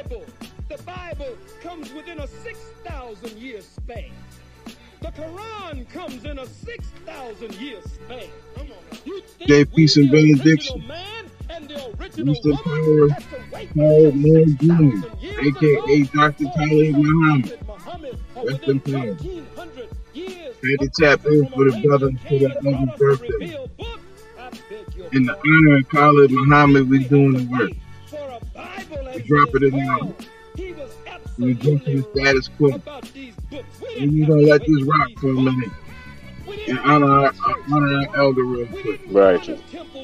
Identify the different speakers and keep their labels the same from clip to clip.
Speaker 1: Bible. The Bible comes within a 6,000 year span. The Quran comes in a 6,000 year span.
Speaker 2: J. Peace and benediction. Mr. Khalid Muhammad, aka Dr. Khalid Muhammad. Rest in power. Had to tap in for the brother for that other birthday. In the honor of Khalid Muhammad, we doing the work. We dropping it now. We adjusting the status quo. And we're gonna let this rock for a minute. And honor our elder real quick.
Speaker 3: Right.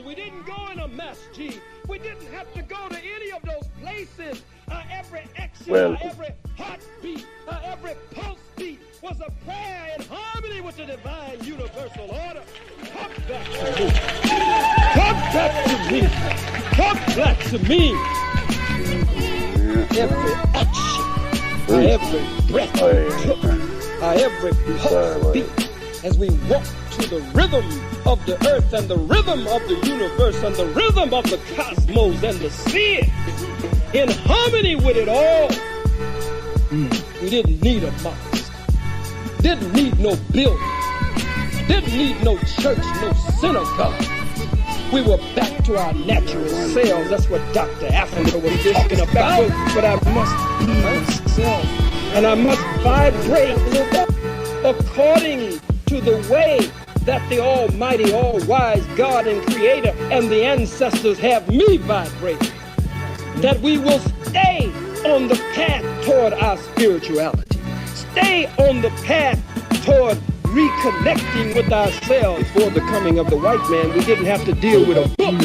Speaker 1: We didn't go in a masjid. We didn't have to go to any of those places. Every action, every heartbeat, every pulse beat was a prayer in harmony with the divine universal order. Come back to me. Come back to me. Come back to me. Every action, every breath we took, every pulse beat, as we walk to the rhythm of the earth and the rhythm of the universe and the rhythm of the cosmos and the sphere, in harmony with it all. We didn't need a mosque, didn't need no building, didn't need no church, no synagogue. We were back to our natural selves. That's what Dr. Africa was talking about. But I must be myself, and I must vibrate according to the way that the almighty, all-wise God and creator and the ancestors have me vibrate. That we will stay on the path toward our spirituality. Stay on the path toward reconnecting with ourselves. Before the coming of the white man, we didn't have to deal with a book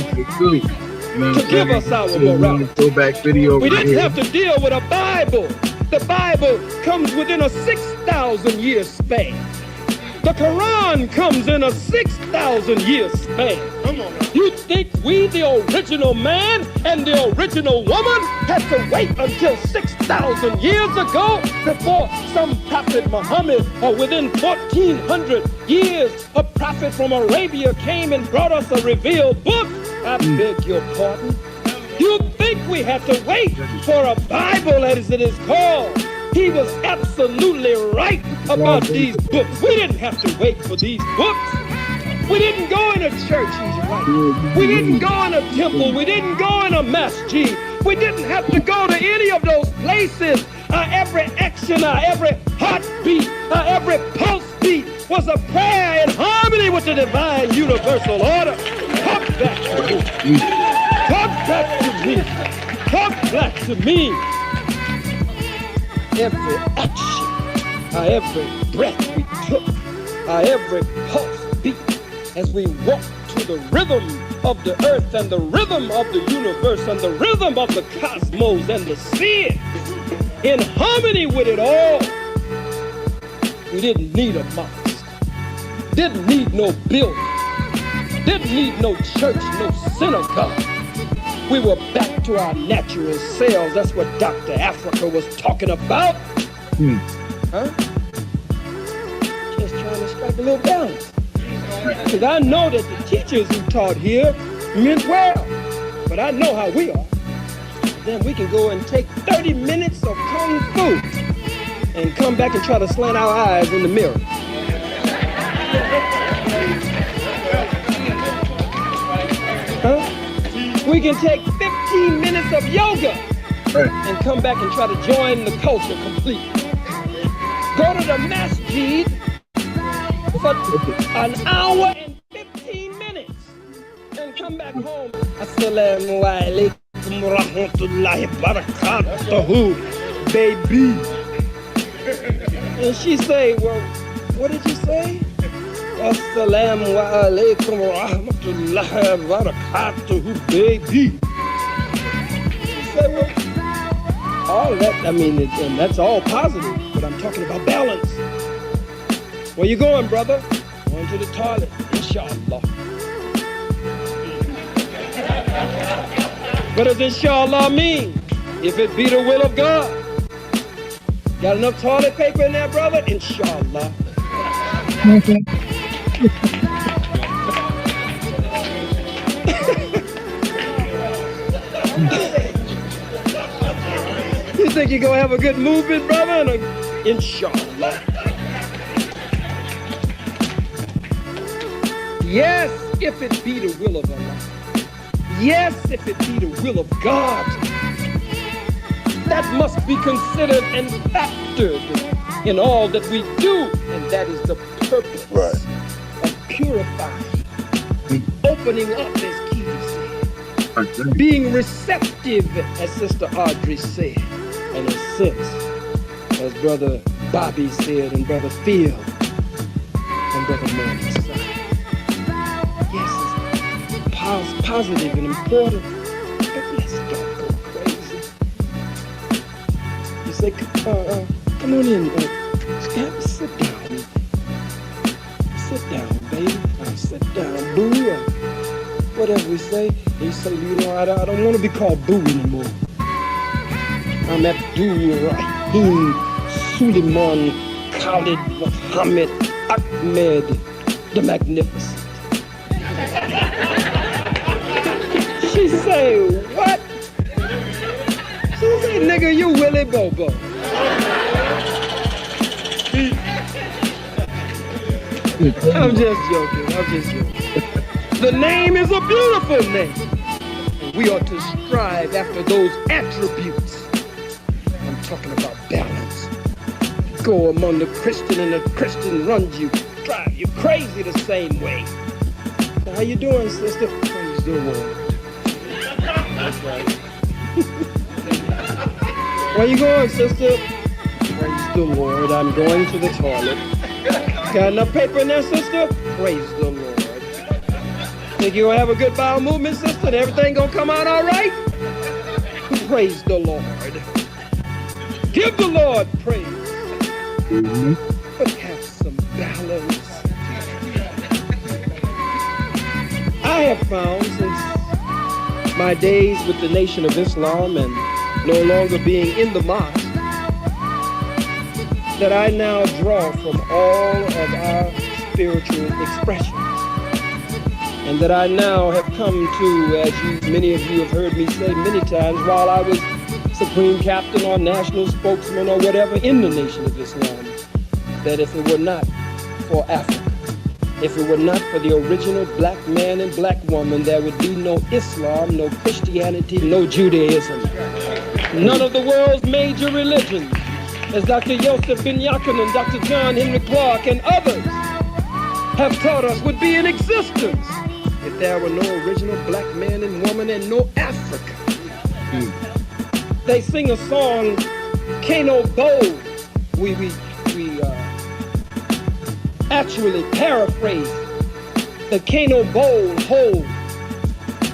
Speaker 1: to give us our morality. We didn't have to deal with a Bible. The Bible comes within a 6,000 year span. The Quran comes in a 6,000 year span. You think we, the original man and the original woman, had to wait until 6,000 years ago before some prophet Muhammad, or within 1,400 years, a prophet from Arabia came and brought us a revealed book? I beg your pardon. You think we had to wait for a Bible, as it is called? He was absolutely right about these books. We didn't have to wait for these books. We didn't go in a church, he's right. We didn't go in a temple. We didn't go in a masjid. We didn't have to go to any of those places. Every action, every heartbeat, every pulse beat was a prayer in harmony with the divine universal order. Come back to me. Come back to me. Come back to me. Every action, every breath we took, every pulse beat, as we walk to the rhythm of the earth and the rhythm of the universe and the rhythm of the cosmos and the sphere, in harmony with it all. We didn't need a mosque, didn't need no building, didn't need no church, no synagogue. We were back to our natural selves. That's what Dr. Africa was talking about. Huh? Just trying to strike a little balance. Because I know that the teachers who taught here meant well. But I know how we are. Then we can go and take 30 minutes of kung fu and come back and try to slant our eyes in the mirror. Huh? We can take 15 minutes of yoga and come back and try to join the culture completely. Go to the masjid for an hour and 15 minutes and come back home. Assalamu alaikum wa rahmatullahi wa barakatuhu, baby. And she say, well, what did you say? Assalamu alaikum wa rahmatullahi wa barakatuhu, baby. Say, well, all that, I mean, and that's all positive, but I'm talking about balance. Where you going, brother? Going to the toilet, inshallah. What does inshallah mean? If it be the will of God. Got enough toilet paper in there, brother? Inshallah. think you're going to have a good movement, brother? Inshallah. Yes, if it be the will of Allah. Yes, if it be the will of God. That must be considered and factored in all that we do. And that is the purpose of purifying, opening up, as Keith said, being receptive, as Sister Audrey said, and a sense, as Brother Bobby said, and Brother Phil, and Brother Morgan said. Yes, it's positive and important, but let's don't go crazy. You say, come on in, sit down. Sit down, baby. Sit down, boo. Whatever we say. He say, you know, I don't want to be called boo anymore. I'm Abdul Rahim Suleiman Khalid Muhammad Ahmed the Magnificent. She say, what? She say, nigga, you Willie Bobo. I'm just joking. The name is a beautiful name. And we ought to strive after those attributes. I'm talking about balance. Go among the Christian and the Christian runs you, drive you crazy the same way. Now, how you doing, sister? Praise the Lord. That's right. Where you going, sister? Praise the Lord. I'm going to the toilet. Got enough paper in there, sister? Praise the Lord. Think you'll have a good bowel movement, sister, and everything gonna come out all right? Praise the Lord. Give the Lord praise. But have some balance. I have found since my days with the Nation of Islam and no longer being in the mosque, that I now draw from all of our spiritual expressions. And that I now have come to, as many of you have heard me say many times, while I was Supreme Captain or National Spokesman or whatever in the Nation of Islam, that if it were not for Africa, if it were not for the original black man and black woman, there would be no Islam, no Christianity, no Judaism. None of the world's major religions, as Dr. Yosef Ben Yaakov, Dr. John Henry Clark, and others have taught us, would be in existence if there were no original black man and woman and no Africa. They sing a song, Kano Bow. We actually paraphrase the Kano Bowl whole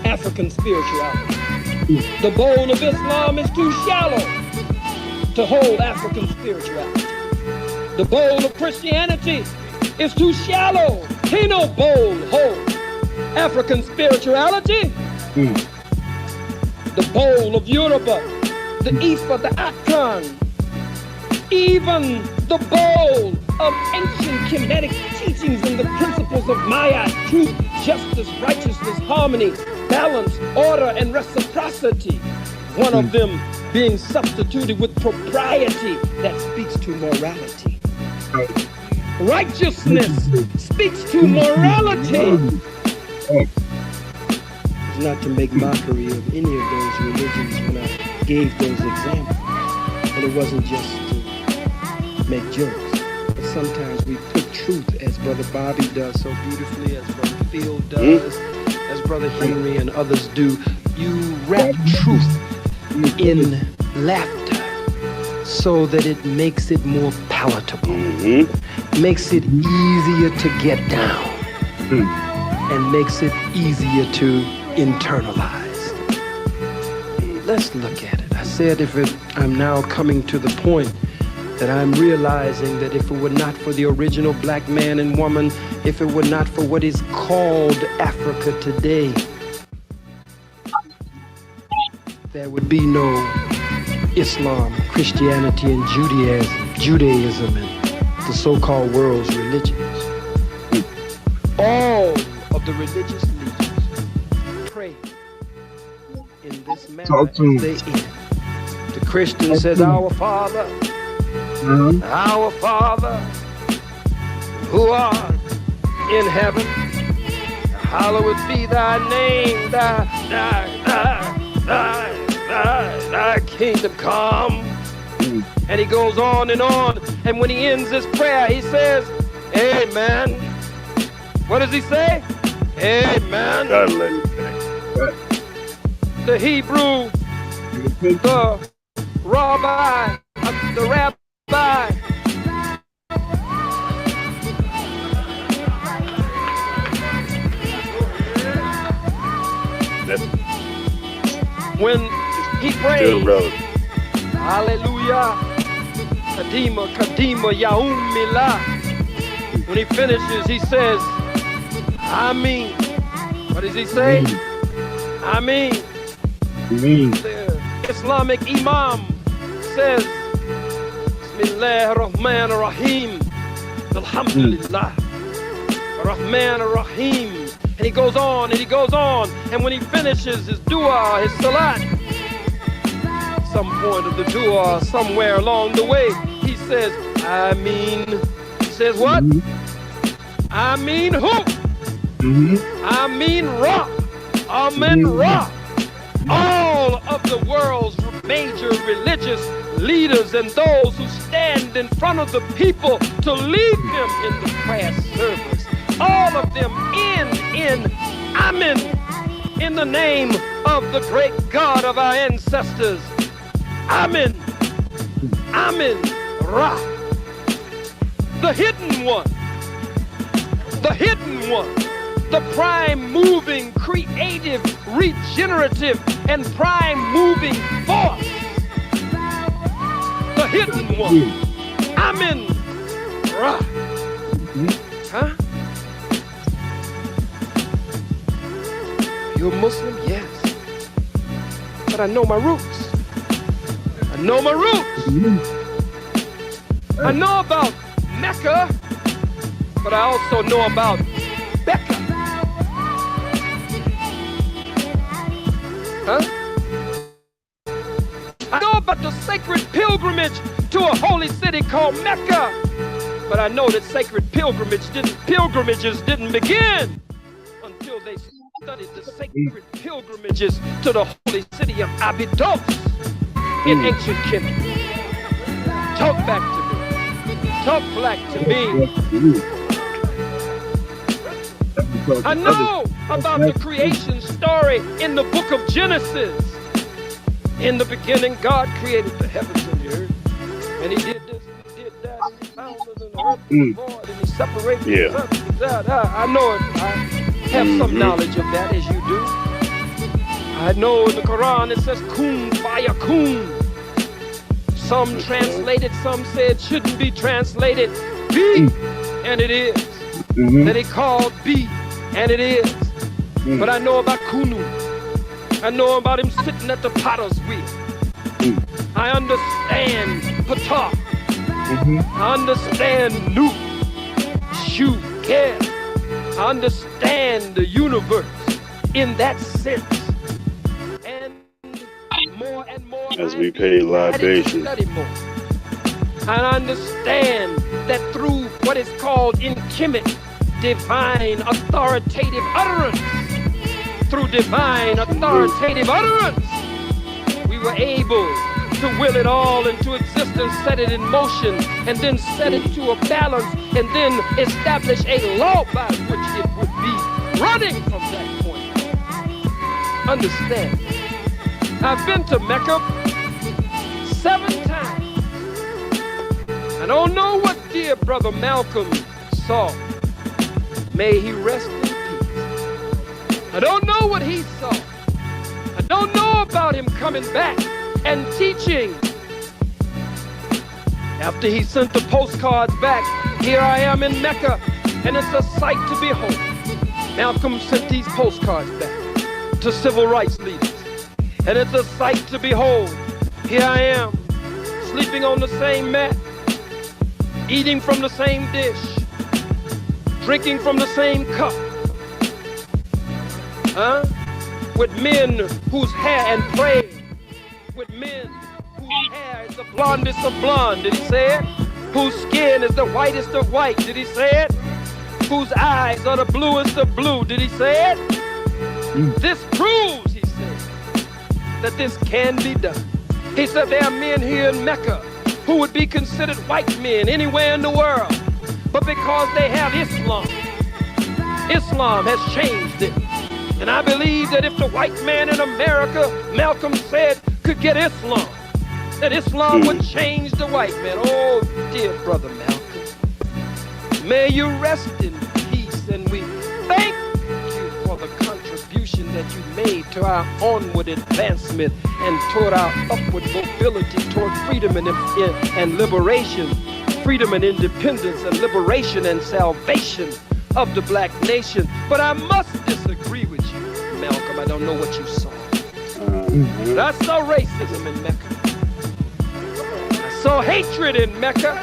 Speaker 1: African spirituality. The bowl of Islam is too shallow to hold African spirituality. The bowl of Christianity is too shallow. Kano Bowl hold African spirituality. The bowl of Yoruba, the Ifa, the Akan, even the bowl of ancient Kemetic teachings and the principles of Maya, truth, justice, righteousness, harmony, balance, order, and reciprocity. One of them being substituted with propriety that speaks to morality. Righteousness speaks to morality. It's not to make mockery of any of those religions when I gave those examples. And it wasn't just to make jokes. But sometimes we put truth, as Brother Bobby does so beautifully, as Brother Phil does, as Brother Henry and others do. You wrap truth in laughter so that it makes it more palatable, makes it easier to get down, and makes it easier to internalize. Let's look at it. I said I'm now coming to the point that I'm realizing that if it were not for the original black man and woman, if it were not for what is called Africa today, there would be no Islam, Christianity, and Judaism, and the so-called world's religions. All of the religious leaders pray in this manner as they end, to Christian says, Our Father, our Father, who art in heaven, hallowed be thy name, thy kingdom come. And he goes on, and when he ends his prayer, he says, Amen. What does he say? Amen. The Hebrew, the rabbi, when he prays, hallelujah, Kadima, Yaumila. When he finishes, he says, Amen. What does he say? Amen. The Islamic Imam says, Bismillah ar-Rahman ar-Rahim, Alhamdulillah, Rahman ar-Rahim. And he goes on, and when he finishes his dua, his salat, some point of the dua, somewhere along the way, he says, Ameen. He says what? Ameen who? Ameen Ra. Amen Ra. All of the world's major religious leaders and those who stand in front of the people to lead them in the prayer service, all of them in Amen, in the name of the great God of our ancestors. Amen. Amen Ra. The hidden one. The prime moving, creative, regenerative, and prime moving force. The hidden one. Amen Ra. Huh? You're a Muslim? Yes. But I know my roots. I know about Mecca, but I also know about Becca. I know about the sacred pilgrimage to a holy city called Mecca, but I know that sacred pilgrimages didn't begin until they studied the sacred pilgrimages to the holy city of Abydos in ancient Kemet. Talk back to me. Talk black to me. I know about the creation story in the book of Genesis. In the beginning, God created the heavens and the earth. And he did this, and he did that, and he founded the earth and the void, and he separated the sun from that. I know it. I have some knowledge of that, as you do. I know in the Quran it says, Kun fayakun. Some translated, some said shouldn't be translated. Be, and it is. That he called be, and it is. But I know about Kunu. I know about him sitting at the potter's wheel. I understand Ptah. I understand Nu, Shu, Ker. I understand the universe in that sense. And more
Speaker 3: as we pay libations.
Speaker 1: I understand that through what is called in Kemet, divine authoritative utterance, through divine authoritative utterance, we were able to will it all into existence, set it in motion, and then set it to a balance, and then establish a law by which it would be running from that point. Understand, I've been to Mecca 7 times. I don't know what dear brother Malcolm saw. May he rest in peace. I don't know what he saw. I don't know about him coming back and teaching. After he sent the postcards back, here I am in Mecca, and it's a sight to behold. Malcolm sent these postcards back to civil rights leaders, and it's a sight to behold. Here I am, sleeping on the same mat, eating from the same dish, drinking from the same cup, with men whose hair and praying, with men whose whose hair is the blondest of blonde, did he say it? Whose skin is the whitest of white, did he say it? Whose eyes are the bluest of blue, did he say it? This proves, he said, that this can be done. He said there are men here in Mecca who would be considered white men anywhere in the world, but because they have Islam, Islam has changed it. And I believe that if the white man in America, Malcolm said, could get Islam, that Islam would change the white man. Oh, dear brother Malcolm, may you rest in peace, and we thank you for the contribution that you made to our onward advancement and toward our upward mobility toward freedom and liberation, freedom and independence and liberation and salvation of the black nation. But I must disagree with you, Malcolm. I don't know what you saw. But I saw racism in Mecca. I saw hatred in Mecca.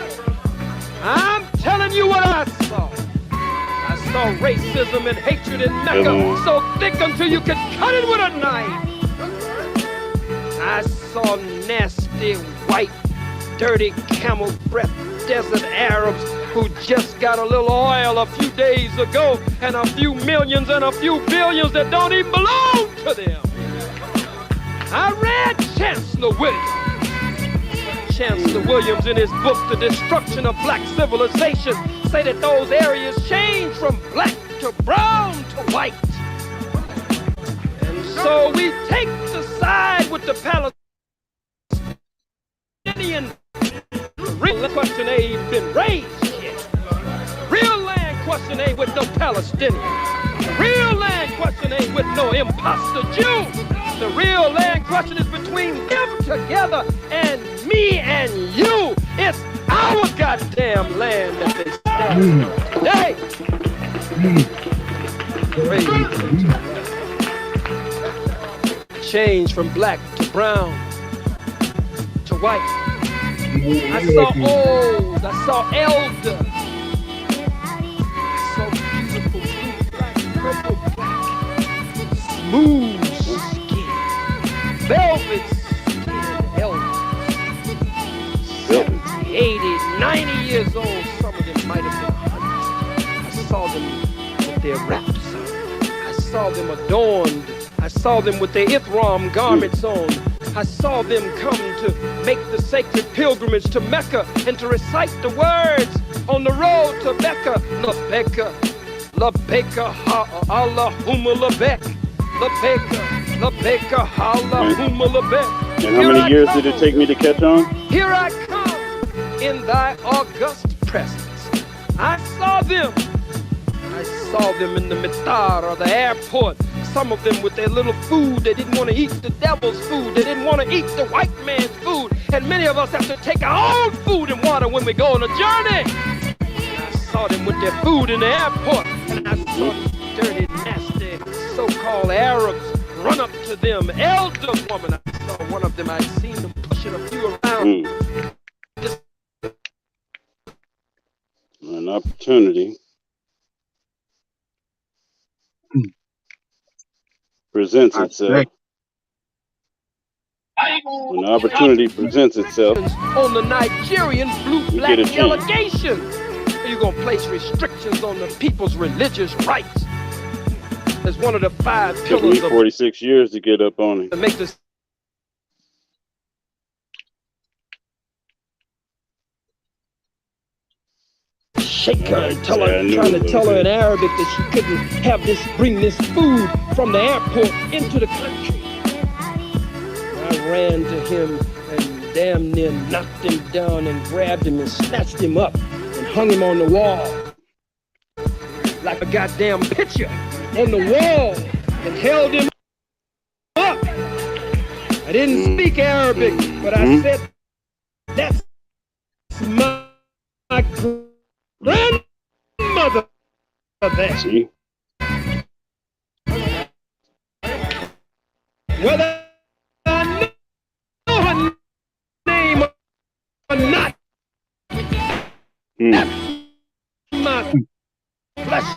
Speaker 1: I'm telling you what I saw. I saw racism and hatred in Mecca so thick until you could cut it with a knife. I saw nasty, white, dirty, camel breath desert Arabs who just got a little oil a few days ago and a few millions and a few billions that don't even belong to them. I read Chancellor Williams in his book, The Destruction of Black Civilization, say that those areas change from black to brown to white. And so we take the side with the Palestinian. Real question ain't been raised yet. Real land question ain't with no Palestinian. Real land question ain't with no imposter Jew. The real land question is between them together and me and you. It's our goddamn land that they stand on today. Change from black to brown to white. I saw old, I saw elder, I saw beautiful blue, black, purple, black, smooth skin, velvet skin elders, 70, 80, 90 years old, some of them might have been 100. I saw them with their wraps on, I saw them adorned, I saw them with their Ithram garments on. I saw them come to make the sacred pilgrimage to Mecca and to recite the words on the road to Mecca. Labeka, Labeka, Allahumma Labek. Labeka, Labeka, Allahumma Labek.
Speaker 3: And how many years did it take me to catch on?
Speaker 1: Here I come in thy august presence. I saw them. I saw them in the Mitar or the airport. Some of them with their little food. They didn't want to eat the devil's food. They didn't want to eat the white man's food. And many of us have to take our own food and water when we go on a journey. And I saw them with their food in the airport. And I saw these dirty, nasty, so-called Arabs run up to them. Elder woman, I saw one of them. I'd seen them pushing a few around.
Speaker 3: An opportunity presents itself. When the opportunity presents itself
Speaker 1: on the Nigerian blue-black delegation, you're going to place restrictions on the people's religious rights. As one of the 5 pillars.
Speaker 3: It took me 46 years to get up on it.
Speaker 1: To make this shake her and tell her, trying to tell her in Arabic that she couldn't have this, bring this food from the airport into the country. I ran to him and damn near knocked him down and grabbed him and snatched him up and hung him on the wall like a goddamn picture on the wall and held him up. I didn't speak Arabic, but I said, that's my grandmother there.
Speaker 3: See?
Speaker 1: Whether I know her name or not, that's my flesh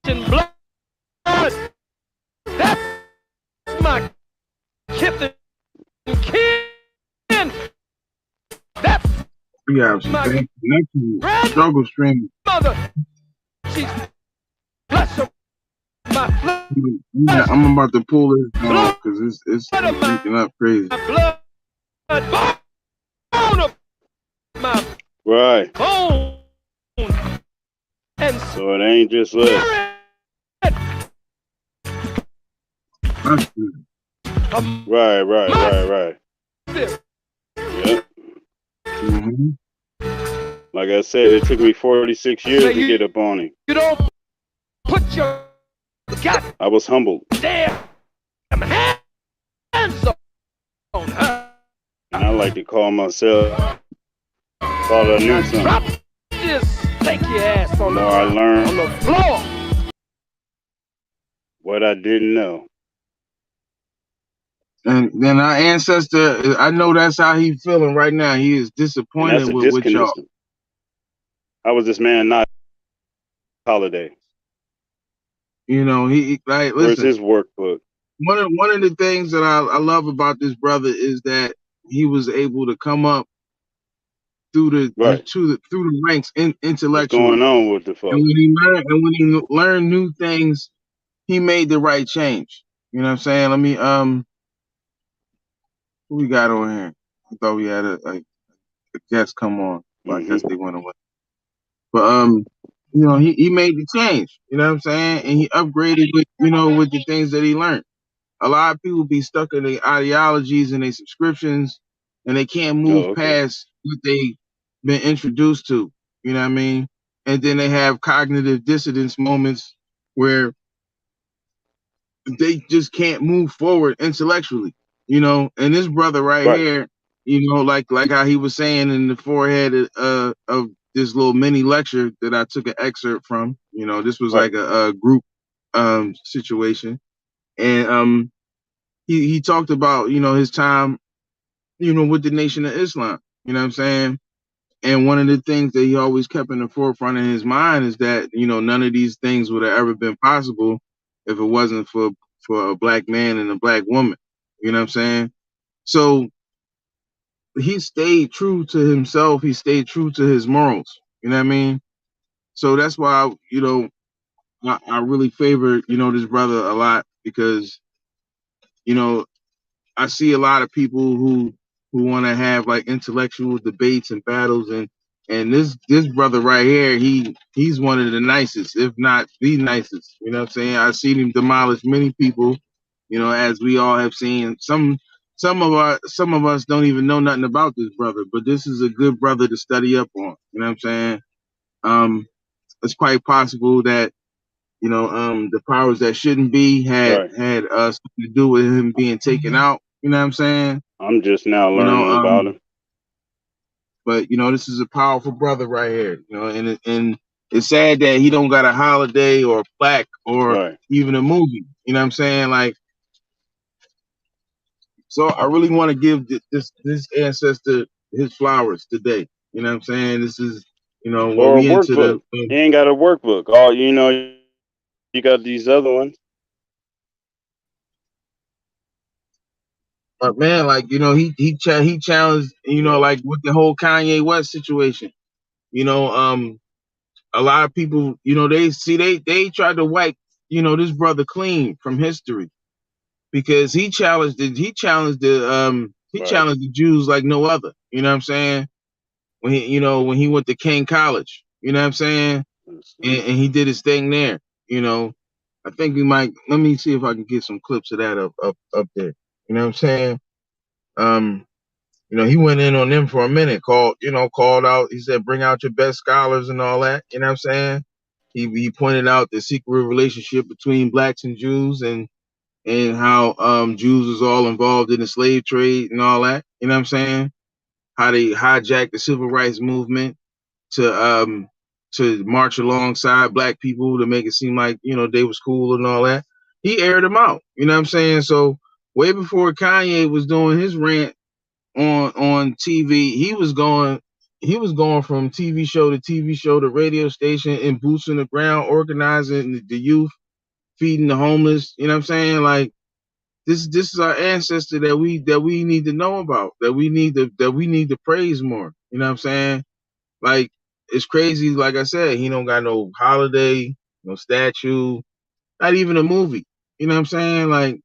Speaker 1: and blood. That's my kith and kin.
Speaker 2: We have some
Speaker 1: My
Speaker 2: bad connection. Struggle stream.
Speaker 1: grandmother, she's flesh of my
Speaker 2: Yeah,
Speaker 1: flesh,
Speaker 2: I'm about to pull this down
Speaker 1: blood
Speaker 2: because it's
Speaker 1: of
Speaker 2: freaking up crazy.
Speaker 1: my blood, bone of my
Speaker 3: Right.
Speaker 1: bone, and
Speaker 3: So it ain't just us.
Speaker 1: spirit
Speaker 2: That's good.
Speaker 1: of
Speaker 3: Right.
Speaker 1: my spirit.
Speaker 3: Yep.
Speaker 2: Mm-hmm.
Speaker 3: Like I said, it took me 46 years
Speaker 1: Say
Speaker 3: to get up on him.
Speaker 1: you don't put your goddamn
Speaker 3: I was humbled.
Speaker 1: hands on her.
Speaker 3: And I like to call myself, thought I knew something.
Speaker 1: Drop this, take your ass
Speaker 3: The
Speaker 1: on
Speaker 3: more I learned,
Speaker 1: the floor.
Speaker 3: what I didn't know.
Speaker 2: And then our ancestor, I know that's how he's feeling right now. He is
Speaker 3: And that's
Speaker 2: disappointed
Speaker 3: a
Speaker 2: with y'all.
Speaker 3: disconnection. How was this man not holiday?
Speaker 2: You know, he like
Speaker 3: Where's
Speaker 2: listen.
Speaker 3: his workbook?
Speaker 2: One of the things that I love about this brother is that he was able to come up through
Speaker 3: Right.
Speaker 2: through the ranks
Speaker 3: What's
Speaker 2: intellectually.
Speaker 3: going on with the
Speaker 2: And
Speaker 3: folks?
Speaker 2: when he learned new things, he made the right change. You know what I'm saying? Let me who we got on here? I thought we had a guest come on, but I guess they went away. But you know, he made the change. You know what I'm saying? And he upgraded with with the things that he learned. A lot of people be stuck in their ideologies and their subscriptions, and they can't move
Speaker 3: Oh, okay.
Speaker 2: past what they been introduced to. You know what I mean? And then they have cognitive dissonance moments where they just can't move forward intellectually. You know, and this brother right
Speaker 3: Right.
Speaker 2: here, like how he was saying in the forehead of this little mini lecture that I took an excerpt from. You know, this was
Speaker 3: Right.
Speaker 2: like a group situation, and he talked about his time with the Nation of Islam. You know what I'm saying? And one of the things that he always kept in the forefront of his mind is that none of these things would have ever been possible if it wasn't for a black man and a black woman. You know what I'm saying? So he stayed true to himself. He stayed true to his morals. You know what I mean? So that's why I really favor this brother a lot because you know I see a lot of people who want to have like intellectual debates and battles, and this brother right here, he's one of the nicest, if not the nicest. You know what I'm saying? I've seen him demolish many people, as we all have seen. Some of us don't even know nothing about this brother, but this is a good brother to study up on. You know what I'm saying? Um, it's quite possible that the powers that shouldn't be had
Speaker 3: Right.
Speaker 2: something to do with him being taken out. You know what I'm saying?
Speaker 3: I'm just now
Speaker 2: You know,
Speaker 3: learning about him.
Speaker 2: but this is a powerful brother right here. And it's sad that he don't got a holiday or a plaque or
Speaker 3: Right.
Speaker 2: even a movie. You know what I'm saying? Like, so I really want to give this ancestor his flowers today. You know what I'm saying? This is when
Speaker 3: Or a
Speaker 2: we into the
Speaker 3: workbook. He ain't got a workbook. Oh, you got these other ones.
Speaker 2: but man, like he challenged
Speaker 3: Yeah.
Speaker 2: like with the whole Kanye West situation. You know, a lot of people, they tried to wipe, this brother clean from history because he
Speaker 3: Right.
Speaker 2: challenged the Jews like no other. You know what I'm saying? When he went to King College, you know what I'm saying?
Speaker 3: Let's see.
Speaker 2: And he did his thing there. You know, I think we might. Let me see if I can get some clips of that up there. You know what I'm saying? Um, he went in on them for a minute, called out. He said, bring out your best scholars and all that. You know what I'm saying? He pointed out the secret relationship between blacks and Jews and how Jews was all involved in the slave trade and all that. You know what I'm saying? How they hijacked the civil rights movement to march alongside black people to make it seem like, they was cool and all that. He aired them out. You know what I'm saying? So way before Kanye was doing his rant on TV, he was going from TV show to TV show to radio station and boots on the ground, organizing the youth, feeding the homeless. You know what I'm saying? Like this is our ancestor that we need to know about, that we need to praise more. You know what I'm saying? Like, it's crazy. Like I said, he don't got no holiday, no statue, not even a movie. You know what I'm saying? Like,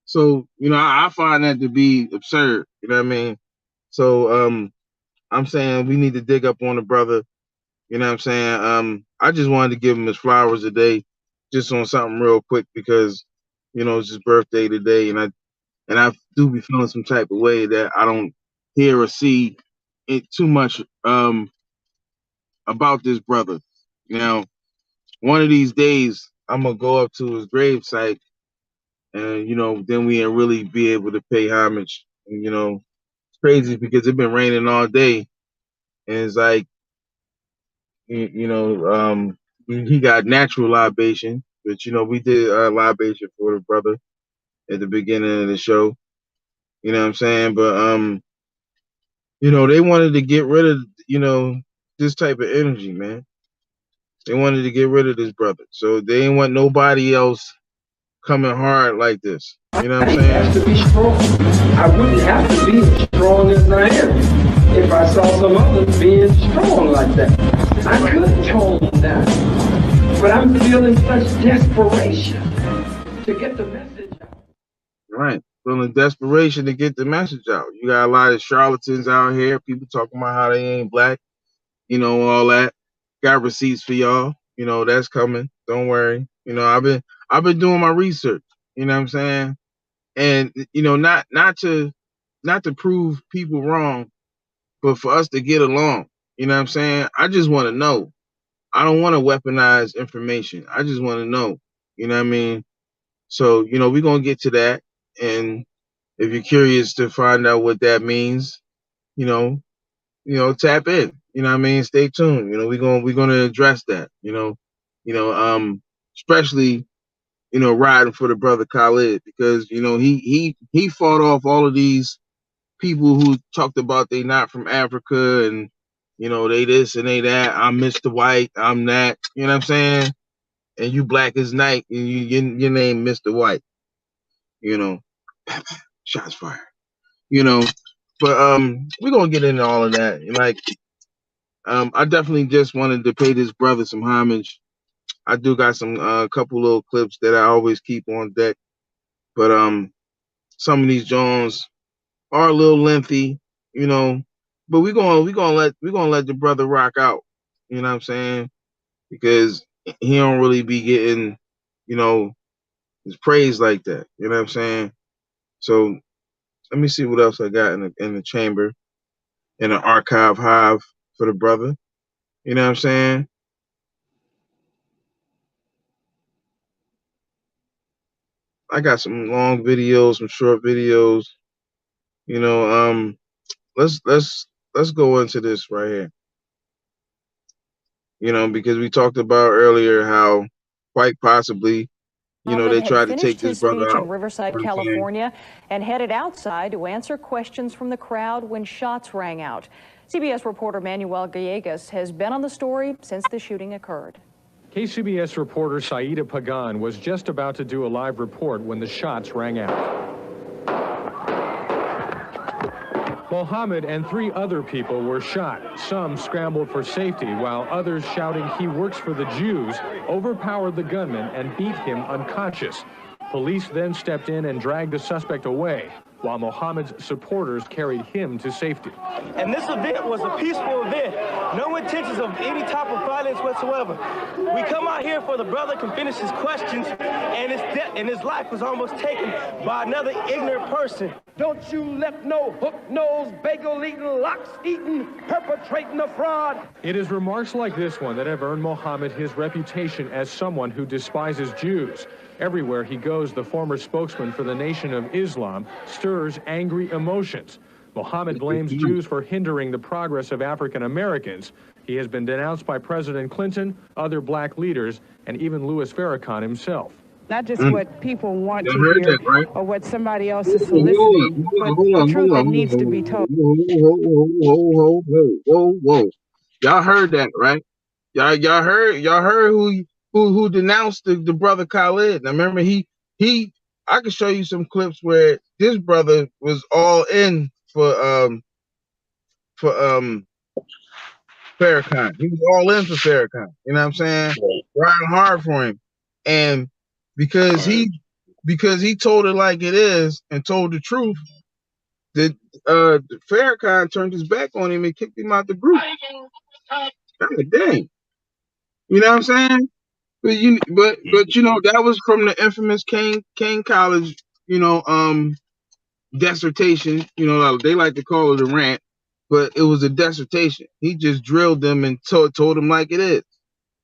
Speaker 2: so, I find that to be absurd. You know what I mean? So, I'm saying we need to dig up on the brother. You know what I'm saying? I just wanted to give him his flowers today, just on something real quick because, it's his birthday today, and I do be feeling some type of way that I don't hear or see it too much about this brother. Now, one of these days, I'm gonna go up to his gravesite, and then we will really be able to pay homage. And, it's crazy because it's been raining all day, and it's like, he got natural libation, but we did libation for the brother at the beginning of the show. You know what I'm saying? But they wanted to get rid of this type of energy, man. They wanted to get rid of this brother, so they didn't want nobody else coming hard like this. You know what I'm saying?
Speaker 1: Has to be strong. I wouldn't have to be as strong as I am if I saw some others being strong like that. I could tone down, but I'm feeling such desperation to get the message out.
Speaker 2: Right. Feeling desperation to get the message out. You got a lot of charlatans out here, people talking about how they ain't black, all that. Got receipts for y'all. That's coming. Don't worry. I've been doing my research. You know what I'm saying? And not to prove people wrong, but for us to get along. You know what I'm saying? I just want to know. I don't want to weaponize information. I just want to know. You know what I mean? So, we're gonna get to that. And if you're curious to find out what that means, you know, tap in. You know what I mean? Stay tuned. We're gonna address that. Especially riding for the brother Khalid because he fought off all of these people who talked about they not from Africa and they this and they that. I'm Mr. White. I'm that. You know what I'm saying? And you black as night and your name Mr. White. Shots fired. But we're gonna get into all of that. And like I definitely just wanted to pay this brother some homage. I do got some couple little clips that I always keep on deck. But some of these Jones are a little lengthy, but we're gonna let the brother rock out. You know what I'm saying? Because he don't really be getting, his praise like that. You know what I'm saying? So let me see what else I got in the chamber, in the archive hive for the brother. You know what I'm saying? I got some long videos, some short videos. You know, let's go into this right here. Because we talked about earlier how quite possibly,
Speaker 4: Muhammad
Speaker 2: they
Speaker 4: had
Speaker 2: tried to take
Speaker 4: finished
Speaker 2: this
Speaker 4: his
Speaker 2: brother
Speaker 4: speech in
Speaker 2: out.
Speaker 4: Riverside, California, and headed outside to answer questions from the crowd when shots rang out. CBS reporter Manuel Gallegos has been on the story since the shooting occurred.
Speaker 5: KCBS reporter Saida Pagan was just about to do a live report when the shots rang out. Muhammad and 3 other people were shot. Some scrambled for safety, while others shouting he works for the Jews overpowered the gunman and beat him unconscious. Police then stepped in and dragged the suspect away, while Muhammad's supporters carried him to safety.
Speaker 6: And this event was a peaceful event. No intentions of any type of violence whatsoever. We come out here for the brother can finish his questions, and his death and his life was almost taken by another ignorant person.
Speaker 1: Don't you let no hook-nosed, bagel-eating, locks-eating, perpetrating a fraud.
Speaker 5: It is remarks like this one that have earned Muhammad his reputation as someone who despises Jews. Everywhere he goes, the former spokesman for the Nation of Islam stirs angry emotions. Muhammad blames Jews for hindering the progress of African Americans. He has been denounced by President Clinton, other black leaders, and even Louis Farrakhan himself.
Speaker 7: Not just what people want to hear or what somebody else is soliciting, but the truth that needs to be told.
Speaker 2: Whoa. Y'all heard that, right? Y'all heard who denounced the brother Khalid. Now remember I can show you some clips where this brother was all in for Farrakhan. He was all in for Farrakhan. You know what I'm saying? Riding hard for him. And because he told it like it is and told the truth, that Farrakhan turned his back on him and kicked him out the group. God dang. You know what I'm saying? But you know, that was from the infamous Kane College, you know, dissertation. You know, they like to call it a rant, but it was a dissertation. He just drilled them and told them like it is.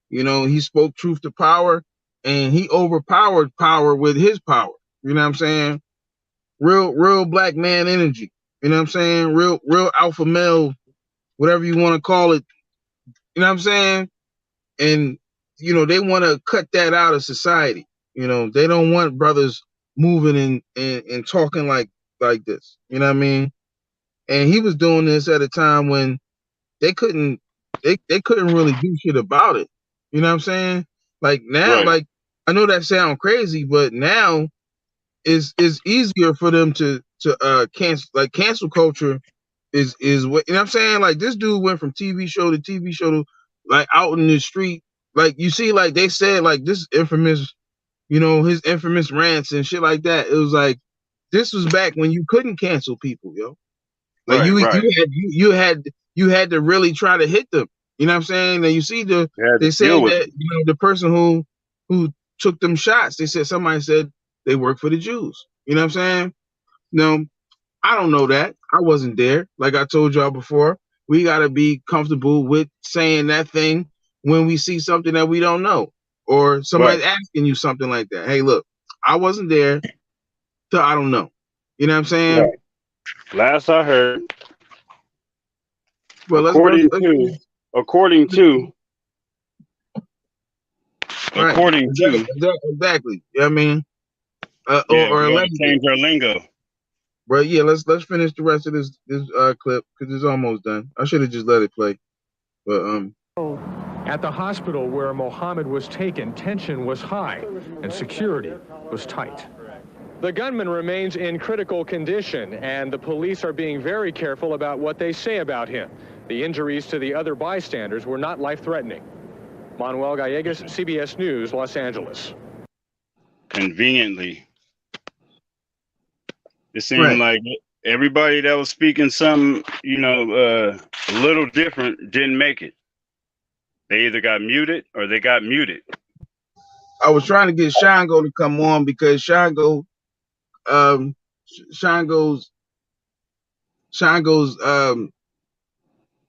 Speaker 2: You know, he spoke truth to power, and he overpowered power with his power. You know what I'm saying? Real black man energy. You know what I'm saying? Real alpha male, whatever you want to call it. You know what I'm saying? And you know, they want to cut that out of society. You know, they don't want brothers moving and talking like this. You know what I mean? And he was doing this at a time when they couldn't really do shit about it. You know what I'm saying? Like now,
Speaker 3: Right.
Speaker 2: like I know that sounds crazy, but now it's easier for them to cancel. Like cancel culture is what, you know what I'm saying? Like this dude went from TV show to TV show to like out in the street. Like you see, like they said, like this infamous, you know, his infamous rants and shit like that. It was like this was back when you couldn't cancel people, yo. Like you had to really try to hit them. You know what I'm saying? And you see they say that you know the person who took them shots, they said somebody said they work for the Jews. You know what I'm saying? No, I don't know that. I wasn't there. Like I told y'all before, we gotta be comfortable with saying that thing when we see something that we don't know. Or somebody's asking you something like that. Hey, look, I wasn't there, so I don't know. You know what I'm saying?
Speaker 3: Right. Last I heard,
Speaker 2: well,
Speaker 3: according to
Speaker 2: exactly. You know what I mean? Or
Speaker 3: we gotta change our lingo.
Speaker 2: But yeah, let's finish the rest of this clip because it's almost done. I should have just let it play. But
Speaker 5: At the hospital where Muhammad was taken, tension was high and security was tight. The gunman remains in critical condition, and the police are being very careful about what they say about him. The injuries to the other bystanders were not life-threatening. Manuel Gallegos, CBS News, Los Angeles.
Speaker 3: Conveniently. It seemed like everybody that was speaking something, you know, a little different didn't make it. They either got muted or they got muted.
Speaker 2: I was trying to get Shango to come on because Shango's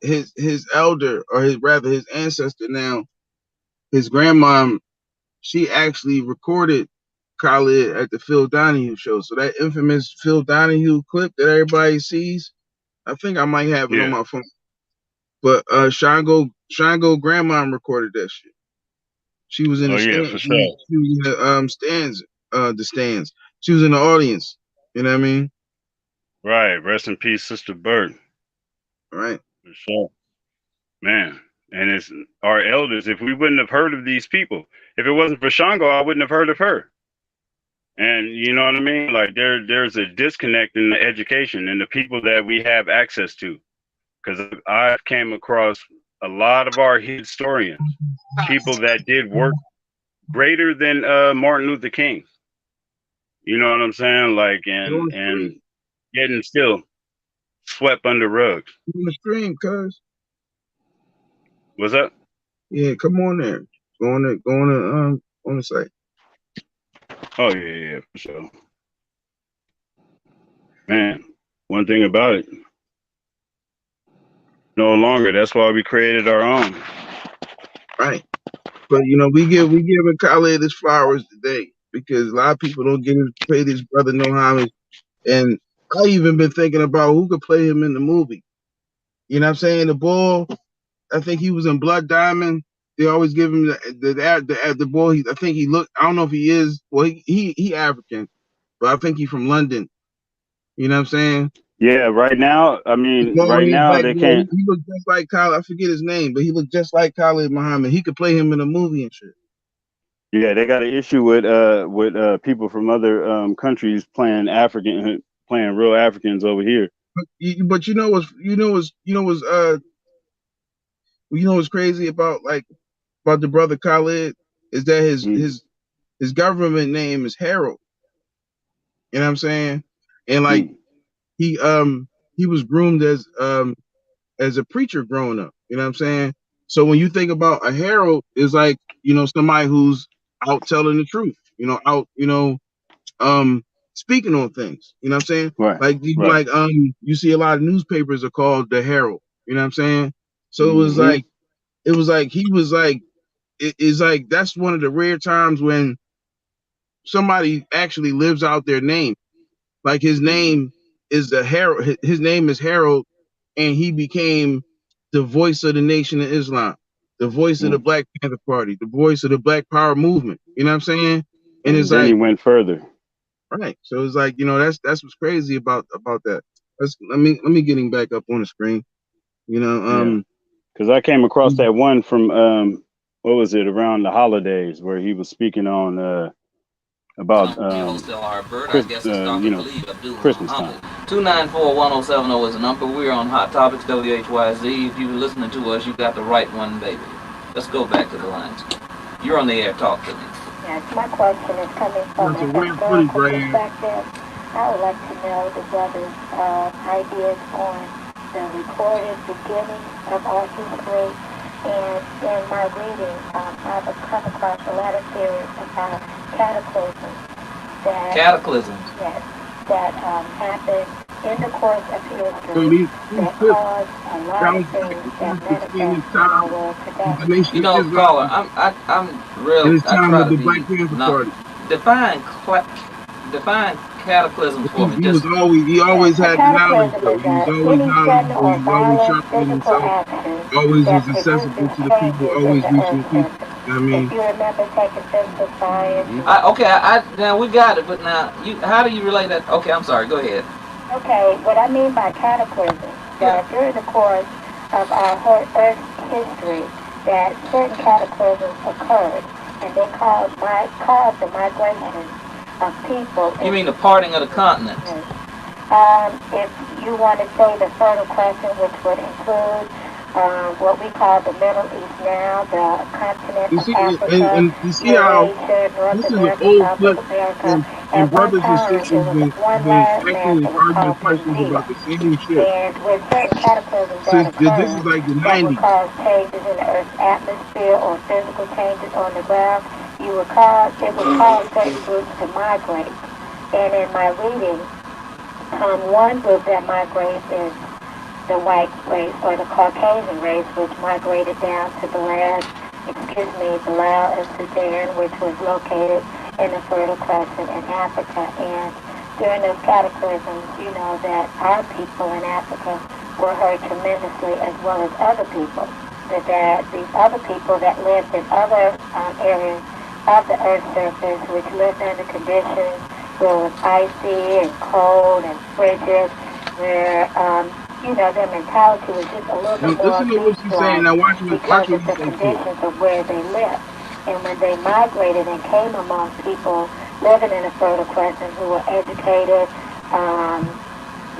Speaker 2: his elder, or his ancestor now, his grandmom, she actually recorded Khalid at the Phil Donahue show. So that infamous Phil Donahue clip that everybody sees, I think I might have it on my phone. But Shango grandma recorded that shit. She was in the stands.
Speaker 3: For sure.
Speaker 2: She was in the stands. The stands. She was in the audience. You know what I mean?
Speaker 3: Right. Rest in peace, Sister Bird.
Speaker 2: Right.
Speaker 3: For sure. Man. And it's our elders. If we wouldn't have heard of these people, if it wasn't for Shango, I wouldn't have heard of her. And you know what I mean? Like there's a disconnect in the education and the people that we have access to. Because I came across a lot of our historians, people that did work greater than Martin Luther King. You know what I'm saying? Like, and getting still swept under rugs.
Speaker 2: On the stream, cuz.
Speaker 3: What's up?
Speaker 2: Yeah, come on there. Go on the site.
Speaker 3: Oh yeah, for sure. Man, one thing about it, no longer. That's why we created our own.
Speaker 2: Right. But you know, we giving Khalid his flowers today because a lot of people don't pay this brother no homage. And I even been thinking about who could play him in the movie. You know what I'm saying? The boy, I think he was in Blood Diamond. They always give him the boy. I think he looked. I don't know if he is. Well, he African, but I think he's from London. You know what I'm saying?
Speaker 3: Yeah. Right now, I mean, right now they can't.
Speaker 2: He looked just like Khalid. I forget his name, but he looked just like Khalid Muhammad. He could play him in a movie and shit.
Speaker 3: Yeah, they got an issue with people from other countries playing real Africans over here.
Speaker 2: But you know what's you know what's crazy about the brother Khalid is that his government name is Harold. You know what I'm saying? And like he was groomed as a preacher growing up. You know what I'm saying? So when you think about a herald, is like, you know, somebody who's out telling the truth, you know, out, you know, speaking on things. You know what I'm saying?
Speaker 3: Right.
Speaker 2: Like
Speaker 3: Right.
Speaker 2: you see a lot of newspapers are called the Herald. You know what I'm saying? So it was like he was like it's like that's one of the rare times when somebody actually lives out their name. Like his name is the Herald. His name is Harold, and he became the voice of the Nation of Islam, the voice of the Black Panther Party, the voice of the Black Power movement. You know what I'm saying? And it's
Speaker 3: then
Speaker 2: like,
Speaker 3: he went further.
Speaker 2: right. So it's like, you know, that's what's crazy about that. Let me get him back up on the screen. You know,
Speaker 3: because I came across that one from what was it, around the holidays, where he was speaking on about you know, Christmas time.
Speaker 8: 294-1070 is the number. We're on Hot Topics WHYZ. If you were listening to us, you got the right one, baby. Let's go back to the lines. You're on the air. Talk to me.
Speaker 9: Yes, my question is coming from a historical perspective. I would like to know the brother's ideas on the recorded beginning of our history. And in my reading, I've come across a lot of theories about cataclysms that happened in the course of history that caused a lot of things that manifest in our world today.
Speaker 8: You know, caller, I'm real.
Speaker 2: It's time of the Black Panther Party.
Speaker 8: Define cataclysm for me.
Speaker 2: He always had knowledge. Though. He was always knowledgeable. He was always sharpening himself. Always was accessible to the people. Always reaching the people. You know what I mean?
Speaker 9: If you remember taking physical science.
Speaker 8: Now we got it, but now how do you relate that? Okay, I'm sorry. Go ahead.
Speaker 9: Okay, what I mean by cataclysm, that during the course of our Earth's history, that certain cataclysms occurred, and they caused the migration of people.
Speaker 8: You mean the parting of the continents?
Speaker 9: If you want to say the Fertile Crescent, which would include what we call the Middle East now, the continent of Africa,
Speaker 2: you see how
Speaker 9: North
Speaker 2: this
Speaker 9: America,
Speaker 2: is an old
Speaker 9: South
Speaker 2: clip,
Speaker 9: America.
Speaker 2: and brothers and sisters been asking and arguing questions about the same shit.
Speaker 9: And with certain cataclysms that occur,
Speaker 2: this is like the
Speaker 9: that
Speaker 2: 90s.
Speaker 9: would cause changes in the Earth's atmosphere or physical changes on the ground, it would cause certain groups to migrate. And in my reading, one group that migrates is the white race or the Caucasian race, which migrated down to Bilal and Sudan, which was located in the Fertile Crescent in Africa. And during those cataclysms, you know that our people in Africa were hurt tremendously, as well as other people. That these other people that lived in other areas of the Earth's surface, which lived under conditions where it was icy and cold and frigid, where you know, their mentality was just a little bit more because of the conditions of where they lived. And when they migrated and came among people living in the Fertile Crescent who were educated,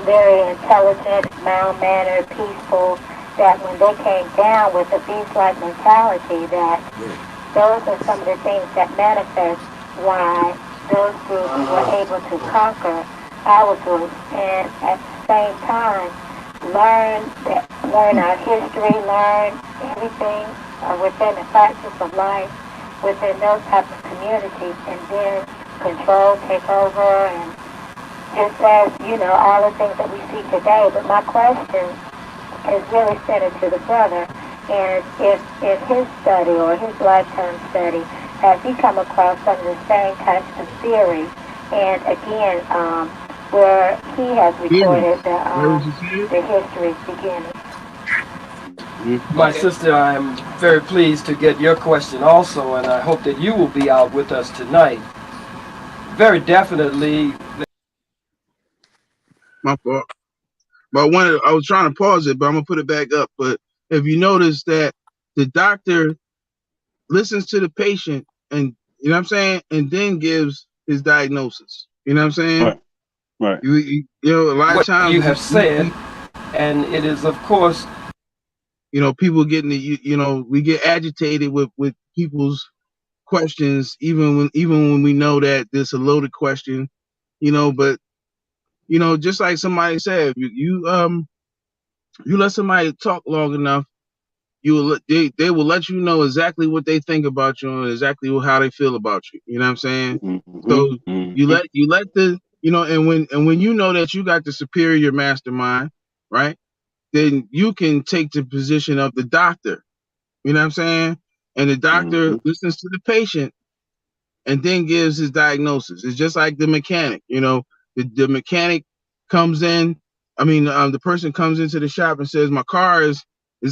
Speaker 9: very intelligent, mild-mannered, peaceful, that when they came down with a beast-like mentality, that those are some of the things that manifest why those groups were able to conquer our groups, and at the same time, learn our history, learn everything within the practice of life within those types of communities, and then control, take over, and just as, you know, all the things that we see today. But my question is really centered to the brother, and if his study or his lifetime study, has he come across some of the same types of theories, and again, where he has recorded the history's beginning.
Speaker 10: My sister, I am very pleased to get your question also, and I hope that you will be out with us tonight. Very definitely.
Speaker 2: My fault. But I was trying to pause it, but I'm gonna put it back up. But if you notice that the doctor listens to the patient, and you know what I'm saying, and then gives his diagnosis. You know what I'm saying?
Speaker 3: Right.
Speaker 2: You know, a lot of times
Speaker 10: you have said, and it is of course
Speaker 2: you know, people getting you know, we get agitated with people's questions, even when we know that this a loaded question, you know. But you know, just like somebody said, you let somebody talk long enough, they will let you know exactly what they think about you and exactly how they feel about you. You know what I'm saying? So you let the, you know, and when you know that you got the superior mastermind, right? Then you can take the position of the doctor. You know what I'm saying? And the doctor listens to the patient and then gives his diagnosis. It's just like the mechanic. You know, the mechanic comes in. I mean, the person comes into the shop and says, "My car is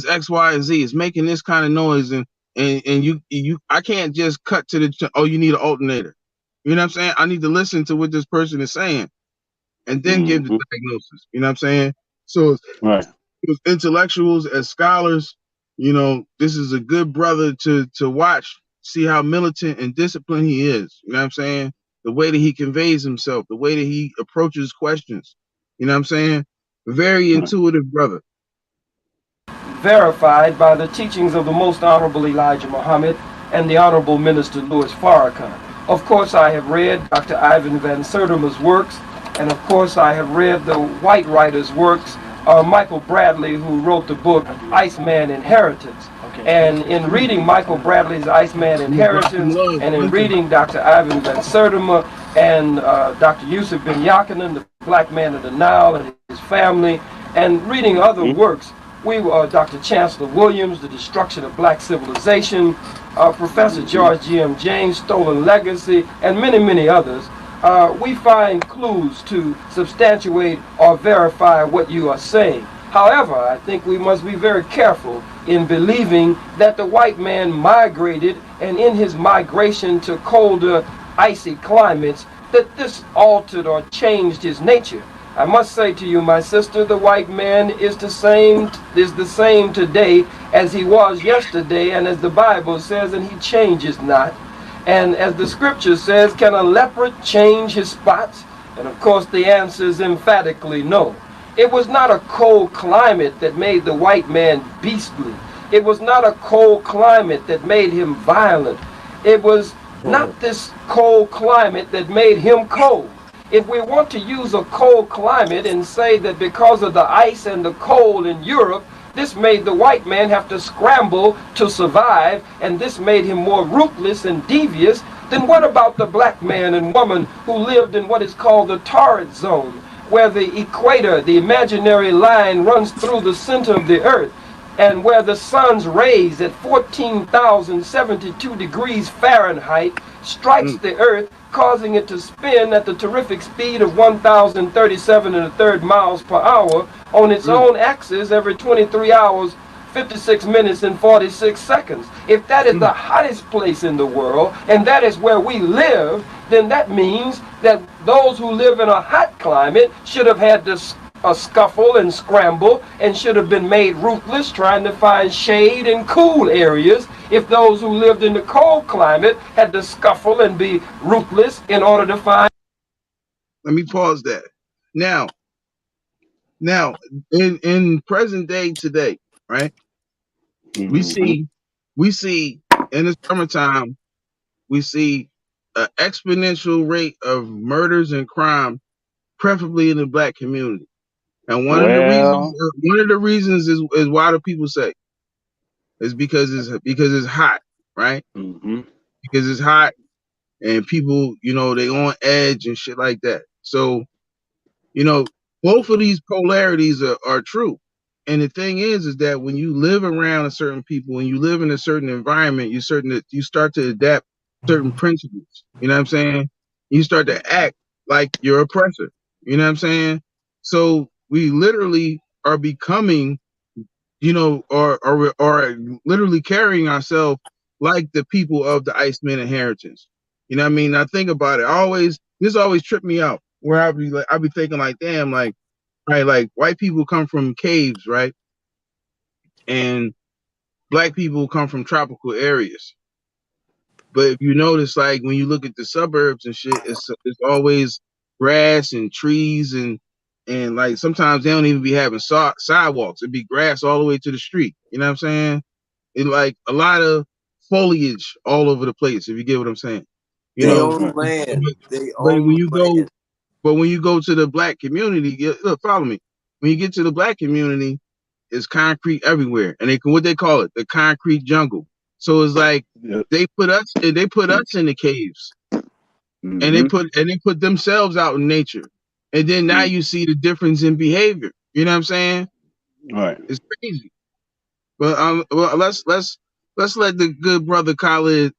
Speaker 2: X, Y, and Z. It's making this kind of noise," and you I can't just cut to oh, you need an alternator. You know what I'm saying? I need to listen to what this person is saying and then give the diagnosis. You know what I'm saying? So
Speaker 3: right.
Speaker 2: As intellectuals, as scholars, you know, this is a good brother to watch, see how militant and disciplined he is. You know what I'm saying? The way that he conveys himself, the way that he approaches questions. You know what I'm saying? Very intuitive brother.
Speaker 10: Verified by the teachings of the Most Honorable Elijah Muhammad and the Honorable Minister Louis Farrakhan. Of course, I have read Dr. Ivan Van Sertima's works, and of course, I have read the white writer's works, Michael Bradley, who wrote the book Iceman Inheritance. And in reading Michael Bradley's Iceman Inheritance, and in reading Dr. Ivan Van Sertima and Dr. Yusuf bin Yakanan, the Black Man of the Nile and his family, and reading other works, Dr. Chancellor Williams, The Destruction of Black Civilization, Professor George G.M. James, Stolen Legacy, and many, many others, we find clues to substantiate or verify what you are saying. However, I think we must be very careful in believing that the white man migrated, and in his migration to colder, icy climates, that this altered or changed his nature. I must say to you, my sister, the white man is the same today as he was yesterday, and as the Bible says, and he changes not. And as the scripture says, can a leopard change his spots? And of course the answer is emphatically no. It was not a cold climate that made the white man beastly. It was not a cold climate that made him violent. It was not this cold climate that made him cold. If we want to use a cold climate and say that because of the ice and the cold in Europe, this made the white man have to scramble to survive, and this made him more ruthless and devious, then what about the black man and woman who lived in what is called the torrid zone, where the equator, the imaginary line, runs through the center of the earth, and where the sun's rays at 14,072 degrees Fahrenheit strikes the earth, causing it to spin at the terrific speed of 1,037 1/3 miles per hour on its own axis every 23 hours, 56 minutes, and 46 seconds. If that is the hottest place in the world, and that is where we live, then that means that those who live in a hot climate should have had to scuffle and scramble and should have been made ruthless trying to find shade and cool areas, if those who lived in the cold climate had to scuffle and be ruthless in order to find.
Speaker 2: Let me pause that. Now in present day today, right? We see in the summertime, we see an exponential rate of murders and crime, preferably in the black community. And one of the reasons is why do people say is because it's hot, right? Because it's hot and people, you know, they on edge and shit like that. So, you know, both of these polarities are true. And the thing is that when you live around a certain people, when you live in a certain environment, you start to adapt certain principles. You know what I'm saying? You start to act like your oppressor. You know what I'm saying? So we literally are becoming, you know, or literally carrying ourselves like the people of the Iceman inheritance. You know what I mean? Now think about it. This always tripped me out. Where I'll be thinking like, damn, like, right, like white people come from caves, right? And black people come from tropical areas. But if you notice, like when you look at the suburbs and shit, it's always grass and trees and And like sometimes they don't even be having sidewalks. It'd be grass all the way to the street. You know what I'm saying? And like a lot of foliage all over the place, if you get what I'm saying. You
Speaker 11: They
Speaker 2: know,
Speaker 11: own land. They
Speaker 2: but when
Speaker 11: own
Speaker 2: you go
Speaker 11: land.
Speaker 2: but when you go to the black community, look, follow me. When you get to the black community, it's concrete everywhere. And what they call it, the concrete jungle. So it's like they put us in the caves. And they put themselves out in nature. And then now you see the difference in behavior. You know what I'm saying?
Speaker 3: Right.
Speaker 2: It's crazy. But well, let's let the good brother Khalid,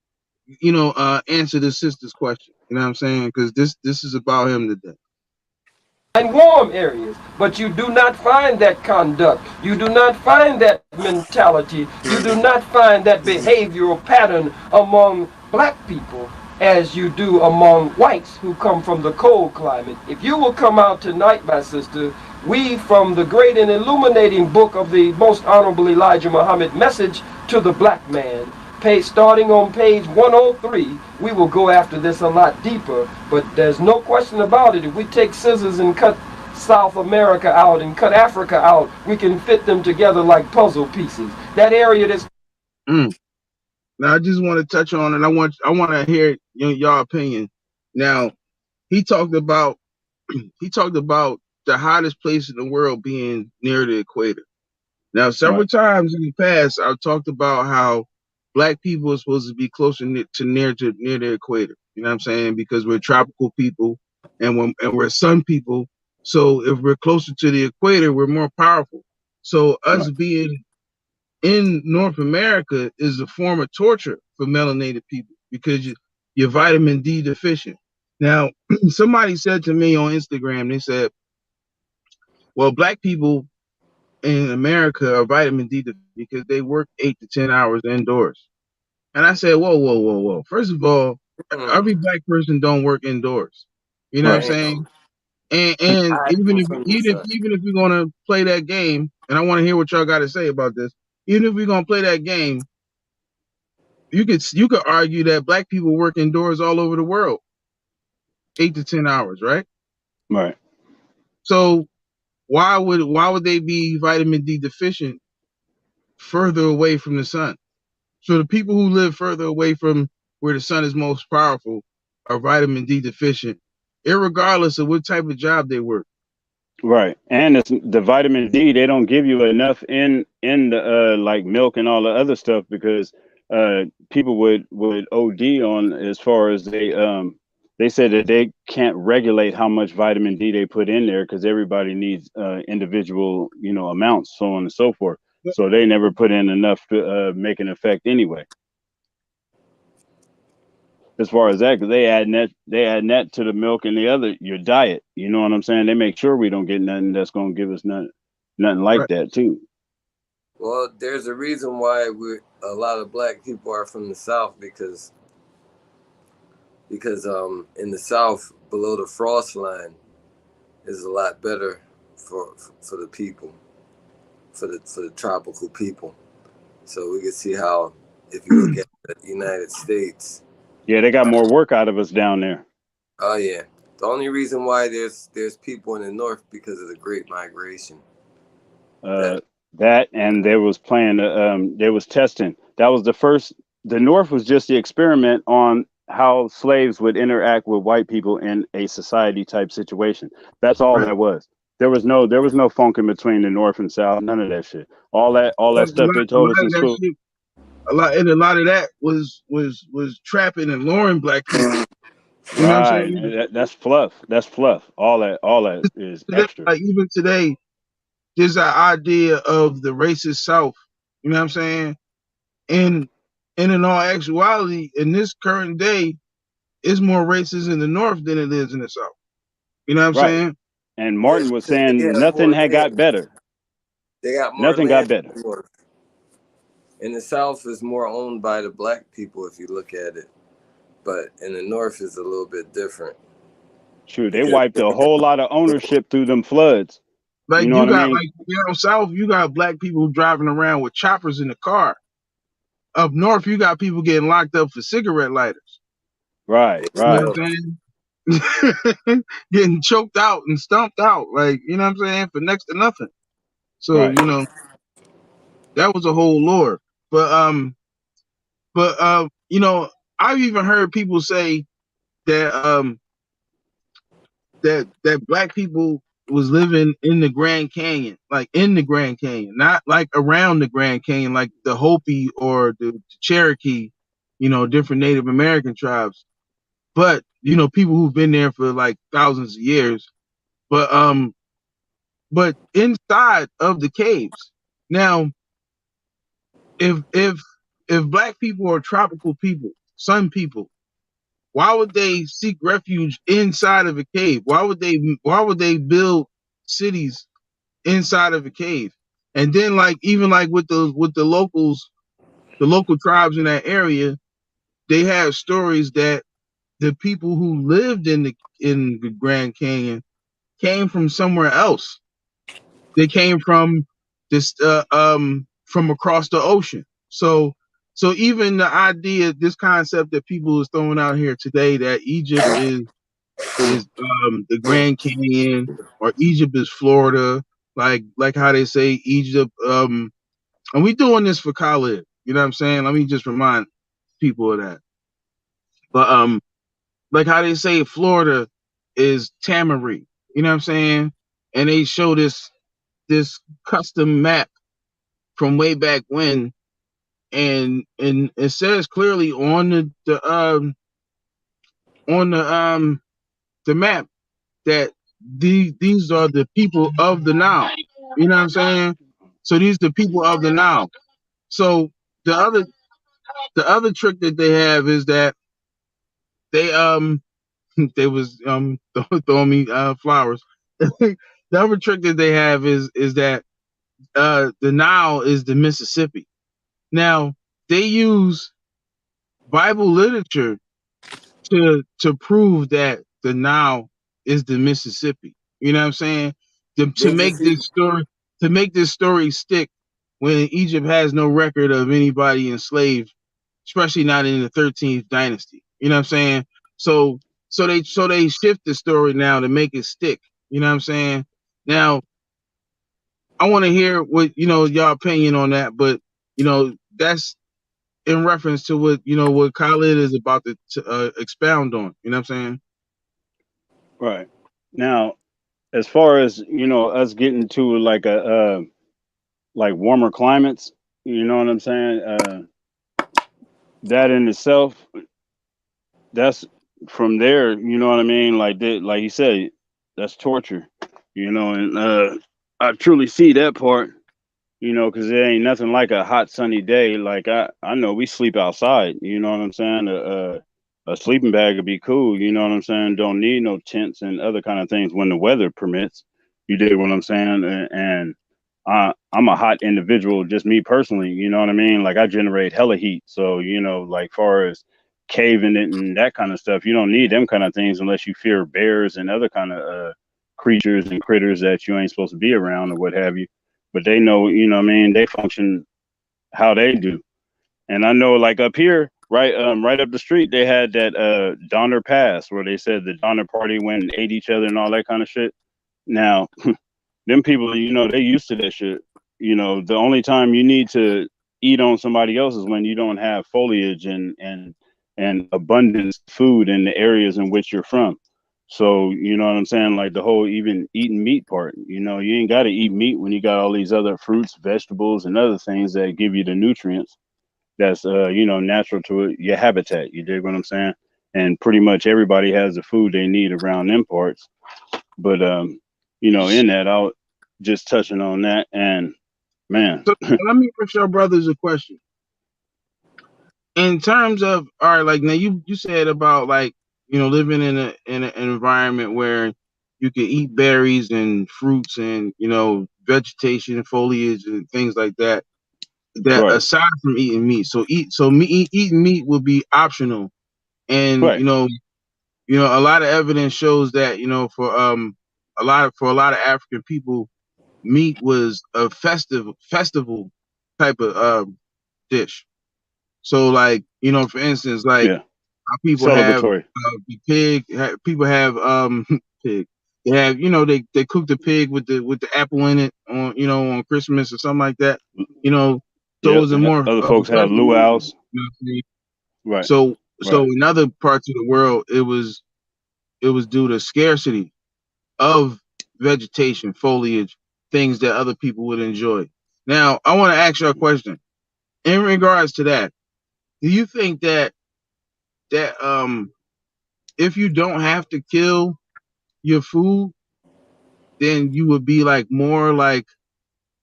Speaker 2: answer the sister's question. You know what I'm saying? Because this is about him today.
Speaker 10: And warm areas, but you do not find that conduct. You do not find that mentality. You do not find that behavioral pattern among black people as you do among whites who come from the cold climate. If you will come out tonight, my sister, we from the great and illuminating book of the most honorable Elijah Muhammad, Message to the Black Man, starting on page 103, we will go after this a lot deeper, but there's no question about it. If we take scissors and cut South America out and cut Africa out, we can fit them together like puzzle pieces. That area that's...
Speaker 2: Now I just want to touch on it. I want to hear y'all opinion. Now he talked about the hottest place in the world being near the equator. Now several times in the past I've talked about how black people are supposed to be closer to near the equator. You know what I'm saying? Because we're tropical people and we're sun people. So if we're closer to the equator, we're more powerful. So us being in North America is a form of torture for melanated people because you're vitamin D deficient. Now, somebody said to me on Instagram, they said, well, black people in America are vitamin D deficient because they work 8 to 10 hours indoors. And I said, whoa. First of all, every black person don't work indoors. You know what I'm saying? And even if we're gonna play that game, and I want to hear what y'all got to say about this, even if we're gonna play that game, you could argue that black people work indoors all over the world, 8 to 10 hours, right?
Speaker 3: Right.
Speaker 2: So why would they be vitamin D deficient further away from the sun? So the people who live further away from where the sun is most powerful are vitamin D deficient, irregardless of what type of job they work.
Speaker 3: Right. And it's the vitamin D, they don't give you enough in the like milk and all the other stuff because people would OD on as far as they said that they can't regulate how much vitamin D they put in there because everybody needs individual, amounts, so on and so forth. So they never put in enough to make an effect anyway. As far as that, because they add that to the milk and your diet. You know what I'm saying? They make sure we don't get nothing that's gonna give us nothing like that too.
Speaker 11: Well, there's a reason why a lot of black people are from the South because in the South below the frost line is a lot better for the people, for the tropical people. So we can see how if you look at the United States.
Speaker 3: Yeah, they got more work out of us down there.
Speaker 11: Oh yeah. The only reason why there's people in the north because of the Great Migration.
Speaker 3: That and there was there was testing. That was the first. The North was just the experiment on how slaves would interact with white people in a society type situation. That's all that was. There was no funking between the North and South. None of that shit. All that stuff they told us in school.
Speaker 2: A lot of that was trapping and luring black people. You know what I'm saying?
Speaker 3: That's fluff. That's fluff. All that is extra.
Speaker 2: Like even today, there's an idea of the racist South. You know what I'm saying? And in all actuality, in this current day, it's more racist in the North than it is in the South. You know what I'm saying?
Speaker 3: And Martin was saying nothing had got better.
Speaker 11: They got more
Speaker 3: nothing got better.
Speaker 11: In the South is more owned by the black people if you look at it. But in the North is a little bit different.
Speaker 3: True, they wiped a whole lot of ownership through them floods.
Speaker 2: Like you got South, you got black people driving around with choppers in the car. Up north, you got people getting locked up for cigarette lighters.
Speaker 3: Right.
Speaker 2: You know what I'm saying? getting choked out and stomped out, like, you know what I'm saying, for next to nothing. So,
Speaker 3: Right.
Speaker 2: you know, that was a whole lore. But you know, I've even heard people say that that black people was living in the Grand Canyon, like in the Grand Canyon, not like around the Grand Canyon, like the Hopi or the Cherokee, you know, different Native American tribes. But, you know, people who've been there for like thousands of years. But inside of the caves. Now, if black people are tropical people, sun people, why would they seek refuge inside of a cave? Why would they build cities inside of a cave? And then, like, even like with the locals, the local tribes in that area, they have stories that the people who lived in the Grand Canyon came from somewhere else. They came from this from across the ocean. So even the idea, this concept that people is throwing out here today, that Egypt is the Grand Canyon, or Egypt is Florida, like how they say Egypt. And we doing this for Khalid. You know what I'm saying? Let me just remind people of that. But like how they say Florida is Tamari. You know what I'm saying? And they show this custom map from way back when, and it says clearly on the map that these are the people of the Nile. You know what I'm saying? So these are the people of the Nile. So the other trick that they have is that they they was throwing me flowers. The other trick that they have is that the Nile is the Mississippi. Now, they use Bible literature to prove that the Nile is the Mississippi. You know what I'm saying? To
Speaker 11: Did you
Speaker 2: make
Speaker 11: see?
Speaker 2: this story stick, when Egypt has no record of anybody enslaved, especially not in the 13th dynasty. You know what I'm saying? So they shift the story now to make it stick. You know what I'm saying? Now, I want to hear what, you know, your opinion on that, but, you know, that's in reference to what, you know, what Khalid is about to expound on. You know what I'm saying?
Speaker 3: Right. Now, as far as, you know, us getting to like a like warmer climates, you know what I'm saying? That in itself, that's from there, you know what I mean? Like that, like you said, that's torture, you know, and I truly see that part, you know, because there ain't nothing like a hot sunny day. Like I know we sleep outside, you know what I'm saying? A sleeping bag would be cool, you know what I'm saying? Don't need no tents and other kind of things when the weather permits. You dig what I'm saying? And I'm a hot individual, just me personally, you know what I mean? Like I generate hella heat. So, you know, like far as caving it and that kind of stuff, you don't need them kind of things unless you fear bears and other kind of creatures and critters that you ain't supposed to be around or what have you. But they know, you know what I mean, they function how they do. And I know like up here, right up the street, they had that Donner Pass where they said the Donner Party went and ate each other and all that kind of shit. Now, them people, you know, they used to that shit. You know, the only time you need to eat on somebody else is when you don't have foliage and abundance of food in the areas in which you're from. So, you know what I'm saying? Like the whole even eating meat part, you know, you ain't got to eat meat when you got all these other fruits, vegetables, and other things that give you the nutrients that's, you know, natural to it, your habitat. You dig what I'm saying? And pretty much everybody has the food they need around them parts. But, you know, in that, I'll just touching on that. And man,
Speaker 2: So let me ask your brothers a question. In terms of, all right, like now you said about, like, you know, living in an environment where you can eat berries and fruits and, you know, vegetation, foliage and things like that. That
Speaker 3: right,
Speaker 2: aside from eating meat, eating meat would be optional. And
Speaker 3: right,
Speaker 2: a lot of evidence shows that, you know, for a lot of African people, meat was a festival type of dish. So, like, you know, for instance, like
Speaker 3: yeah,
Speaker 2: people have
Speaker 3: Celebratory.
Speaker 2: the pig. People have pig. They have they cook the pig with the apple in it on on Christmas or something like that. So
Speaker 3: Yep.
Speaker 2: it's a
Speaker 3: And
Speaker 2: more
Speaker 3: other
Speaker 2: of a
Speaker 3: folks have
Speaker 2: special reason.
Speaker 3: luau's.
Speaker 2: You know what I'm saying?
Speaker 3: Right.
Speaker 2: So
Speaker 3: Right.
Speaker 2: in other parts of the world, it was due to scarcity of vegetation, foliage, things that other people would enjoy. Now, I want to ask you a question in regards to that. Do you think that if you don't have to kill your food, then you would be like more like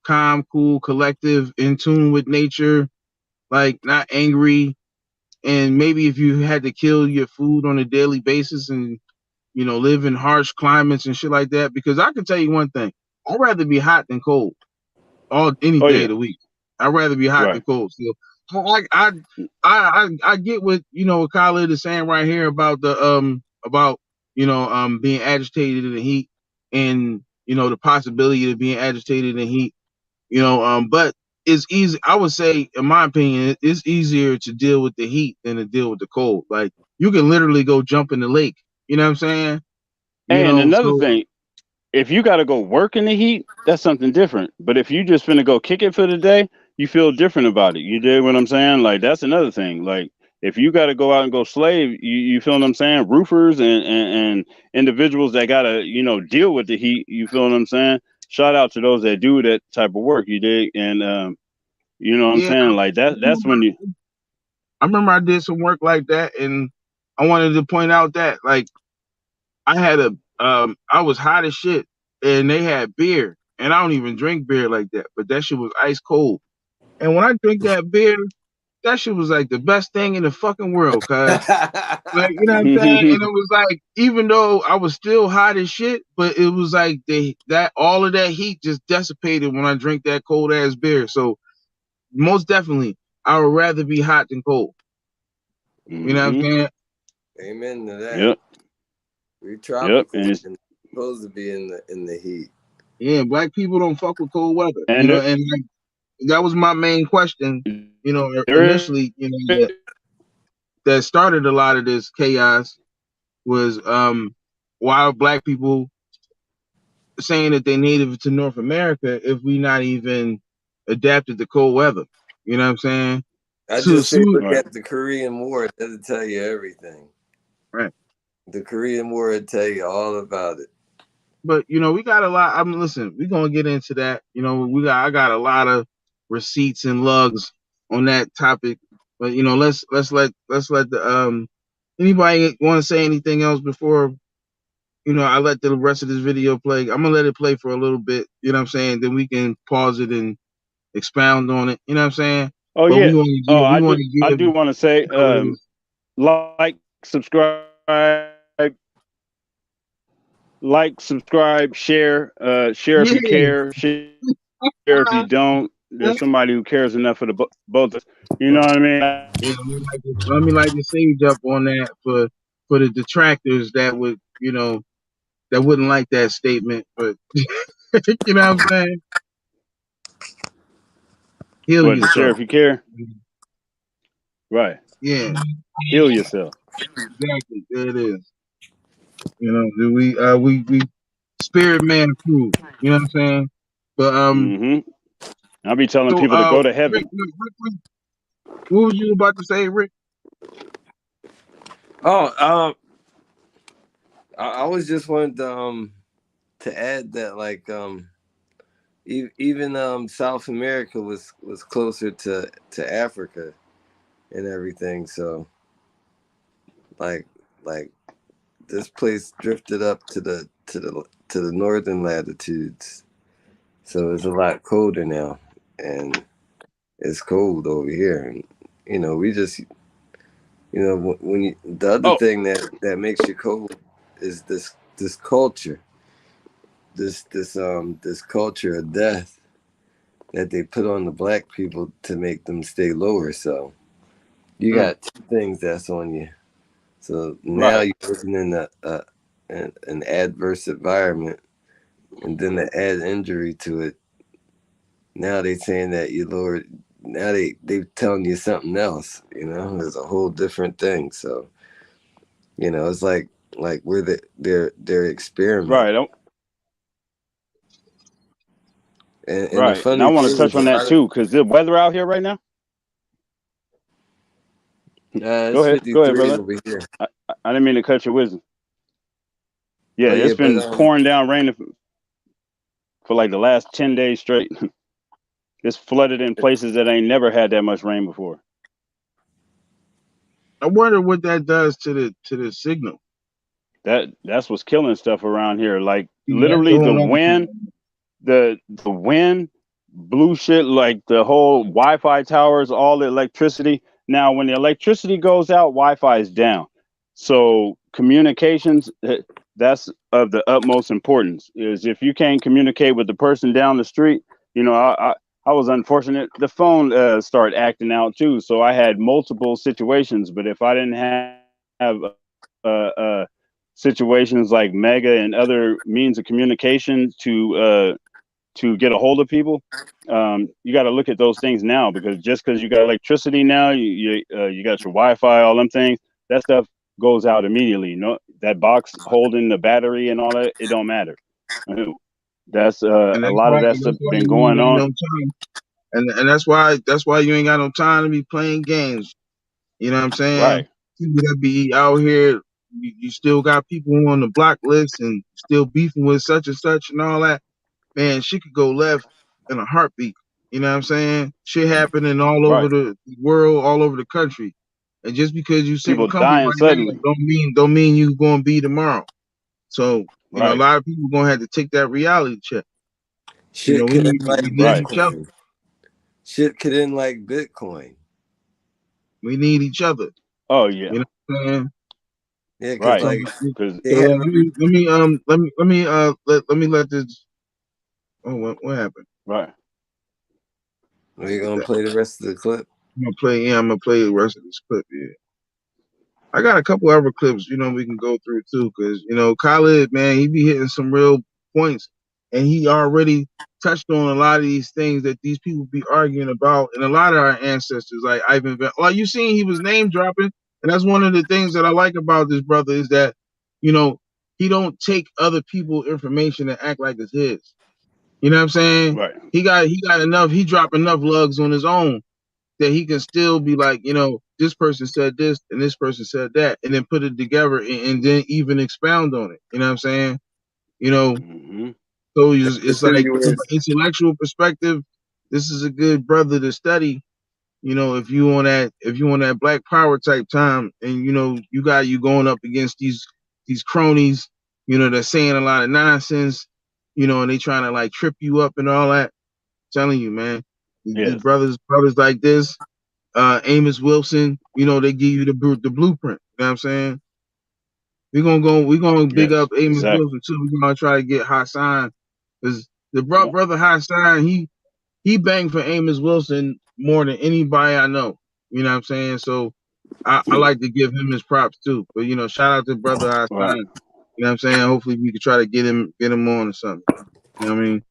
Speaker 2: calm, cool, collective, in tune with nature, like not angry. And maybe if you had to kill your food on a daily basis and live in harsh climates and shit like that, because I can tell you one thing, I'd rather be hot than cold any
Speaker 3: Oh
Speaker 2: day
Speaker 3: yeah.
Speaker 2: of the week. I'd rather be hot than
Speaker 3: Right.
Speaker 2: cold. So I get what Khalid is saying right here about being agitated in the heat and the possibility of being agitated in heat. But it's easy. I would say, in my opinion, it's easier to deal with the heat than to deal with the cold. Like you can literally go jump in the lake. You know what I'm saying?
Speaker 3: And another
Speaker 2: So
Speaker 3: thing, if you got to go work in the heat, that's something different. But if you just finna go kick it for the day, you feel different about it. You dig what I'm saying? Like that's another thing. Like if you got to go out and go slave, you feel what I'm saying? Roofers and individuals that got to deal with the heat. You feel what I'm saying? Shout out to those that do that type of work. You dig? And you know what I'm
Speaker 2: yeah,
Speaker 3: saying? Like that's when you.
Speaker 2: I remember I did some work like that, and I wanted to point out that like I was hot as shit, and they had beer, and I don't even drink beer like that, but that shit was ice cold. And when I drink that beer, that shit was like the best thing in the fucking world, cuz. Like, you know what I'm saying? And it was like, even though I was still hot as shit, but it was like that all of that heat just dissipated when I drink that cold ass beer. So most definitely, I would rather be hot than cold. You know what I'm
Speaker 3: Mm-hmm.
Speaker 2: saying?
Speaker 11: Amen to that.
Speaker 3: Yep.
Speaker 11: We
Speaker 3: Yep.
Speaker 11: tropical
Speaker 3: And
Speaker 11: and supposed to be in the heat.
Speaker 2: Yeah, black people don't fuck with cold weather.
Speaker 3: and there,
Speaker 2: And like, that was my main question.
Speaker 3: there
Speaker 2: Initially, that started a lot of this chaos was why are black people saying that they native to North America if we not even adapted to cold weather? You know what I'm saying?
Speaker 11: I
Speaker 2: So
Speaker 11: just say
Speaker 2: soon,
Speaker 11: look at the Korean War. That'll tell you everything.
Speaker 2: right?
Speaker 11: The Korean War will tell you all about it.
Speaker 2: But we got a lot. I mean, listen, we're gonna get into that. I got a lot of receipts and lugs on that topic. But let's let the anybody want to say anything else before I let the rest of this video play. I'm gonna let it play for a little bit. You know what I'm saying? Then we can pause it and expound on it. You know what I'm saying?
Speaker 3: Oh
Speaker 2: But
Speaker 3: yeah.
Speaker 2: we want to
Speaker 3: Oh,
Speaker 2: give we want
Speaker 3: I
Speaker 2: to give
Speaker 3: do want to say, like, subscribe, share, share if
Speaker 2: yeah.
Speaker 3: you care, share if you don't. There's somebody who cares enough for the both of us. You know what I mean?
Speaker 2: Yeah, let me like the sage up on that for the detractors that would that wouldn't like that statement, but you know what I'm saying? Heal
Speaker 3: What, to share
Speaker 2: yourself.
Speaker 3: if you care? Right.
Speaker 2: Yeah,
Speaker 3: Heal yourself.
Speaker 2: exactly. There it is. We spirit man approved. You know what I'm saying? But
Speaker 3: Mm-hmm. I'll be telling
Speaker 2: so
Speaker 3: people to go to
Speaker 2: Rick,
Speaker 3: heaven.
Speaker 2: what was you about to say, Rick?
Speaker 11: Oh, I was just wanted to add that like even South America was closer to Africa and everything. So like this place drifted up to the northern latitudes. So it's a lot colder now, and it's cold over here. And we just when you, the other
Speaker 3: Oh,
Speaker 11: thing that makes you cold is this culture, this culture of death that they put on the black people to make them stay lower. So you got two things that's on you. So now
Speaker 3: right.
Speaker 11: you're living in an adverse environment, and then to add injury to it, now they saying that you lowered. Now they telling you something else. There's a whole different thing. So You know, it's like we're their experiment.
Speaker 3: Right.
Speaker 11: And the funny
Speaker 3: And I want to
Speaker 11: thing
Speaker 3: touch
Speaker 11: is,
Speaker 3: on that too, because the weather out here right now.
Speaker 11: it's
Speaker 3: Go
Speaker 11: 53
Speaker 3: ahead, brother.
Speaker 11: over here.
Speaker 3: I didn't mean to cut your wisdom. Yeah,
Speaker 11: Oh, yeah,
Speaker 3: it's been
Speaker 11: but
Speaker 3: pouring down rain for like the last 10 days straight. It's flooded in places that ain't never had that much rain before.
Speaker 2: I wonder what that does to the signal.
Speaker 3: That's what's killing stuff around here. Like
Speaker 2: See,
Speaker 3: literally the wind blew shit, like the whole Wi-Fi towers, all the electricity. Now, when the electricity goes out, Wi-Fi is down. So communications, that's of the utmost importance. Is if you can't communicate with the person down the street, you know, I was unfortunate. The phone started acting out too. So I had multiple situations. But if I didn't have situations like Mega and other means of communication to get a hold of people, you got to look at those things now, because just because you got electricity now, you got your Wi-Fi, all them things, that stuff goes out immediately. You know, that box holding the battery and all that, it don't matter. That's a lot of that stuff been going on.
Speaker 2: No time. And that's why you ain't got no time to be playing games. You know what I'm saying?
Speaker 3: Right.
Speaker 2: People that be out here, you still got people on the block list and still beefing with such and such and all that. Man, shit could go left in a heartbeat. You know what I'm saying? Shit happening all over the world, all over the country. And just because you sitting
Speaker 3: People
Speaker 2: comfy
Speaker 3: dying
Speaker 2: right
Speaker 3: suddenly
Speaker 2: now, don't mean you gonna be tomorrow. So, you know, a lot of people gonna have to take that reality check.
Speaker 11: Shit,
Speaker 2: you know, we need each other.
Speaker 11: Shit could end like Bitcoin.
Speaker 2: We need each other.
Speaker 3: Oh yeah.
Speaker 2: You know what I'm saying?
Speaker 11: Yeah, because
Speaker 2: let me let this. Oh, what happened?
Speaker 3: Right.
Speaker 11: Are you gonna play the rest of the clip?
Speaker 2: I'm gonna play the rest of this clip. Yeah. I got a couple other clips, you know, we can go through too, because you know, Khalid, man, he be hitting some real points, and he already touched on a lot of these things that these people be arguing about, and a lot of our ancestors, like Ivan, like you seen, he was name dropping, and that's one of the things that I like about this brother is that, you know, he don't take other people's information and act like it's his. You know what I'm saying?
Speaker 3: Right.
Speaker 2: He got enough. He dropped enough lugs on his own that he can still be like, you know, this person said this and this person said that, and then put it together and then even expound on it. You know what I'm saying? You know, so it's like from an intellectual perspective, this is a good brother to study. You know, if you on that Black Power type time, and you know you going up against these cronies, you know, they're saying a lot of nonsense, you know, and they trying to like trip you up and all that. I'm telling you, man, these brothers like this, Amos Wilson, you know, they give you the blueprint. You know what I'm saying? We're gonna big up Amos Wilson too. We're gonna try to get Hassan, because the brother Hassan, he banged for Amos Wilson more than anybody I know. You know what I'm saying? So I like to give him his props too. But you know, shout out to brother Hassan.
Speaker 3: Right.
Speaker 2: You know what I'm saying? Hopefully we can try to get him on or something. You know what I mean?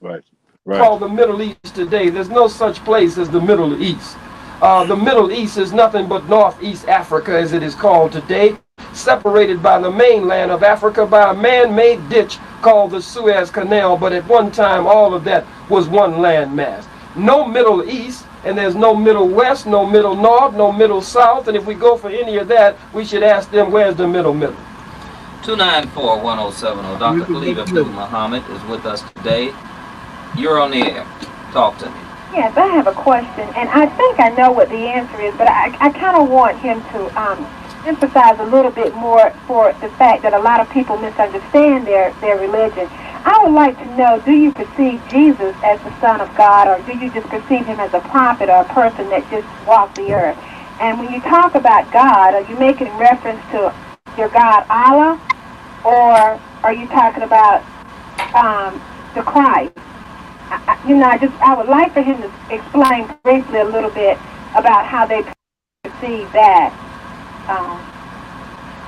Speaker 3: Right.
Speaker 10: Called the Middle East today. There's no such place as the Middle East. The Middle East is nothing but Northeast Africa, as it is called today, separated by the mainland of Africa by a man-made ditch called the Suez Canal, but at one time all of that was one landmass. No Middle East, and there's no Middle West, no Middle North, no Middle South, and if we go for any of that, we should ask them, where's the middle?
Speaker 8: 294-1070. Dr. Khalid Muhammad is with us today. You're on the air. Talk to me.
Speaker 9: Yes, I have a question, and I think I know what the answer is, but I kind of want him to emphasize a little bit more for the fact that a lot of people misunderstand their religion. I would like to know, do you perceive Jesus as the Son of God, or do you just perceive him as a prophet or a person that just walked the earth? And when you talk about God, are you making reference to your God Allah, or are you talking about the Christ? I would like for him to explain briefly a little bit about how they perceive that.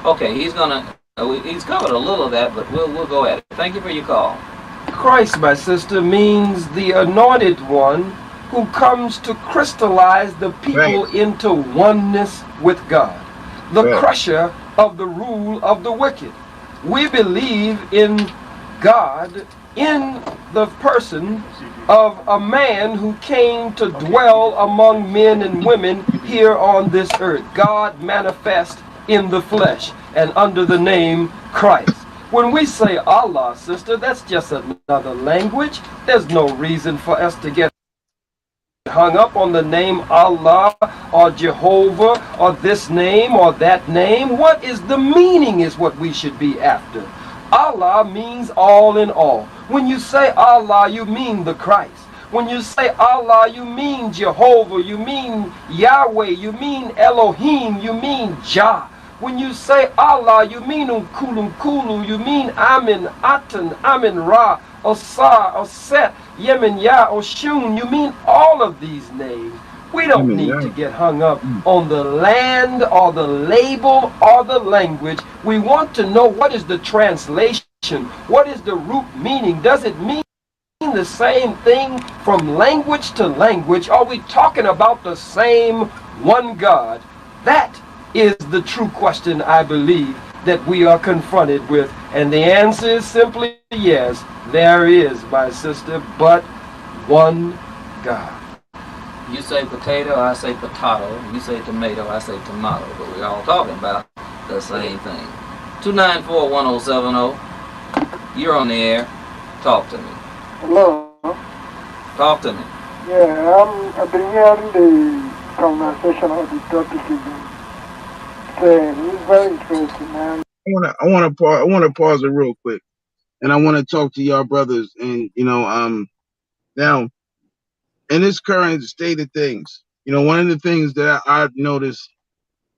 Speaker 8: Okay, he's covered a little of that, but we'll go at it. Thank you for your call.
Speaker 10: Christ, my sister, means the anointed one who comes to crystallize the people into oneness with God. The crusher of the rule of the wicked. We believe in God in the person of a man who came to dwell among men and women here on this earth. God manifest in the flesh and under the name Christ. When we say Allah, sister, that's just another language. There's no reason for us to get hung up on the name Allah or Jehovah or this name or that name. What is the meaning is what we should be after. Allah means all in all. When you say Allah, you mean the Christ. When you say Allah, you mean Jehovah, you mean Yahweh, you mean Elohim, you mean Jah. When you say Allah, you mean Kulu, you mean Amin, Atan, Amin Ra, Osar, Oset, Yemen Yah, Oshun. You mean all of these names. We don't need to get hung up on the land or the label or the language. We want to know what is the translation, what is the root meaning. Does it mean the same thing from language to language? Are we talking about the same one God? That is the true question, I believe, that we are confronted with. And the answer is simply yes, there is, my sister, but one God.
Speaker 8: You say potato, I say potato. You say tomato, I say tomato. But we're all talking about the same thing. 294-1070. You're on the air. Talk to me.
Speaker 12: Hello.
Speaker 8: Talk to me.
Speaker 12: Yeah, I've been hearing the conversation of the topic again. It's very interesting, man.
Speaker 2: I want to pause it real quick, and I want to talk to y'all brothers. And now in this current state of things, one of the things that I've noticed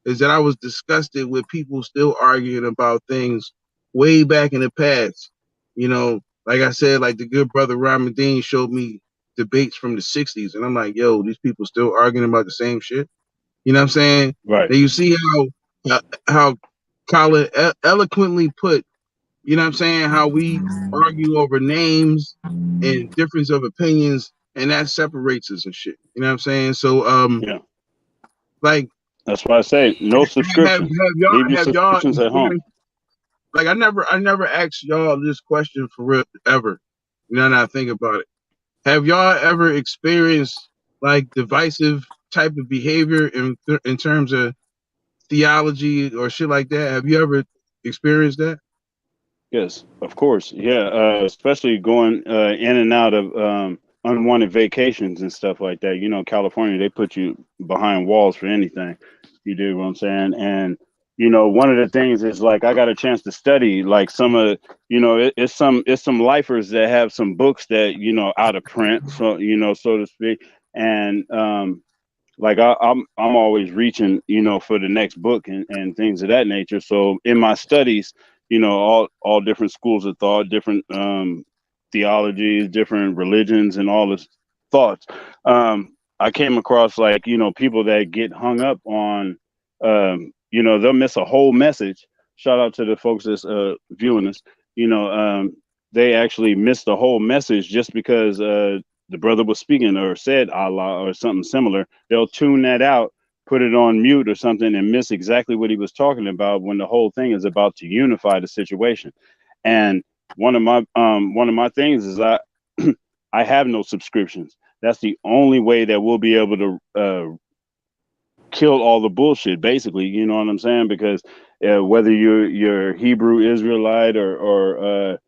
Speaker 2: is that I was disgusted with people still arguing about things way back in the past. Like I said, like the good brother Ramadan showed me debates from the 60s, and I'm like, yo, these people still arguing about the same shit. You know what I'm saying?
Speaker 3: Right.
Speaker 2: And you see how Khalid eloquently put, you know what I'm saying, how we argue over names and difference of opinions, and that separates us and shit. You know what I'm saying? So
Speaker 3: yeah,
Speaker 2: like
Speaker 3: that's why I say no subscriptions. Leave your
Speaker 2: have y'all
Speaker 3: subscriptions at home.
Speaker 2: Like I never asked y'all this question for real ever. Now that I think about it, have y'all ever experienced like divisive type of behavior in terms of theology or shit like that? Have you ever experienced that?
Speaker 3: Yes, of course. Yeah, especially going in and out of unwanted vacations and stuff like that. California, they put you behind walls for anything. You do what I'm saying? And one of the things is like I got a chance to study like some of it's some lifers that have some books that out of print, so so to speak. And like I'm always reaching for the next book and things of that nature. So in my studies, all different schools of thought, different theologies, different religions, and all this thoughts. I came across like people that get hung up on they'll miss a whole message. Shout out to the folks that's viewing us. They actually missed the whole message just because the brother was speaking or said Allah or something similar. They'll tune that out, put it on mute or something, and miss exactly what he was talking about when the whole thing is about to unify the situation. And one of my things is I have no subscriptions. That's the only way that we'll be able to kill all the bullshit, basically. You know what I'm saying? Because whether you're Hebrew Israelite or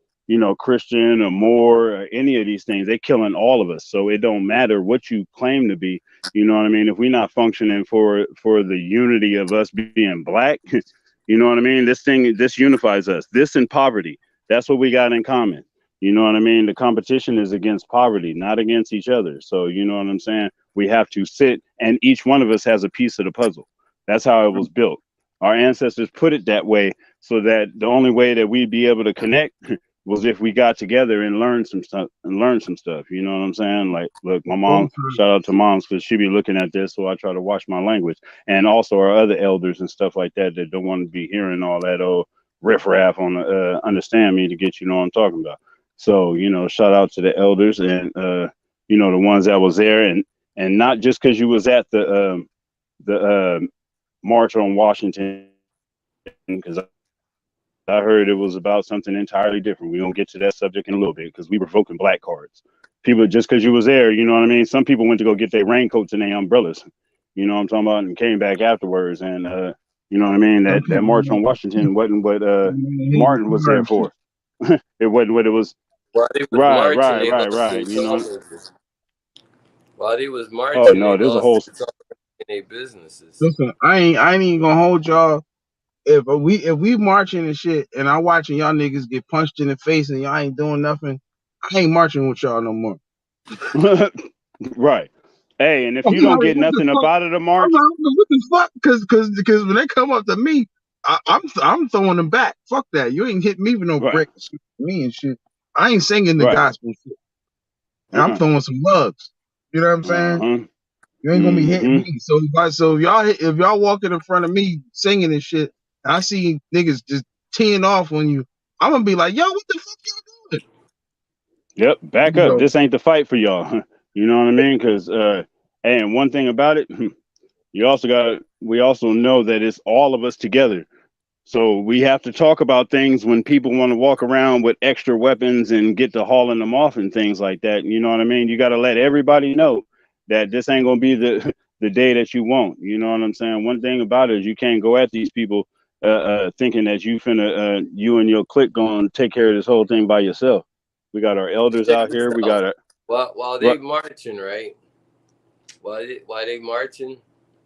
Speaker 3: Christian or Moor or any of these things, they're killing all of us. So it don't matter what you claim to be. You know what I mean? If we're not functioning for the unity of us being black, you know what I mean? This unifies us. This and poverty. That's what we got in common. You know what I mean? The competition is against poverty, not against each other. So you know what I'm saying? We have to sit, and each one of us has a piece of the puzzle. That's how it was built. Our ancestors put it that way so that the only way that we'd be able to connect was if we got together and learned some stuff. You know what I'm saying? Like, look, my mom, shout out to moms because she be looking at this, so I try to watch my language. And also our other elders and stuff like that don't want to be hearing all that old riffraff on understand me to get what I'm talking about. So, shout out to the elders and the ones that was there, and not just because you was at the March on Washington because I heard it was about something entirely different. We're gonna get to that subject in a little bit because we were revoking black cards. People, just because you was there, you know what I mean? Some people went to go get their raincoats and their umbrellas, you know what I'm talking about, and came back afterwards. And you know what I mean? That march on Washington wasn't what Martin was there for. It wasn't what it was.
Speaker 11: While they was
Speaker 3: Right,
Speaker 11: marching,
Speaker 3: right,
Speaker 11: they
Speaker 3: right,
Speaker 11: lost
Speaker 3: right. You know.
Speaker 11: consultancies. While they was
Speaker 3: Oh
Speaker 11: marching,
Speaker 3: no,
Speaker 11: they
Speaker 3: there's a
Speaker 11: lost
Speaker 3: whole.
Speaker 11: in their businesses.
Speaker 2: Listen, I ain't even gonna hold y'all. If we marching and shit, and I watching y'all niggas get punched in the face and y'all ain't doing nothing, I ain't marching with y'all no more.
Speaker 3: Right. Hey, and if
Speaker 2: I'm
Speaker 3: you don't
Speaker 2: like,
Speaker 3: get nothing about it, a march.
Speaker 2: I'm like, what the fuck? Because when they come up to me, I'm throwing them back. Fuck that. You ain't hitting me with no
Speaker 3: Right.
Speaker 2: bricks, me and shit. I ain't singing the
Speaker 3: Right.
Speaker 2: gospel shit. And I'm throwing some lugs. You know what I'm saying? You ain't gonna be hitting me. So if y'all walking in front of me singing and shit, and I see niggas just teeing off on you, I'm gonna be like, yo, what the fuck y'all doing?
Speaker 3: Yep, back up. This ain't the fight for y'all. You know what I mean? Because and one thing about it, we also know that it's all of us together. So we have to talk about things when people want to walk around with extra weapons and get to hauling them off and things like that. You know what I mean? You got to let everybody know that this ain't gonna be the day that you want. You know what I'm saying? One thing about it is you can't go at these people thinking that you and your clique gonna take care of this whole thing by yourself. We got our elders out here. We got
Speaker 11: while they marching, right? While they marching,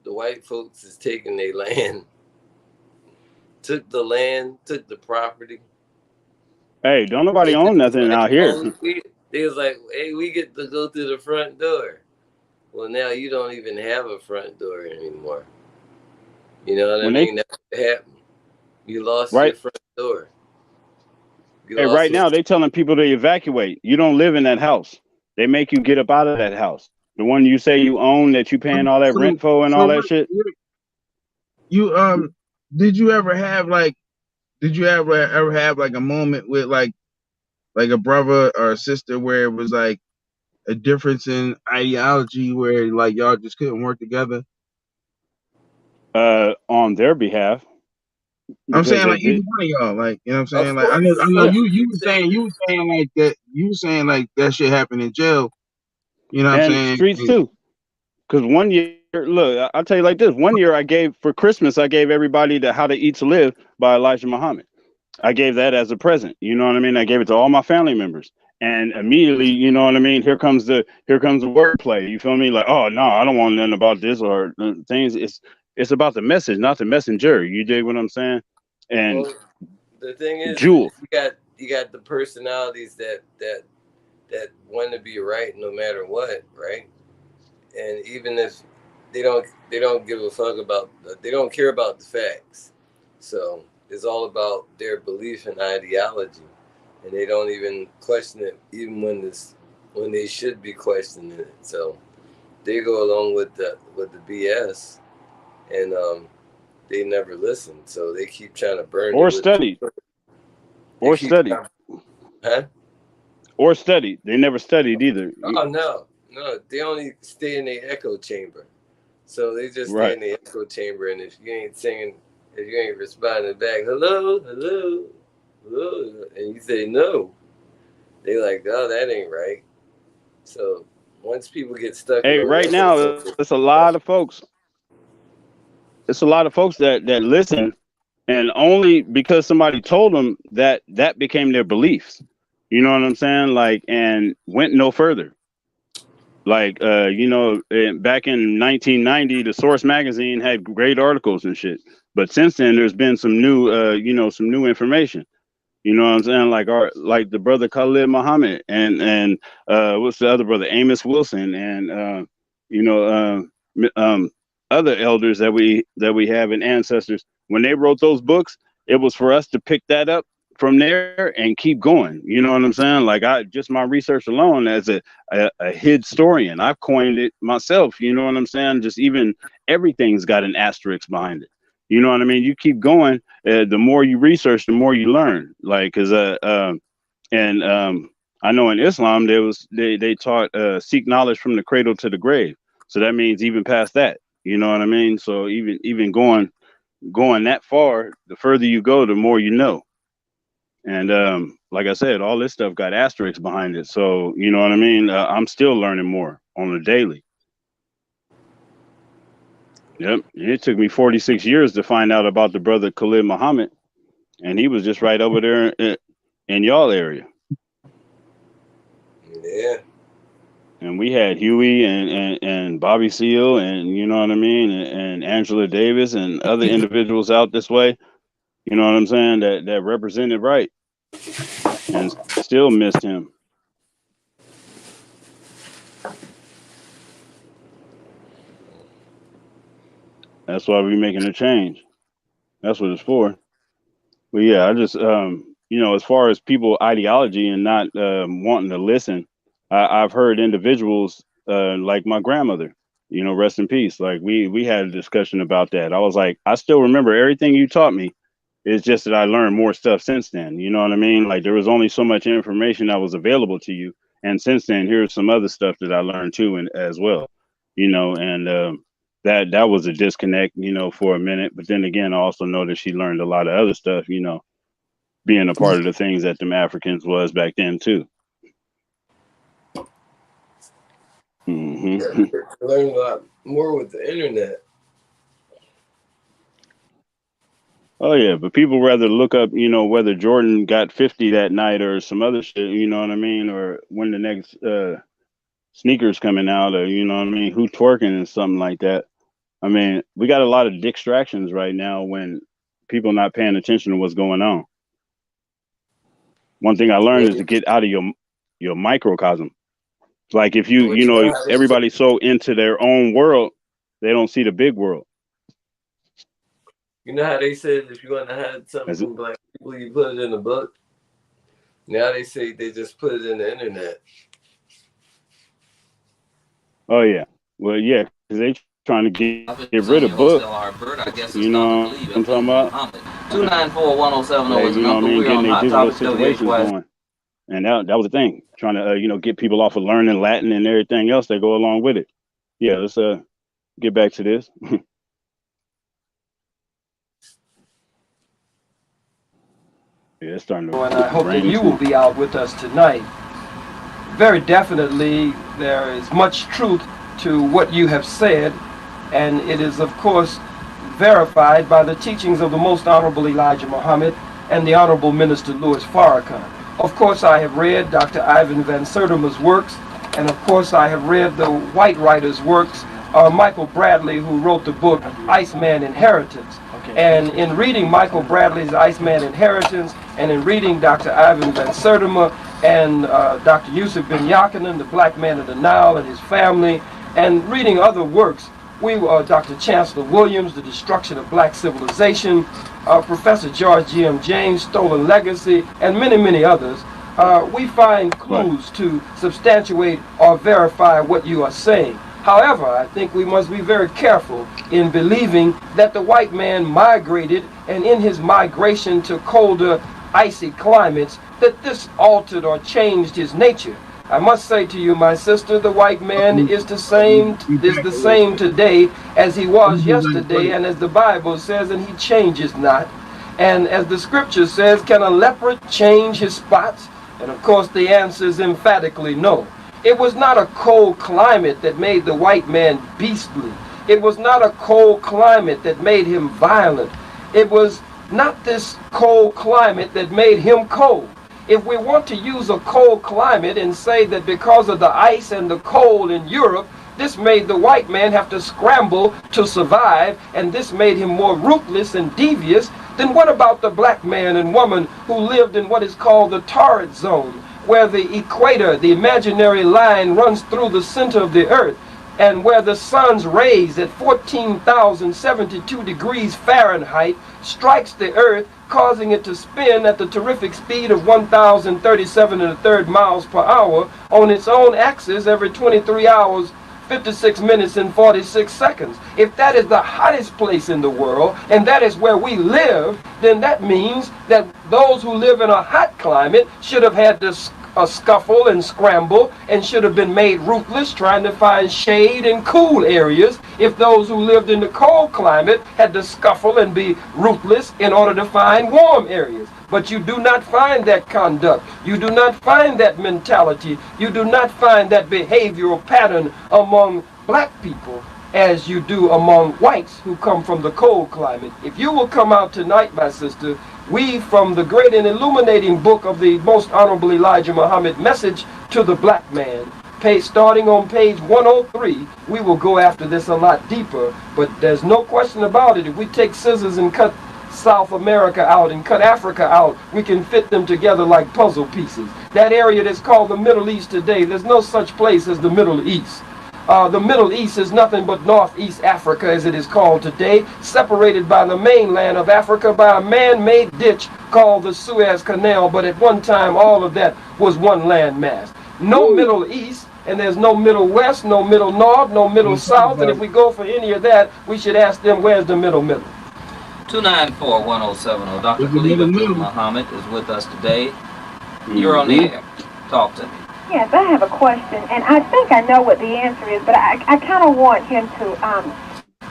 Speaker 11: the white folks is taking their land. Took the land, took the property.
Speaker 3: Hey, don't nobody own nothing out here.
Speaker 11: They was like, hey, we get to go through the front door. Well, now you don't even have a front door anymore. You know what I mean? That's what happened. You lost your front door.
Speaker 3: Hey, right now they telling people to evacuate. You don't live in that house. They make you get up out of that house. The one you say you own that you paying all that rent for and all that shit.
Speaker 2: You did you ever have like a moment with like a brother or a sister where it was like a difference in ideology where like y'all just couldn't work together?
Speaker 3: On their behalf.
Speaker 2: I'm saying like either one of y'all, like, you know what I'm saying? Like I know you were saying like that, you were saying like that shit happened in jail. You know what I'm saying?
Speaker 3: Streets too. Because one year, look, I'll tell you like this. One year I gave for Christmas, I gave everybody the How to Eat to Live by Elijah Muhammad. I gave that as a present. You know what I mean? I gave it to all my family members. And immediately, you know what I mean? Here comes the wordplay. You feel me? Like, oh no, I don't want nothing about this or things. It's about the message, not the messenger. You dig what I'm saying? And
Speaker 11: the thing is,
Speaker 3: Jewel,
Speaker 11: you got the personalities that want to be right no matter what, right? And even if they don't give a fuck about, they don't care about the facts. So it's all about their belief and ideology, and they don't even question it, even when they should be questioning it. So they go along with the BS, and they never listen. So they keep trying to burn
Speaker 3: or
Speaker 11: you
Speaker 3: study,
Speaker 11: or study, huh?
Speaker 3: Or study. They never studied either.
Speaker 11: Oh no, they only stay in their echo chamber. So they just stay in the echo chamber, and if you ain't singing, if you ain't responding back, hello, hello, hello, and you say no, they like, oh, that ain't right. So once people get stuck in those
Speaker 3: right now, it's a lot of folks. It's a lot of folks that listen, and only because somebody told them that became their beliefs. You know what I'm saying? Like, and went no further. Like, you know, back in 1990, the Source magazine had great articles and shit. But since then, there's been some new, some new information. You know what I'm saying? Like the brother Khalid Muhammad and what's the other brother, Amos Wilson, and other elders that we have in ancestors. When they wrote those books, it was for us to pick that up from there and keep going. You know what I'm saying? Like my research alone as a historian, I've coined it myself. You know what I'm saying? Just even everything's got an asterisk behind it. You know what I mean? You keep going. The more you research, the more you learn. Like, cause I know in Islam they taught seek knowledge from the cradle to the grave. So that means even past that. You know what I mean? So even going going that far, the further you go, the more you know. And like I said, all this stuff got asterisks behind it. So, you know what I mean? I'm still learning more on a daily. Yep. It took me 46 years to find out about the brother Khalid Muhammad. And he was just right over there in y'all area.
Speaker 11: Yeah.
Speaker 3: And we had Huey and Bobby Seale and, you know what I mean, and Angela Davis and other individuals out this way, you know what I'm saying, that represented right and still missed him. That's why we're making a change. That's what it's for. But yeah, I just, you know, as far as people ideology and not wanting to listen, I've heard individuals like my grandmother, you know, rest in peace. Like we had a discussion about that. I was like, I still remember everything you taught me. It's just that I learned more stuff since then. You know what I mean? Like there was only so much information that was available to you. And since then, here's some other stuff that I learned too, and as well, you know, and that was a disconnect, you know, for a minute. But then again, I also know that she learned a lot of other stuff, you know, being a part of the things that them Africans was back then too.
Speaker 11: Mm-hmm. Learn a lot more with the internet.
Speaker 3: Oh yeah, but people rather look up, you know, whether Jordan got 50 that night or some other shit, you know what I mean, or when the next sneakers coming out, or you know what I mean, who twerking and something like that. I mean, we got a lot of distractions right now when people not paying attention to what's going on. One thing I learned is to get out of your microcosm. Like if you know, everybody's so into their own world, they don't see the big world.
Speaker 11: You know how they said if you want to have something from black people, you put it in a book? Now they say they just put it in the internet.
Speaker 3: Oh, yeah. Well, yeah, because they trying to get rid of books. You know what I'm talking about?
Speaker 8: 294-1070 is the number.
Speaker 3: We're
Speaker 8: on Hot Topics
Speaker 3: going. And that was the thing, trying to, you know, get people off of learning Latin and everything else that go along with it. Yeah, let's get back to this. Yeah, it's starting to
Speaker 10: and I hope that you will be out with us tonight. Very definitely, there is much truth to what you have said, and it is, of course, verified by the teachings of the Most Honorable Elijah Muhammad and the Honorable Minister Louis Farrakhan. Of course, I have read Dr. Ivan Van Sertima's works, and of course, I have read the white writer's works, Michael Bradley, who wrote the book Iceman Inheritance. And in reading Michael Bradley's Iceman Inheritance, and in reading Dr. Ivan Van Sertima and Dr. Yusuf bin Yakinen, the Black Man of the Nile and his family, and reading other works, Dr. Chancellor Williams, The Destruction of Black Civilization, Professor George G.M. James, Stolen Legacy, and many, many others, we find clues to substantiate or verify what you are saying. However, I think we must be very careful in believing that the white man migrated, and in his migration to colder, icy climates, that this altered or changed his nature. I must say to you, my sister, the white man is the same today as he was yesterday, and as the Bible says, and he changes not. And as the scripture says, can a leopard change his spots? And of course the answer is emphatically no. It was not a cold climate that made the white man beastly. It was not a cold climate that made him violent. It was not this cold climate that made him cold. If we want to use a cold climate and say that because of the ice and the cold in Europe, this made the white man have to scramble to survive, and this made him more ruthless and devious, then what about the black man and woman who lived in what is called the torrid zone, where the equator, the imaginary line, runs through the center of the earth, and where the sun's rays at 14,072 degrees Fahrenheit strikes the earth, causing it to spin at the terrific speed of 1,037 1/3 miles per hour on its own axis every 23 hours, 56 minutes and 46 seconds. If that is the hottest place in the world, and that is where we live, then that means that those who live in a hot climate should have had to scuffle and scramble and should have been made ruthless, trying to find shade and cool areas, if those who lived in the cold climate had to scuffle and be ruthless in order to find warm areas. But you do not find that conduct. You do not find that mentality. You do not find that behavioral pattern among black people as you do among whites who come from the cold climate. If you will come out tonight, my sister, we from the great and illuminating book of the Most Honorable Elijah Muhammad, Message to the Black Man, starting on page 103, we will go after this a lot deeper, but there's no question about it. If we take scissors and cut South America out and cut Africa out, we can fit them together like puzzle pieces. That area that's called the Middle East today, there's no such place as the Middle East. The Middle East is nothing but Northeast Africa, as it is called today, separated by the mainland of Africa by a man-made ditch called the Suez Canal, but at one time all of that was one landmass. No Middle East, and there's no Middle West, no Middle North, no Middle South, and if we go for any of that, we should ask them, where's the middle?
Speaker 8: 294-1070. Dr. Khalid Muhammad is with us today. You're on the air. Talk to me.
Speaker 9: Yes, I have a question, and I think I know what the answer is, but I kind of want him to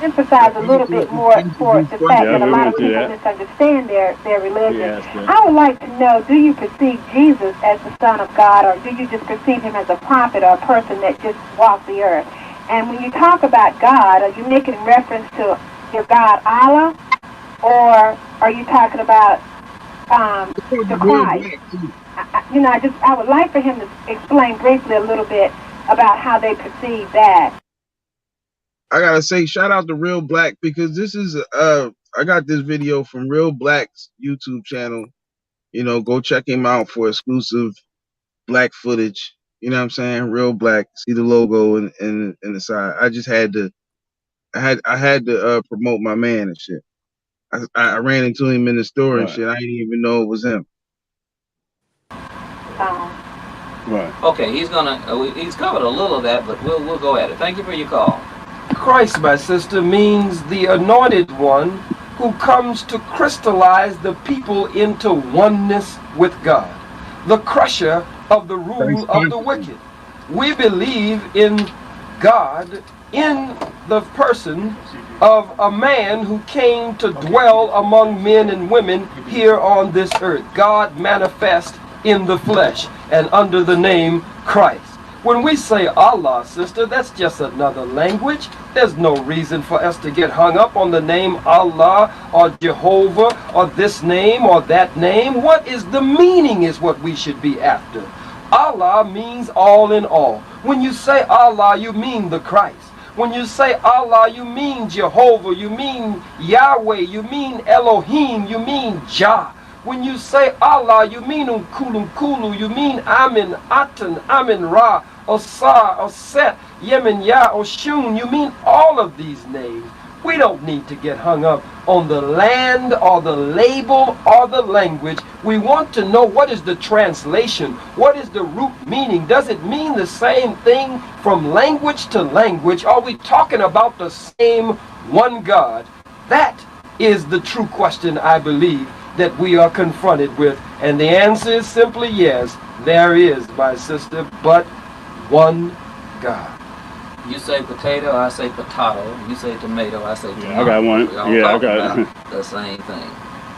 Speaker 9: emphasize a little bit more for the fact that a lot of people misunderstand their religion. I would like to know, do you perceive Jesus as the Son of God, or do you just perceive him as a prophet or a person that just walked the earth? And when you talk about God, are you making reference to your God Allah, or are you talking about the Christ? I would like for him to explain briefly a little bit about how they perceive that.
Speaker 2: I gotta say, shout out to Real Black, because this is I got this video from Real Black's YouTube channel. You know, go check him out for exclusive black footage. You know what I'm saying? Real Black. See the logo in the side. I just had to promote my man and shit. I ran into him in the store and shit. I didn't even know it was him.
Speaker 8: Right. Okay, he's covered a little of that, but we'll go at it. Thank you for your call.
Speaker 10: Christ, my sister, means the anointed one who comes to crystallize the people into oneness with God, the crusher of the rule of the wicked. We believe in God in the person of a man who came to dwell among men and women here on this earth. God manifest in the flesh and under the name Christ. When we say Allah, sister, that's just another language. There's no reason for us to get hung up on the name Allah or Jehovah or this name or that name. What is the meaning is what we should be after. Allah means all in all. When you say Allah, you mean the Christ. When you say Allah, you mean Jehovah, you mean Yahweh, you mean Elohim, you mean Jah. When you say Allah, you mean Kulu, you mean Amin, Atan, Amin Ra, Osar, Oset, Yemen Yah, Oshun. You mean all of these names. We don't need to get hung up on the land or the label or the language. We want to know, what is the translation? What is the root meaning? Does it mean the same thing from language to language? Are we talking about the same one God? That is the true question, I believe, that we are confronted with. And the answer is simply yes, there is, my sister, but one God.
Speaker 8: You say potato, I say potato. You say tomato, I say tomato.
Speaker 3: Yeah, I got one. Yeah, I got it.
Speaker 8: The same thing.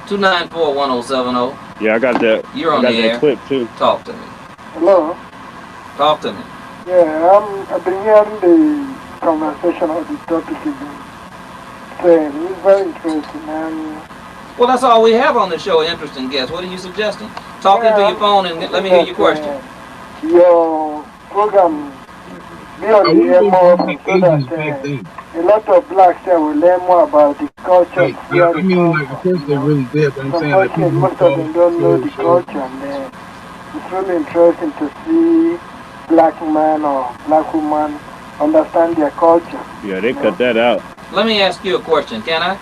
Speaker 8: 294-1070.
Speaker 3: Yeah, I got that.
Speaker 8: You're on the air.
Speaker 3: That clip too.
Speaker 8: Talk to me.
Speaker 12: Hello?
Speaker 8: Talk to me.
Speaker 12: Yeah, I've been hearing the conversation of the topic you've been saying. It's very interesting.
Speaker 8: Well, that's all we have on the show, interesting guests. What are you suggesting? Talk into your phone and let me hear your question.
Speaker 12: Your program, be on the air more so that a lot of blacks here will learn more about the culture.
Speaker 2: I mean, like, of course they're really dead, but I'm saying, like, people
Speaker 12: most of them don't know the culture, and it's really interesting to see black man or black woman understand their culture.
Speaker 3: Yeah, they cut that out.
Speaker 8: Let me ask you a question, can I?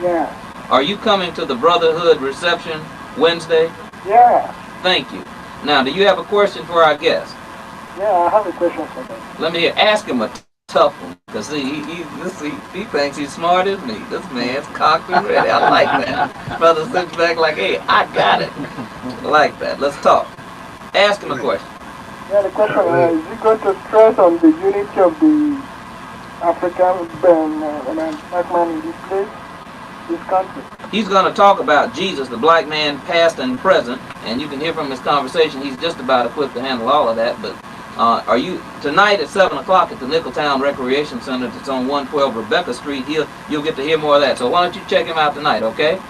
Speaker 12: Yeah.
Speaker 8: Are you coming to the Brotherhood reception Wednesday?
Speaker 12: Yeah.
Speaker 8: Thank you. Now, do you have a question for our guest?
Speaker 12: Yeah, I have a question for them.
Speaker 8: Let me ask him a tough one, because he thinks he's smart as me. This man's cocked and ready. I like that. Brother sits back like, hey, I got it. I like that. Let's talk. Ask him a question.
Speaker 12: Yeah, the question is he going to stress on the unity of the African black man in this place, this country?
Speaker 8: He's going to talk about Jesus, the black man, past and present, and you can hear from his conversation, he's just about equipped to handle all of that. But are you, tonight at 7 o'clock at the Nickeltown Recreation Center that's on 112 Rebecca Street, you'll get to hear more of that. So why don't you check him out tonight, okay?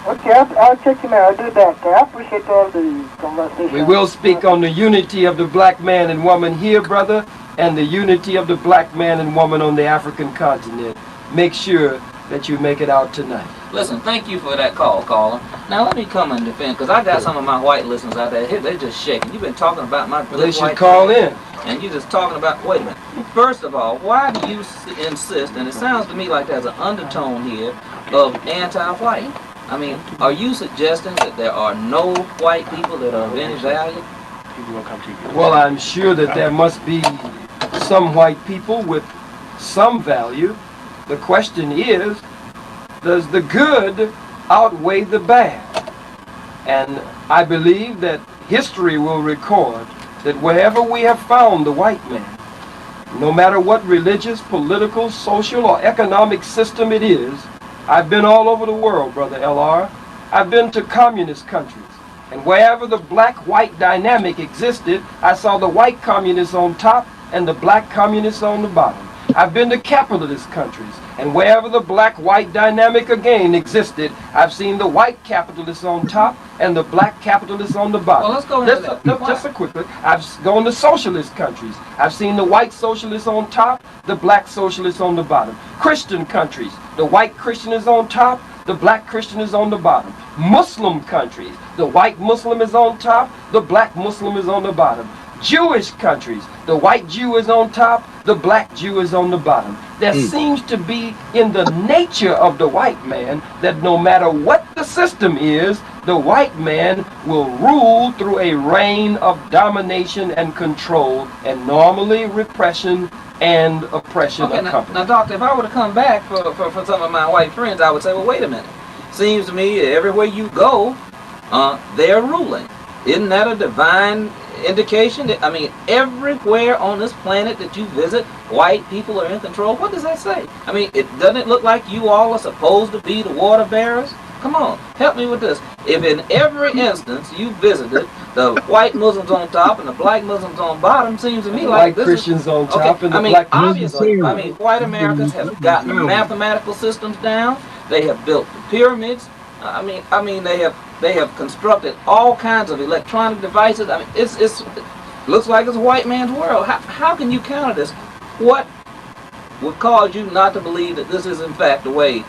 Speaker 12: Okay, I'll check him out. I'll do that. I appreciate all the conversation.
Speaker 10: We will speak on the unity of the black man and woman here, brother, and the unity of the black man and woman on the African continent. Make sure that you make it out tonight.
Speaker 8: Listen, thank you for that call, caller. Now let me come and defend, because I got some of my white listeners out there, they're just shaking. You've been talking about my
Speaker 10: Well, they should call in.
Speaker 8: And you're just talking about, wait a minute. First of all, why do you insist, and it sounds to me like there's an undertone here of anti-white. I mean, are you suggesting that there are no white people that are of any value?
Speaker 10: Well, I'm sure that there must be some white people with some value. The question is, does the good outweigh the bad? And I believe that history will record that wherever we have found the white man, no matter what religious, political, social, or economic system it is, I've been all over the world, Brother LR. I've been to communist countries. And wherever the black-white dynamic existed, I saw the white communists on top and the black communists on the bottom. I've been to capitalist countries, and wherever the black-white dynamic again existed, I've seen the white capitalists on top and the black capitalists on the bottom.
Speaker 8: Well, let's go into that.
Speaker 10: Just quickly, I've gone to socialist countries. I've seen the white socialists on top, the black socialists on the bottom. Christian countries, the white Christian is on top, the black Christian is on the bottom. Muslim countries, the white Muslim is on top, the black Muslim is on the bottom. Jewish countries, the white Jew is on top, the black Jew is on the bottom. There seems to be in the nature of the white man that no matter what the system is, the white man will rule through a reign of domination and control, and normally repression and oppression accompany.
Speaker 8: Now, doctor, if I were to come back for some of my white friends, I would say, well, wait a minute. Seems to me that everywhere you go, they're ruling. Isn't that a divine indication? That, I mean, everywhere on this planet that you visit, white people are in control. What does that say? I mean, doesn't it look like you all are supposed to be the water bearers? Come on, help me with this. If in every instance you visited, the white Muslims on top and the black Muslims on bottom, seems to me like this
Speaker 10: Christians on top and the black
Speaker 8: obviously, I mean, white Americans have gotten the mathematical systems down. They have built the pyramids. I mean, they have constructed all kinds of electronic devices. I mean, it looks like it's a white man's world. How can you counter this? What would cause you not to believe that this is in fact the way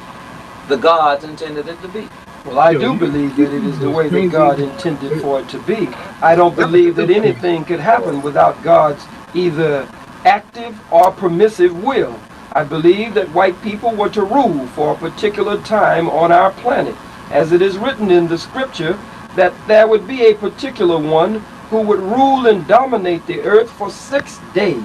Speaker 8: the gods intended it to be?
Speaker 10: Well, I do believe that it is the way that God intended for it to be. I don't believe that anything could happen without God's either active or permissive will. I believe that white people were to rule for a particular time on our planet. As it is written in the scripture, that there would be a particular one who would rule and dominate the earth for 6 days.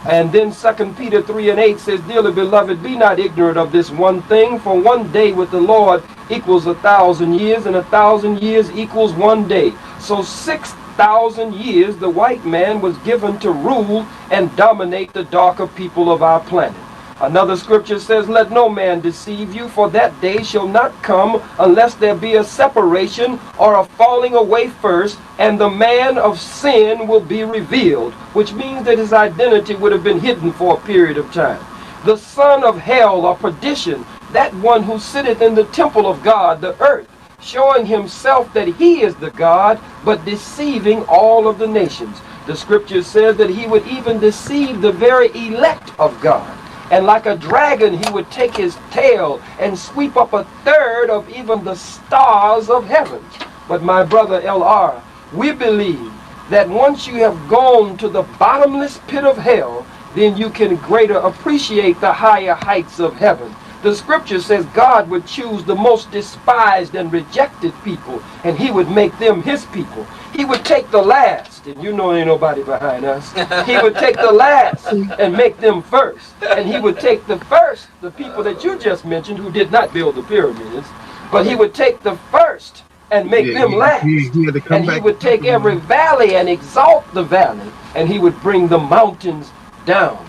Speaker 10: And then 2 Peter 3:8 says, dearly beloved, be not ignorant of this one thing, for 1 day with the Lord equals 1,000 years, and 1,000 years equals 1 day. So 6,000 years the white man was given to rule and dominate the darker people of our planet. Another scripture says, let no man deceive you, for that day shall not come unless there be a separation or a falling away first, and the man of sin will be revealed, which means that his identity would have been hidden for a period of time. The son of hell or perdition, that one who sitteth in the temple of God, the earth, showing himself that he is the God, but deceiving all of the nations. The scripture says that he would even deceive the very elect of God. And like a dragon, he would take his tail and sweep up 1/3 of even the stars of heaven. But my brother LR, we believe that once you have gone to the bottomless pit of hell, then you can greater appreciate the higher heights of heaven. The scripture says God would choose the most despised and rejected people, and he would make them his people. He would take the last, and you know ain't nobody behind us. He would take the last and make them first. And he would take the first, the people that you just mentioned who did not build the pyramids, but he would take the first and make them last.
Speaker 2: He had to come
Speaker 10: And he
Speaker 2: back
Speaker 10: would take every valley and exalt the valley, and he would bring the mountains down.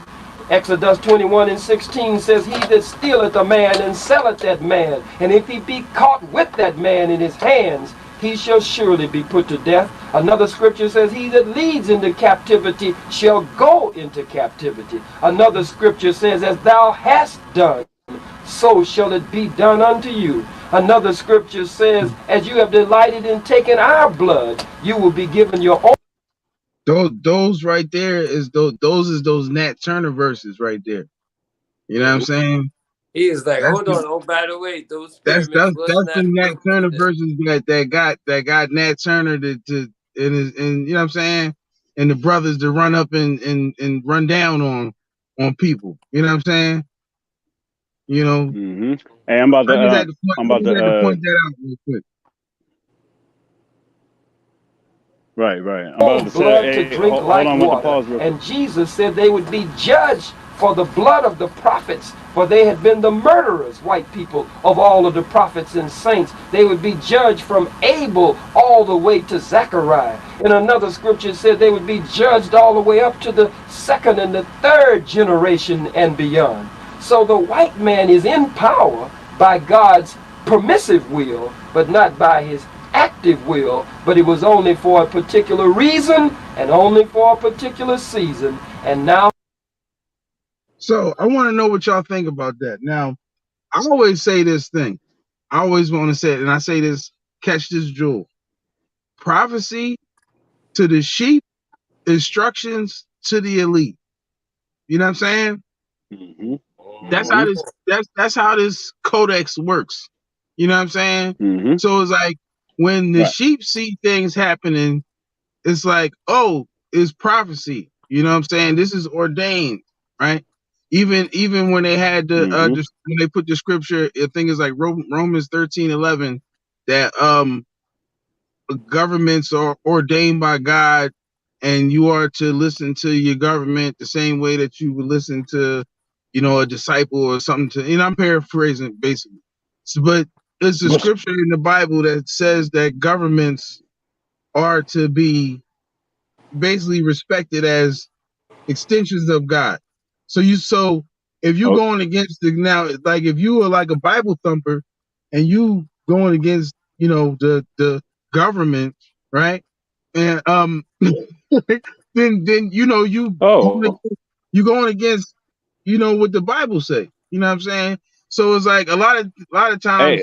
Speaker 10: Exodus 21:16 says, he that stealeth a man and selleth that man, and if he be caught with that man in his hands, he shall surely be put to death. Another scripture says, he that leads into captivity shall go into captivity. Another scripture says, as thou hast done, so shall it be done unto you. Another scripture says, as you have delighted in taking our blood, you will be given your own.
Speaker 2: Those right there is those Nat Turner verses right there. You know what I'm saying?
Speaker 11: He is like,
Speaker 2: that's
Speaker 11: hold on. Oh, by the way, those pyramids wasn't
Speaker 2: the Nat
Speaker 11: built
Speaker 2: Turner
Speaker 11: today.
Speaker 2: verses that got Nat Turner to and you know what I'm saying, and the brothers to run up and run down on people. You know what I'm saying? You know.
Speaker 3: Hey, I'm about to
Speaker 2: point that out real quick.
Speaker 3: Right. I'm about to
Speaker 10: blood
Speaker 3: say,
Speaker 10: to drink
Speaker 3: hold
Speaker 10: like
Speaker 3: on with the
Speaker 10: water.
Speaker 3: pause real quick.
Speaker 10: And Jesus said they would be judged for the blood of the prophets, for they had been the murderers, white people, of all of the prophets and saints. They would be judged from Abel all the way to Zechariah. In another scripture said they would be judged all the way up to the second and the third generation and beyond. So the white man is in power by God's permissive will, but not by his active will, but it was only for a particular reason and only for a particular season. And now,
Speaker 2: so I want to know what y'all think about that. Now, I always say this thing. I always want to say it, and I say this, catch this jewel. Prophecy to the sheep, instructions to the elite. You know what I'm saying? That's how this codex works. You know what I'm saying? So it's like when the sheep see things happening, it's like, oh, it's prophecy. You know what I'm saying? This is ordained, right? Even when they had the when they put the scripture, I think it's like Romans 13:11, that governments are ordained by God, and you are to listen to your government the same way that you would listen to, you know, a disciple or something. I'm paraphrasing basically, but there's a scripture in the Bible that says that governments are to be basically respected as extensions of God. So if you're going against now, like if you were like a Bible thumper and you going against, you know, the government, right? And then you know you going against, you know, what the Bible say. You know what I'm saying? So it's like a lot of times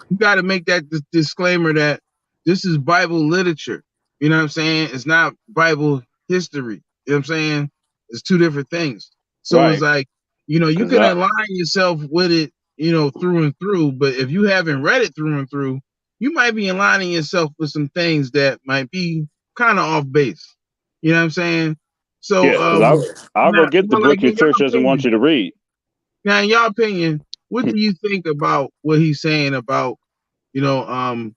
Speaker 2: you got to make that disclaimer that this is Bible literature. You know what I'm saying? It's not Bible history. You know what I'm saying? It's two different things. So it's like, you know, you can align yourself with it, you know, through and through. But if you haven't read it through and through, you might be aligning yourself with some things that might be kind of off base. You know what I'm saying? So
Speaker 3: I'll go get the book your church doesn't want you to read.
Speaker 2: Now, in your opinion, what do you think about what he's saying about, you know,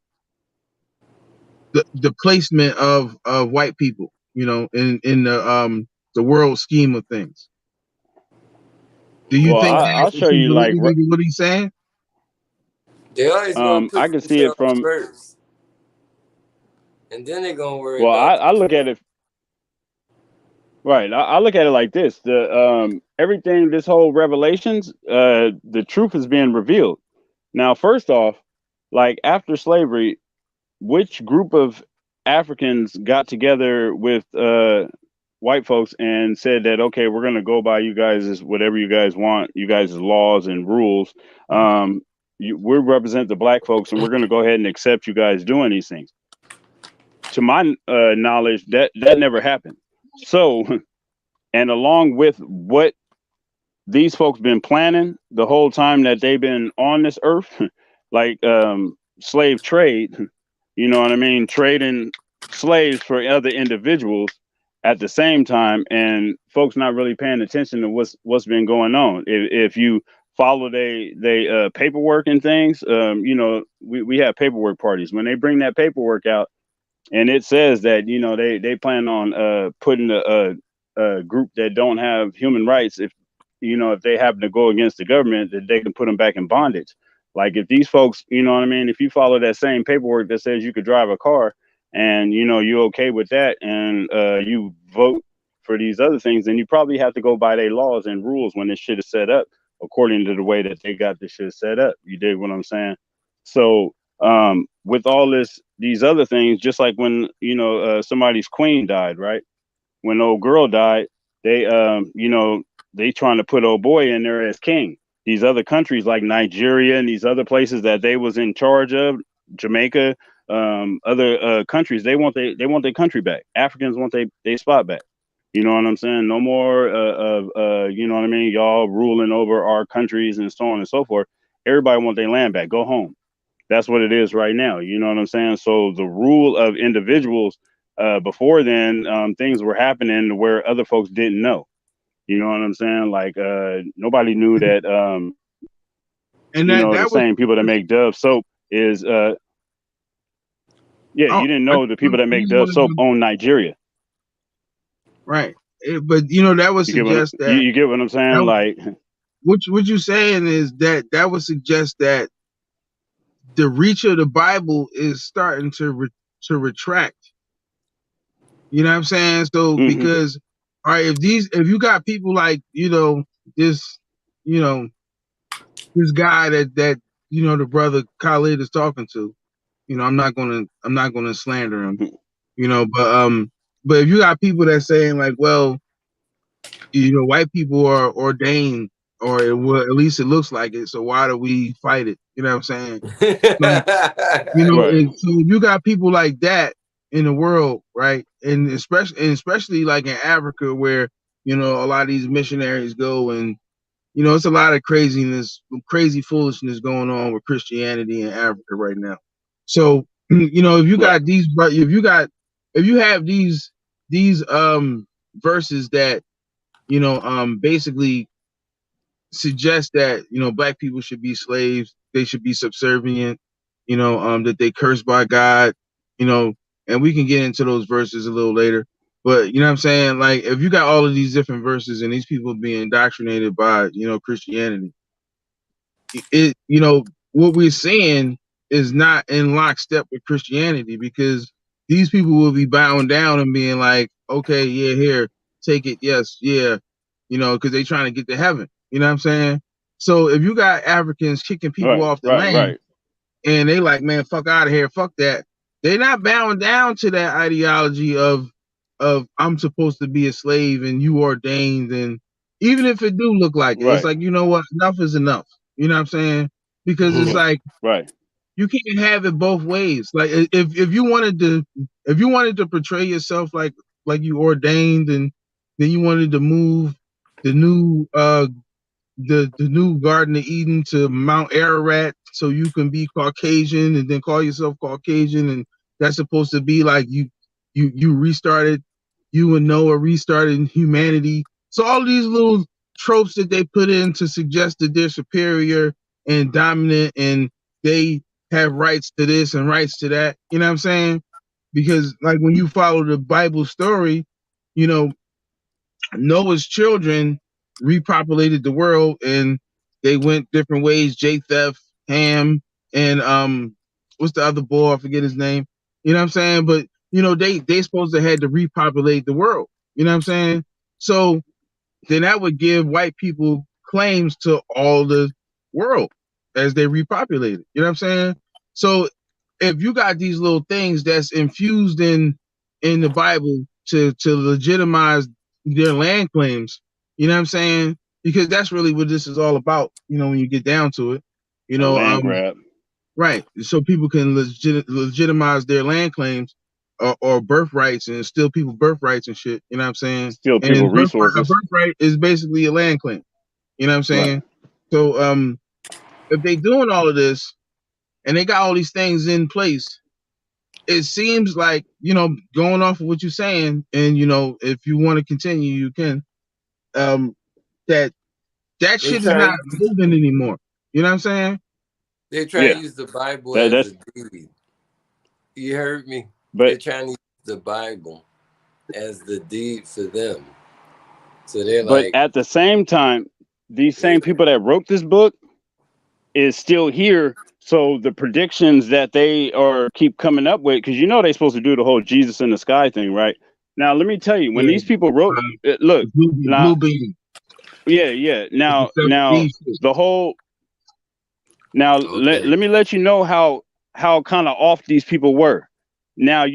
Speaker 2: the placement of white people, you know, in the world scheme of things? Do you think that
Speaker 3: I'll show you like
Speaker 2: what he's saying?
Speaker 11: They always gonna put
Speaker 3: I can see it from
Speaker 11: first, and then they're gonna worry
Speaker 3: well,
Speaker 11: about.
Speaker 3: I look at it right. I look at it like this: the everything, this whole Revelations, the truth is being revealed. Now, first off, like after slavery, which group of Africans got together with white folks and said that, okay, we're going to go by you guys' whatever you guys want, you guys' laws and rules. We represent the black folks, and we're going to go ahead and accept you guys doing these things. To my knowledge, that never happened. So, and along with what these folks been planning the whole time that they've been on this earth, like slave trade, you know what I mean? Trading slaves for other individuals at the same time, and folks not really paying attention to what's been going on. If you follow they paperwork and things, you know, we have paperwork parties. When they bring that paperwork out and it says that, you know, they plan on putting a group that don't have human rights, if you know, if they happen to go against the government, that they can put them back in bondage. Like if these folks, you know what I mean, if you follow that same paperwork that says you could drive a car and you know you're okay with that, and you vote for these other things, then you probably have to go by their laws and rules when this shit is set up according to the way that they got this shit set up. You dig what I'm saying? So with all these other things, just like when you know somebody's queen died, right? When old girl died, they you know, they trying to put old boy in there as king. These other countries like Nigeria and these other places that they was in charge of, Jamaica, other countries, they want their country back. Africans want they spot back. You know what I'm saying? No more you know what I mean, y'all ruling over our countries and so on and so forth. Everybody want their land back. Go home. That's what it is right now. You know what I'm saying? So the rule of individuals before then, things were happening where other folks didn't know. You know what I'm saying? Like nobody knew that
Speaker 2: and
Speaker 3: you know,
Speaker 2: that
Speaker 3: the
Speaker 2: was
Speaker 3: same people that make Dove soap is yeah, you didn't know the people that make Dove soap own Nigeria.
Speaker 2: Right. But you know, that would
Speaker 3: You
Speaker 2: suggest that
Speaker 3: you get what I'm saying? Like
Speaker 2: what you're saying is that would suggest that the reach of the Bible is starting to retract. You know what I'm saying? So because all right, if you got people like, you know, this, you know, this guy that you know the brother Khalid is talking to, you know, I'm not gonna slander him, you know, but if you got people that saying like, well, you know, white people are ordained, or well, at least it looks like it, so why do we fight it? You know what I'm saying? So, you know, so you got people like that in the world, right? And especially like in Africa, where you know a lot of these missionaries go, and you know it's a lot of crazy foolishness going on with Christianity in Africa right now. So you know, if you got these, if you have these verses that you know basically suggest that you know black people should be slaves, they should be subservient, you know, that they cursed by God, you know, and we can get into those verses a little later. But you know what I'm saying? Like if you got all of these different verses and these people being indoctrinated by, you know, Christianity, it you know, what we're seeing is not in lockstep with Christianity, because these people will be bowing down and being like, okay, yeah, here, take it, yes, yeah, you know, because they trying to get to heaven. You know what I'm saying? So if you got Africans kicking people off the land and they like, man, fuck out of here, fuck that, they're not bowing down to that ideology of I'm supposed to be a slave and you ordained, and even if it do look like it, it's like, you know what, enough is enough. You know what I'm saying? Because it's like you can't have it both ways. Like if you wanted to portray yourself like you ordained, and then you wanted to move the new the new Garden of Eden to Mount Ararat so you can be Caucasian and then call yourself Caucasian, and that's supposed to be like you restarted, you and Noah restarted humanity. So all these little tropes that they put in to suggest that they're superior and dominant and they have rights to this and rights to that. You know what I'm saying? Because like when you follow the Bible story, you know, Noah's children repopulated the world and they went different ways. Japheth, Ham, and what's the other boy? I forget his name. You know what I'm saying? But you know, they supposed to had to repopulate the world. You know what I'm saying? So then that would give white people claims to all the world as they repopulate it. You know what I'm saying? So if you got these little things that's infused in the Bible to legitimize their land claims, you know what I'm saying? Because that's really what this is all about, you know, when you get down to it. You know,
Speaker 3: land grab.
Speaker 2: Right. So people can legitimize their land claims or birthrights and steal people's birthrights and shit. You know what I'm saying?
Speaker 3: Steal people resources.
Speaker 2: A birthright is basically a land claim. You know what I'm saying? So if they doing all of this and they got all these things in place, it seems like, you know, going off of what you're saying, and you know, if you want to continue, you can. That shit is not moving anymore. You know what I'm saying?
Speaker 11: They try to use the Bible as a deed. You heard me? They're trying to use the Bible as the deed for them. So they're
Speaker 3: but at the same time, these same people that wrote this book, is still here. So the predictions that they are keep coming up with, because they're supposed to do the whole Jesus in the sky thing, right? Now let me tell you, when these people wrote, look, now,
Speaker 2: blue beam.
Speaker 3: yeah. Now
Speaker 2: Shit.
Speaker 3: the whole. Now let me let you know how kind of off these people were. Now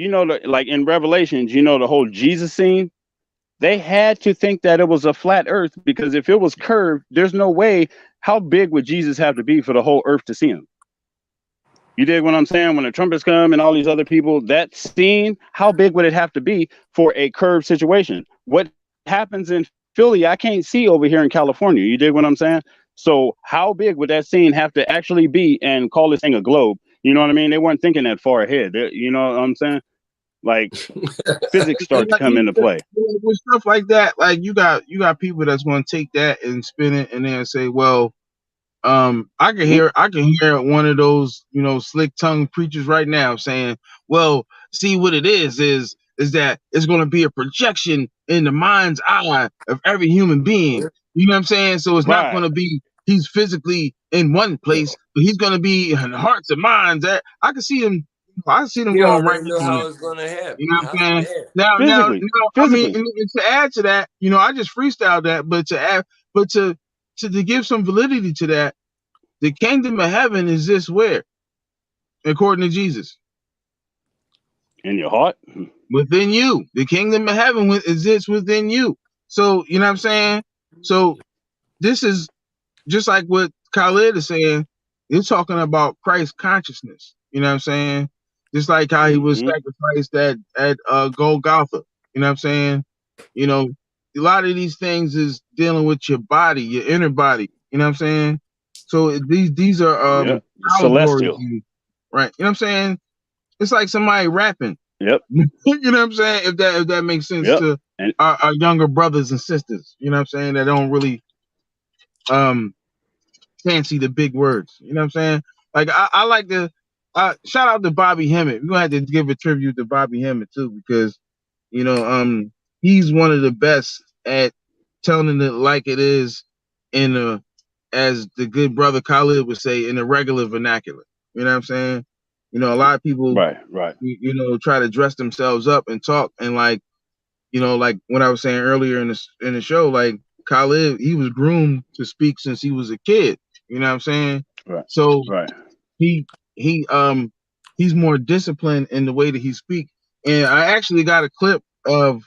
Speaker 3: like in Revelations, the whole Jesus scene. They had to think that it was a flat Earth, because if it was curved, there's no way. How big would Jesus have to be for the whole Earth to see him? You dig what I'm saying? When the trumpets come and all these other people, that scene, how big would it have to be for a curved situation? What happens in Philly, I can't see over here in California. You dig what I'm saying? So how big would that scene have to actually be, and call this thing a globe? You know what I mean? They weren't thinking that far ahead. You know what I'm saying? Like, physics start to come into play.
Speaker 2: With stuff like that, like you got people that's going to take that and spin it and then say, well, I can hear one of those slick tongue preachers right now saying, well, see, what it is that it's going to be a projection in the mind's eye of every human being. You know what I'm saying? So it's not going to be he's physically in one place, but he's going to be in hearts and minds. That I can see him. I see them going right
Speaker 11: know
Speaker 2: now.
Speaker 11: how it's gonna happen.
Speaker 2: You know what I'm saying? Now,
Speaker 3: physically.
Speaker 2: I mean, and to add to that, I just freestyled that, but to give some validity to that, the kingdom of heaven exists where? According to Jesus.
Speaker 3: In your heart?
Speaker 2: Within you. The kingdom of heaven exists within you. So, you know what I'm saying? So this is just like what Khalid is saying. You're talking about Christ consciousness. You know what I'm saying? Just like how he was sacrificed at Golgotha. You know what I'm saying? A lot of these things is dealing with your body, your inner body. You know what I'm saying? So these are
Speaker 3: celestial,
Speaker 2: right? You know what I'm saying? It's like somebody rapping.
Speaker 3: Yep.
Speaker 2: You know what I'm saying? If that makes sense to our younger brothers and sisters. You know what I'm saying? That don't really fancy the big words. You know what I'm saying? Like I like to shout out to Bobby Hemmett. We're gonna have to give a tribute to Bobby Hemmett too, because he's one of the best at telling it like it is as the good brother Khalid would say, in the regular vernacular. You know what I'm saying? A lot of people
Speaker 3: right.
Speaker 2: Try to dress themselves up and talk, and like what I was saying earlier in the show, like Khalid, he was groomed to speak since he was a kid. You know what I'm saying?
Speaker 3: Right.
Speaker 2: So
Speaker 3: right.
Speaker 2: He's more disciplined in the way that he speaks. And I actually got a clip of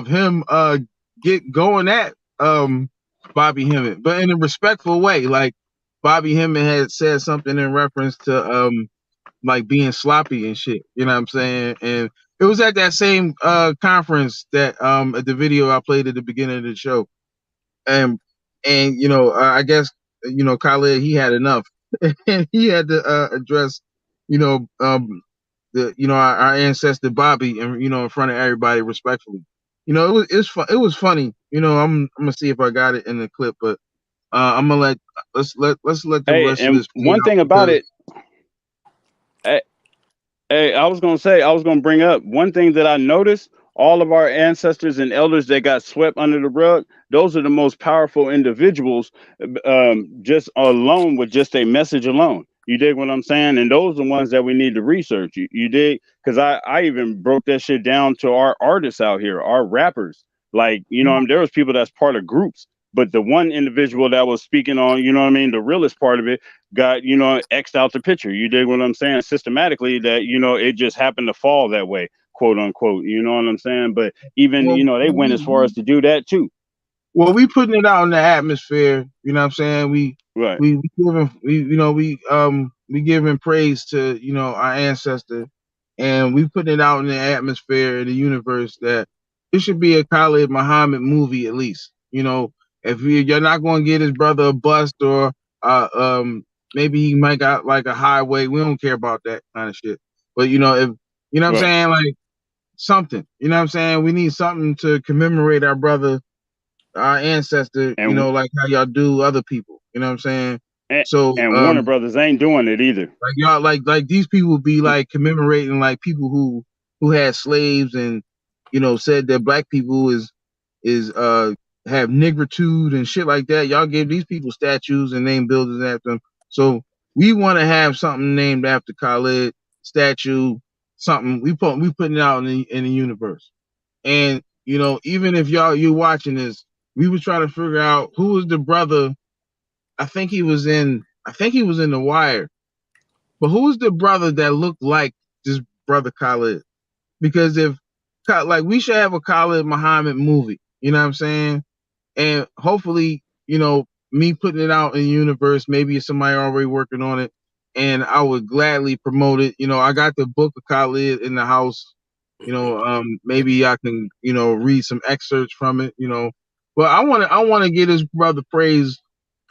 Speaker 2: him going at Bobby Hemmett, but in a respectful way. Like Bobby Hemmett had said something in reference to like being sloppy and shit. You know what I'm saying? And it was at that same conference that at the video I played at the beginning of the show. And I guess Khalid, he had enough. And he had to address our ancestor Bobby, and in front of everybody respectfully. It was funny. I'm gonna see if I got it in the clip, but I'm gonna let's let the rest of this.
Speaker 3: One thing about it, I was gonna bring up one thing that I noticed. All of our ancestors and elders that got swept under the rug, those are the most powerful individuals, just alone with just a message alone. You dig what I'm saying? And those are the ones that we need to research. You dig? Because I even broke that shit down to our artists out here, our rappers. Like, there was people that's part of groups, but the one individual that was speaking on, the realest part of it got, X'd out the picture. You dig what I'm saying? Systematically, that, it just happened to fall that way, quote unquote. You know what I'm saying? But even, they went as far as to do that too.
Speaker 2: Well, we putting it out in the atmosphere. You know what I'm saying? We giving praise to our ancestor, and we putting it out in the atmosphere, in the universe, that it should be a Khalid Muhammad movie at least. If you're not going to get his brother a bust, or maybe he might got like a highway. We don't care about that kind of shit. But if what I'm saying, like something. You know what I'm saying? We need something to commemorate our brother, our ancestor,
Speaker 3: and
Speaker 2: like how y'all do other people. You know what I'm saying?
Speaker 3: And Warner Brothers ain't doing it either.
Speaker 2: Like y'all, like these people be like commemorating like people who had slaves, and said that black people is have nigritude and shit like that. Y'all gave these people statues and name buildings after them. So we want to have something named after Khalid, statue, something. We putting it out in the universe. And you know, even if you're watching this, we was trying to figure out who was the brother. I think he was in The Wire. But who was the brother that looked like this brother Khalid? Because if like we should have a Khalid Muhammad movie, you know what I'm saying? And hopefully, you know, me putting it out in the universe, maybe somebody already working on it, and I would gladly promote it. You know, I got the book of Khalid in the house. You know, maybe I can, you know, read some excerpts from it. You know, but I want to give his brother praise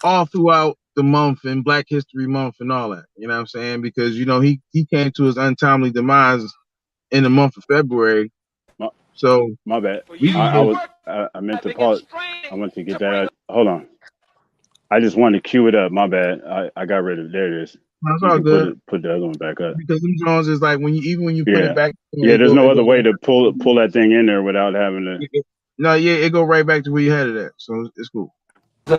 Speaker 2: all throughout the month and Black History Month and all that. You know what I'm saying? Because you know he came to his untimely demise in the month of February. So
Speaker 3: my bad.
Speaker 2: We
Speaker 3: I meant to pause. I want to get that out. Hold on. I just wanted to cue it up. My bad. I got rid of it. There it is.
Speaker 2: That's
Speaker 3: You
Speaker 2: all
Speaker 3: can
Speaker 2: good.
Speaker 3: put the other one back up.
Speaker 2: Because them Jones is like when you put it back.
Speaker 3: Yeah. There's no other way to pull that thing in there without having to.
Speaker 2: No, yeah, it go right back to where you had it at. So it's cool.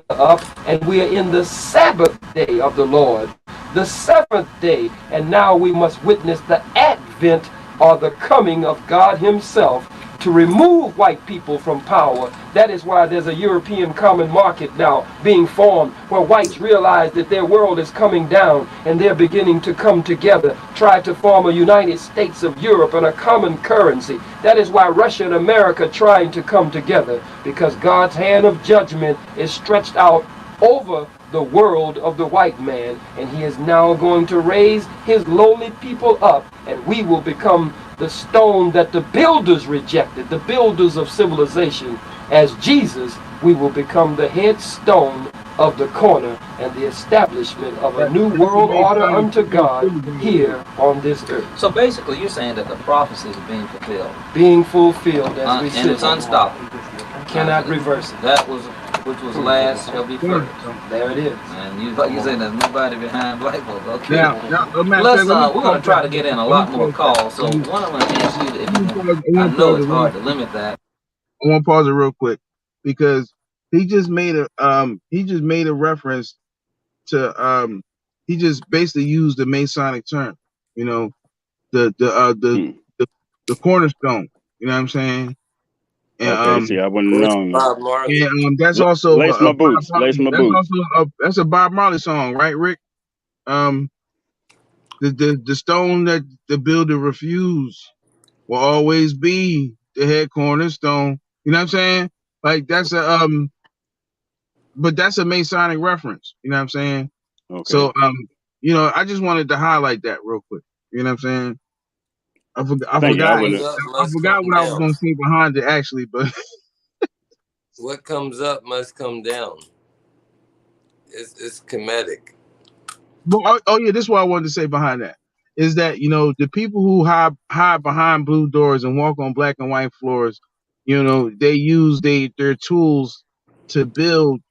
Speaker 10: Up, and we are in the Sabbath day of the Lord, the seventh day, and now we must witness the advent or the coming of God himself to remove white people from power. That is why there's a European common market now being formed, where whites realize that their world is coming down and they're beginning to come together, try to form a United States of Europe and a common currency. That is why Russia and America trying to come together, because God's hand of judgment is stretched out over the world of the white man, and he is now going to raise his lowly people up, and we will become the stone that the builders rejected, the builders of civilization. As Jesus, we will become the headstone of the corner and the establishment of a new world order unto God here on this earth.
Speaker 8: So basically, you're saying that the prophecies are being fulfilled.
Speaker 10: Being fulfilled as we
Speaker 8: and
Speaker 10: sit.
Speaker 8: It's unstoppable.
Speaker 10: Cannot reverse it.
Speaker 8: That was which was last shall be first.
Speaker 10: There it is.
Speaker 8: And you saying there's nobody behind black folks. Okay.
Speaker 2: Now,
Speaker 8: We're going to try to get in a lot more calls. So one of them ask you if you can, I know it's hard to limit that.
Speaker 2: I want to pause it real quick because he just made a reference to he just basically used the Masonic term, you know, the cornerstone. You know what I'm saying? And,
Speaker 3: okay, see, I wouldn't know.
Speaker 11: Bob Marley.
Speaker 2: And that's also
Speaker 3: Lace my boots. Lace my boots.
Speaker 2: That's a Bob Marley song, right, Rick? The stone that the builder refused will always be the head cornerstone. You know what I'm saying? Like that's but that's a Masonic reference. You know what I'm saying?
Speaker 3: Okay.
Speaker 2: So you know, I just wanted to highlight that real quick. You know what I'm saying? I forgot what I was going to say behind it actually, but
Speaker 11: what comes up must come down. It's comedic.
Speaker 2: Well, yeah, this is what I wanted to say behind that is that, you know, the people who hide behind blue doors and walk on black and white floors, you know, they use their tools to build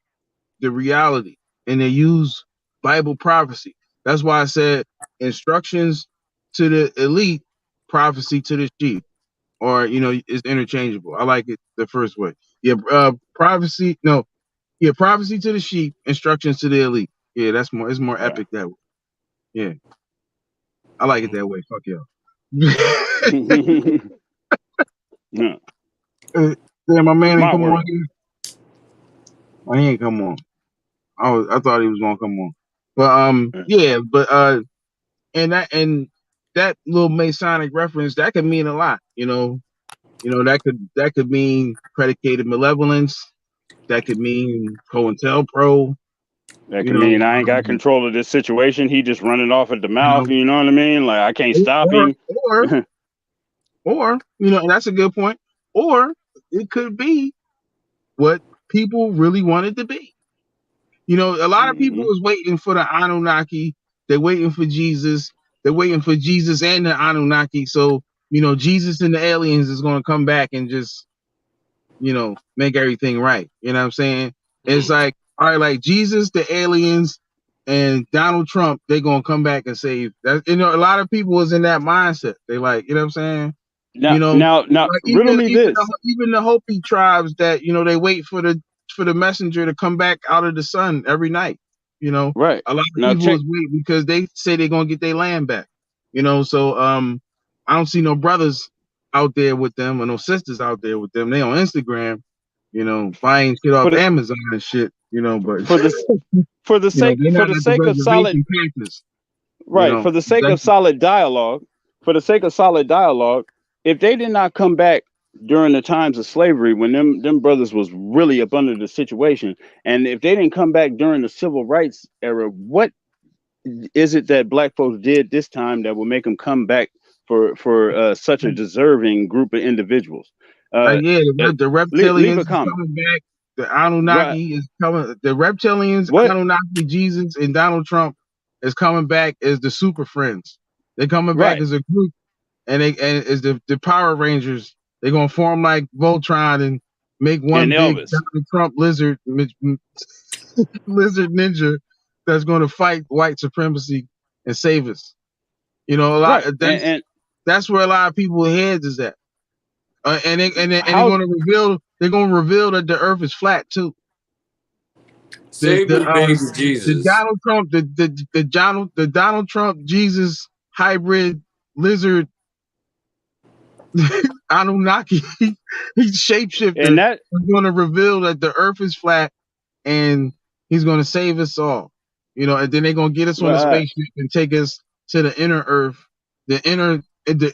Speaker 2: the reality, and they use Bible prophecy. That's why I said instructions to the elite, prophecy to the sheep, or, you know, it's interchangeable. I like it the first way. Yeah, prophecy to the sheep, instructions to the elite. Yeah, it's more epic that way. Yeah. I like it that way. Fuck y'all. Damn, my man ain't come on here. Oh, he ain't come on. I thought he was gonna come on. But yeah, but and that little Masonic reference, that could mean a lot, you know. You know, that could mean predicated malevolence, that could mean COINTELPRO.
Speaker 3: That can mean I ain't got control of this situation. He just running off at the mouth. You know what I mean? Like I can't stop him.
Speaker 2: Or you know, that's a good point. Or it could be what people really wanted to be. You know, a lot of people was waiting for the Anunnaki. They're waiting for Jesus. They're waiting for Jesus and the Anunnaki. So, you know, Jesus and the aliens is going to come back and just, you know, make everything right. You know what I'm saying? It's like, all right, like Jesus, the aliens, and Donald Trump, they're going to come back and save that. You know, a lot of people was in that mindset. They like, you know what I'm saying?
Speaker 3: Now,
Speaker 2: like
Speaker 3: riddle me this.
Speaker 2: Even the Hopi tribes that, you know, they wait for the messenger to come back out of the sun every night. You know,
Speaker 3: right.
Speaker 2: A lot of
Speaker 3: Now
Speaker 2: people
Speaker 3: check
Speaker 2: is waiting because they say they're gonna get their land back. You know, so I don't see no brothers out there with them or no sisters out there with them. They on Instagram, you know, buying shit
Speaker 3: for
Speaker 2: off
Speaker 3: the
Speaker 2: Amazon and shit. You know, but
Speaker 3: for the for the
Speaker 2: you know,
Speaker 3: sake
Speaker 2: they're
Speaker 3: for
Speaker 2: not
Speaker 3: the
Speaker 2: at the
Speaker 3: sake of solid
Speaker 2: reservation campus. You
Speaker 3: right
Speaker 2: know,
Speaker 3: for the sake of solid dialogue, for the sake of solid dialogue, if they did not come back during the times of slavery when them brothers was really up under the situation, and if they didn't come back during the civil rights era, what is it that black folks did this time that will make them come back for such a deserving group of individuals?
Speaker 2: like yeah, the
Speaker 3: Leave
Speaker 2: reptilians
Speaker 3: a
Speaker 2: is
Speaker 3: comment.
Speaker 2: coming back. The
Speaker 3: Right.
Speaker 2: Anunnaki is coming. The reptilians,
Speaker 3: What?
Speaker 2: Anunnaki, Jesus, and Donald Trump is coming back as the super friends. They're coming back
Speaker 3: Right.
Speaker 2: as a group, and as the Power Rangers. They're gonna form like Voltron and make one
Speaker 3: And
Speaker 2: big
Speaker 3: Elvis.
Speaker 2: Donald Trump lizard ninja that's gonna fight white supremacy and save us. You know,
Speaker 3: Right.
Speaker 2: that's where a lot of people's heads is at. And they're
Speaker 3: How
Speaker 2: gonna reveal that the Earth is flat too. The
Speaker 11: Save
Speaker 2: the
Speaker 11: me, baby Jesus.
Speaker 2: Donald Trump the Donald Trump Jesus hybrid lizard Anunnaki he's
Speaker 3: and
Speaker 2: shapeshifter
Speaker 3: that
Speaker 2: is gonna reveal that the Earth is flat and he's gonna save us all. You know, and then they're gonna get us on the
Speaker 3: right.
Speaker 2: spaceship and take us to the inner Earth, the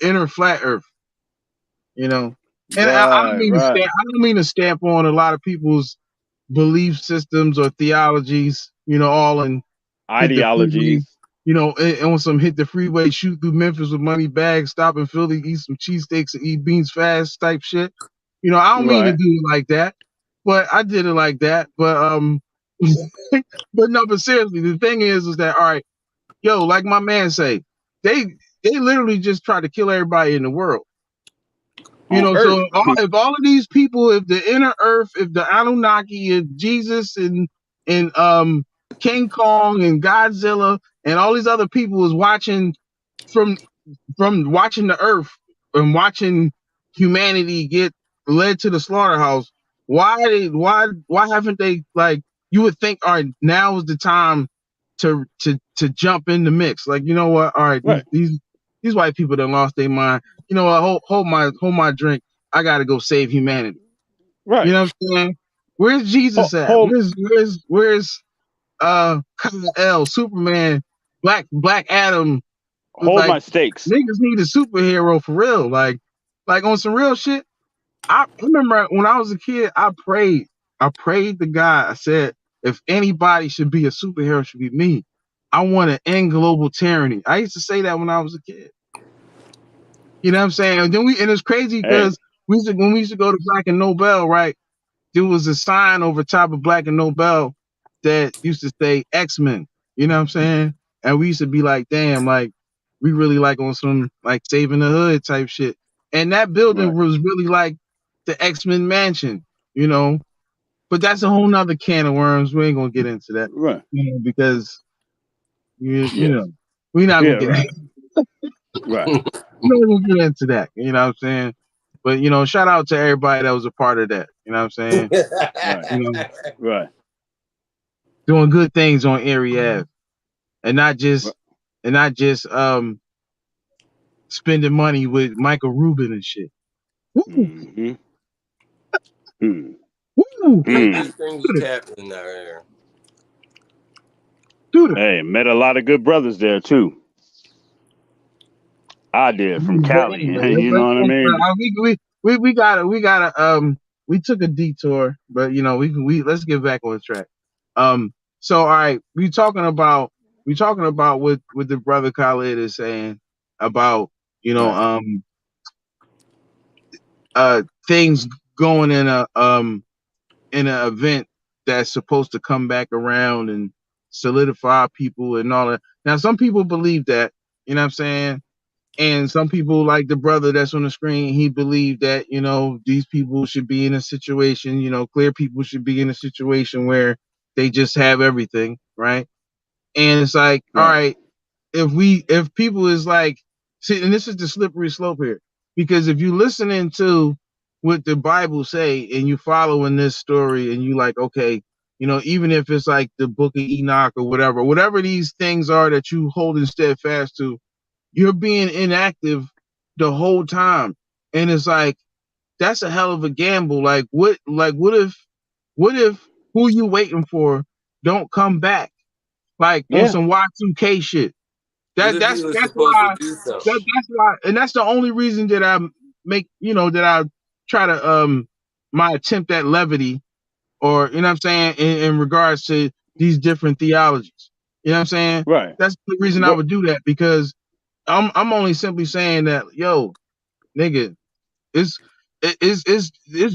Speaker 2: inner flat Earth. You know, and
Speaker 3: Right. Right.
Speaker 2: I don't mean to stamp on a lot of people's belief systems or theologies. You know, all in hit the freeway.
Speaker 3: Ideologies.
Speaker 2: You know, and on some hit the freeway, shoot through Memphis with money bags, stop in Philly, eat some cheesesteaks and eat beans fast type shit. You know, I don't mean to
Speaker 3: Right.
Speaker 2: do it like that, but I did it like that. But but no, but seriously, the thing is that all right, yo, like my man say, they literally just try to kill everybody in the world. You
Speaker 3: On
Speaker 2: know, so
Speaker 3: Earth.
Speaker 2: if all of these people, if the inner Earth, if the Anunnaki, if Jesus and King Kong and Godzilla and all these other people is watching from watching the Earth and watching humanity get led to the slaughterhouse, why haven't they like? You would think, all right, now is the time to jump in the mix. Like, you know what? All right,
Speaker 3: Right.
Speaker 2: these white people that lost their mind. You know what? Hold my drink. I gotta go save humanity. You
Speaker 3: Right.
Speaker 2: know what I'm saying? Where's Jesus at?
Speaker 3: Hold
Speaker 2: Where's Kal-El, Superman, Black Adam?
Speaker 3: hold
Speaker 2: Like
Speaker 3: my stakes.
Speaker 2: niggas need a superhero for real. Like on some real shit. I remember when I was a kid, I prayed. I prayed to God. I said, if anybody should be a superhero, it should be me. I want to end global tyranny. I used to say that when I was a kid. You know what I'm saying? And then and it's crazy
Speaker 3: Hey.
Speaker 2: because when we used to go to Black and Nobel, right? There was a sign over top of Black and Nobel that used to say X-Men. You know what I'm saying? And we used to be like, damn, like we really like on some like saving the hood type shit. And that building
Speaker 3: Right.
Speaker 2: was really like the X-Men mansion, you know. But that's a whole nother can of worms. We ain't gonna get into that,
Speaker 3: Right.
Speaker 2: you know, because you
Speaker 3: Yeah.
Speaker 2: know, we're not
Speaker 3: Yeah.
Speaker 2: gonna get
Speaker 3: Right. Right.
Speaker 2: we're not gonna get into that. You know what I'm saying? But you know, shout out to everybody that was a part of that. You know what I'm saying?
Speaker 3: Right.
Speaker 2: You know,
Speaker 3: Right.
Speaker 2: doing good things on Erie Ave, and not just spending money with Michael Rubin and shit. Woo,
Speaker 3: Mm-hmm. Hmm.
Speaker 2: woo,
Speaker 3: Hmm.
Speaker 11: Things is happening out here.
Speaker 2: dude.
Speaker 3: Hey, met a lot of good brothers there too. I did from
Speaker 2: But
Speaker 3: Cali.
Speaker 2: anyway,
Speaker 3: You know what I mean?
Speaker 2: we took a detour, but you know we let's get back on track. So all right, we talking about what the brother Khalid is saying about you know
Speaker 3: Right.
Speaker 2: things going in an event that's supposed to come back around and solidify people and all that. Now some people believe that, you know what I'm saying? And some people, like the brother that's on the screen, he believed that, you know, these people should be in a situation, you know, clear people should be in a situation where they just have everything, right? And it's like, all
Speaker 3: Right.
Speaker 2: right, if people is like, see, and this is the slippery slope here, because if you listening to what the Bible say and you following this story and you like, okay, You know, even if it's like the Book of Enoch or whatever these things are that you holding steadfast to, you're being inactive the whole time. And it's like, that's a hell of a gamble. Like what if who you waiting for don't come back? Like on some Y2K shit.
Speaker 11: What if he was
Speaker 2: That's
Speaker 11: supposed to
Speaker 2: why
Speaker 11: do something?
Speaker 2: that's why, and that's the only reason that I make, that I try to my attempt at levity, or you know what I'm saying, in regards to these different theologies. You know what I'm saying?
Speaker 3: Right.
Speaker 2: That's the reason I would do that, because I'm only simply saying that, yo, nigga, it's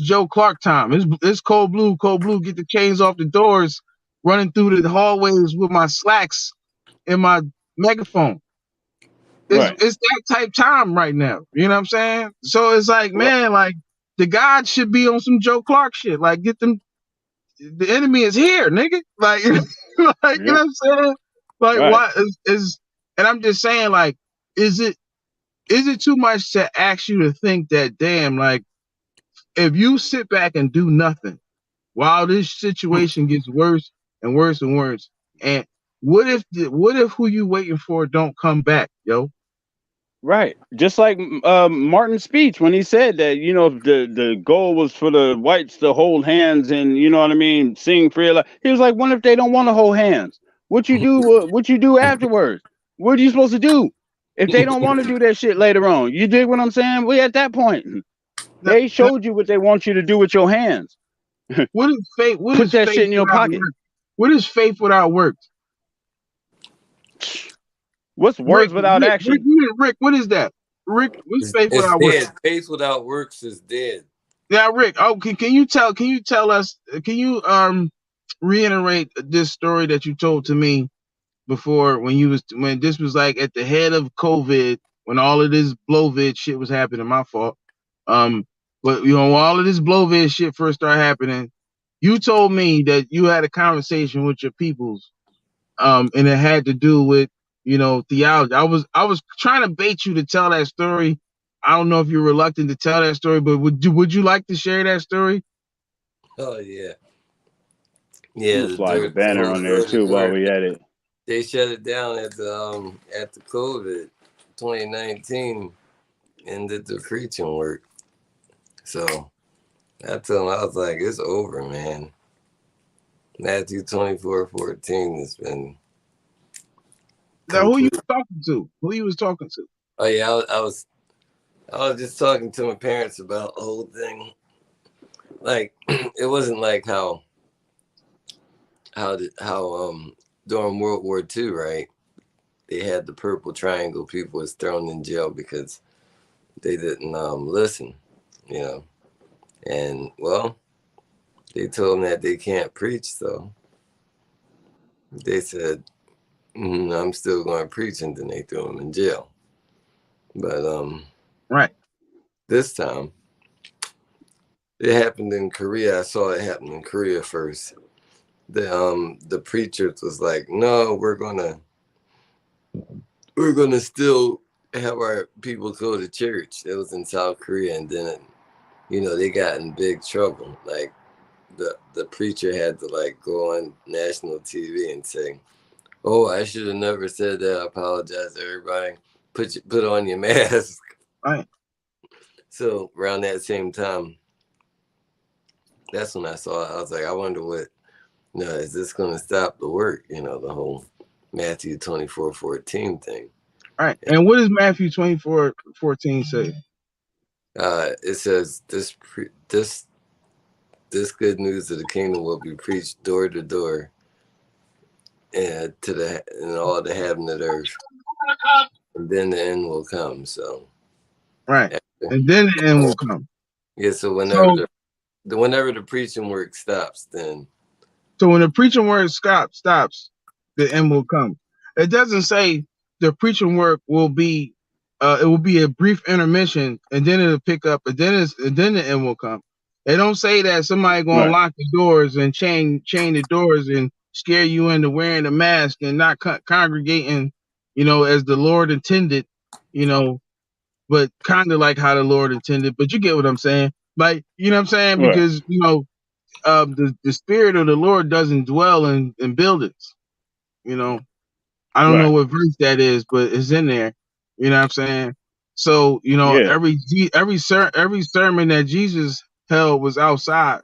Speaker 2: Joe Clark time. It's cold blue, get the chains off the doors, running through the hallways with my slacks and my megaphone. It's that type time right now. You know what I'm saying? So it's like, man, like the God should be on some Joe Clark shit. Like, get them, the enemy is here, nigga. Like, you know what I'm saying? Like, why is and I'm just saying, like, is it too much to ask you to think that, damn, like, if you sit back and do nothing while this situation gets worse and worse and worse, and what if who you waiting for don't come back, yo?
Speaker 3: Right. Just like Martin's speech when he said that, the goal was for the whites to hold hands and, you know what I mean, sing free. He was like, what if they don't want to hold hands? What you do afterwards? What are you supposed to do if they don't want to do that shit later on? You dig what I'm saying? We at that point. They showed you what they want you to do with your hands.
Speaker 2: What is faith? What
Speaker 3: Put
Speaker 2: is
Speaker 3: that
Speaker 2: faith
Speaker 3: shit in your pocket.
Speaker 2: Work? What is faith without works?
Speaker 3: What's words without action?
Speaker 2: Rick, what is that? Rick, what's faith
Speaker 11: It's
Speaker 2: without
Speaker 11: dead.
Speaker 2: works?
Speaker 11: Faith without works is dead.
Speaker 2: Now, Rick, can you tell us? Can you reiterate this story that you told to me before, when this was like at the head of COVID, when all of this Blovid shit was happening? My fault. But when all of this Blovid shit first started happening, you told me that you had a conversation with your peoples, and it had to do with, theology. I was trying to bait you to tell that story. I don't know if you're reluctant to tell that story, but would you like to share that story?
Speaker 11: Oh yeah, yeah.
Speaker 3: We'll slide the banner on there too while we at it.
Speaker 11: They shut it down at the COVID 2019 and did the preaching work. So I told him, I was like, it's over, man. Matthew 24:14 has been.
Speaker 2: Now, who you talking to? Who you was talking to?
Speaker 11: Oh yeah, I was just talking to my parents about the whole thing. Like, it wasn't like how during World War II, right? They had the purple triangle. People was thrown in jail because they didn't listen, and well, they told them that they can't preach, so they said, I'm still going to preach, and then they threw them in jail. But
Speaker 2: right,
Speaker 11: this time it happened in Korea. I saw it happen in Korea first. The preachers was like, no, we're gonna still have our people go to church. It was in South Korea, and then they got in big trouble. Like the preacher had to like go on national TV and say, oh, I should have never said that. I apologize to everybody. Put on your mask.
Speaker 2: Right.
Speaker 11: So around that same time, that's when I saw it. I was like, I wonder what, is this going to stop the work? The whole Matthew 24:14 thing.
Speaker 2: Right. And what does Matthew 24:14 say?
Speaker 11: It says this good news of the kingdom will be preached door to door and all the heaven and earth, and then the end will come. So,
Speaker 2: right, and then the end will come.
Speaker 11: Yeah. So whenever the preaching work stops, then.
Speaker 2: So when the preaching work stops, the end will come. It doesn't say the preaching work will be. It will be a brief intermission, and then it'll pick up, and then the end will come. They don't say that somebody gonna lock the doors and chain the doors and scare you into wearing a mask and not congregating, as the Lord intended, but kind of like how the Lord intended. But you get what I'm saying, like, you know what I'm saying? Because the spirit of the Lord doesn't dwell in buildings. You know, I don't know
Speaker 3: Right.
Speaker 2: what verse that is, but it's in there. You know what I'm saying? So you know,
Speaker 3: Yeah.
Speaker 2: every sermon that Jesus held was outside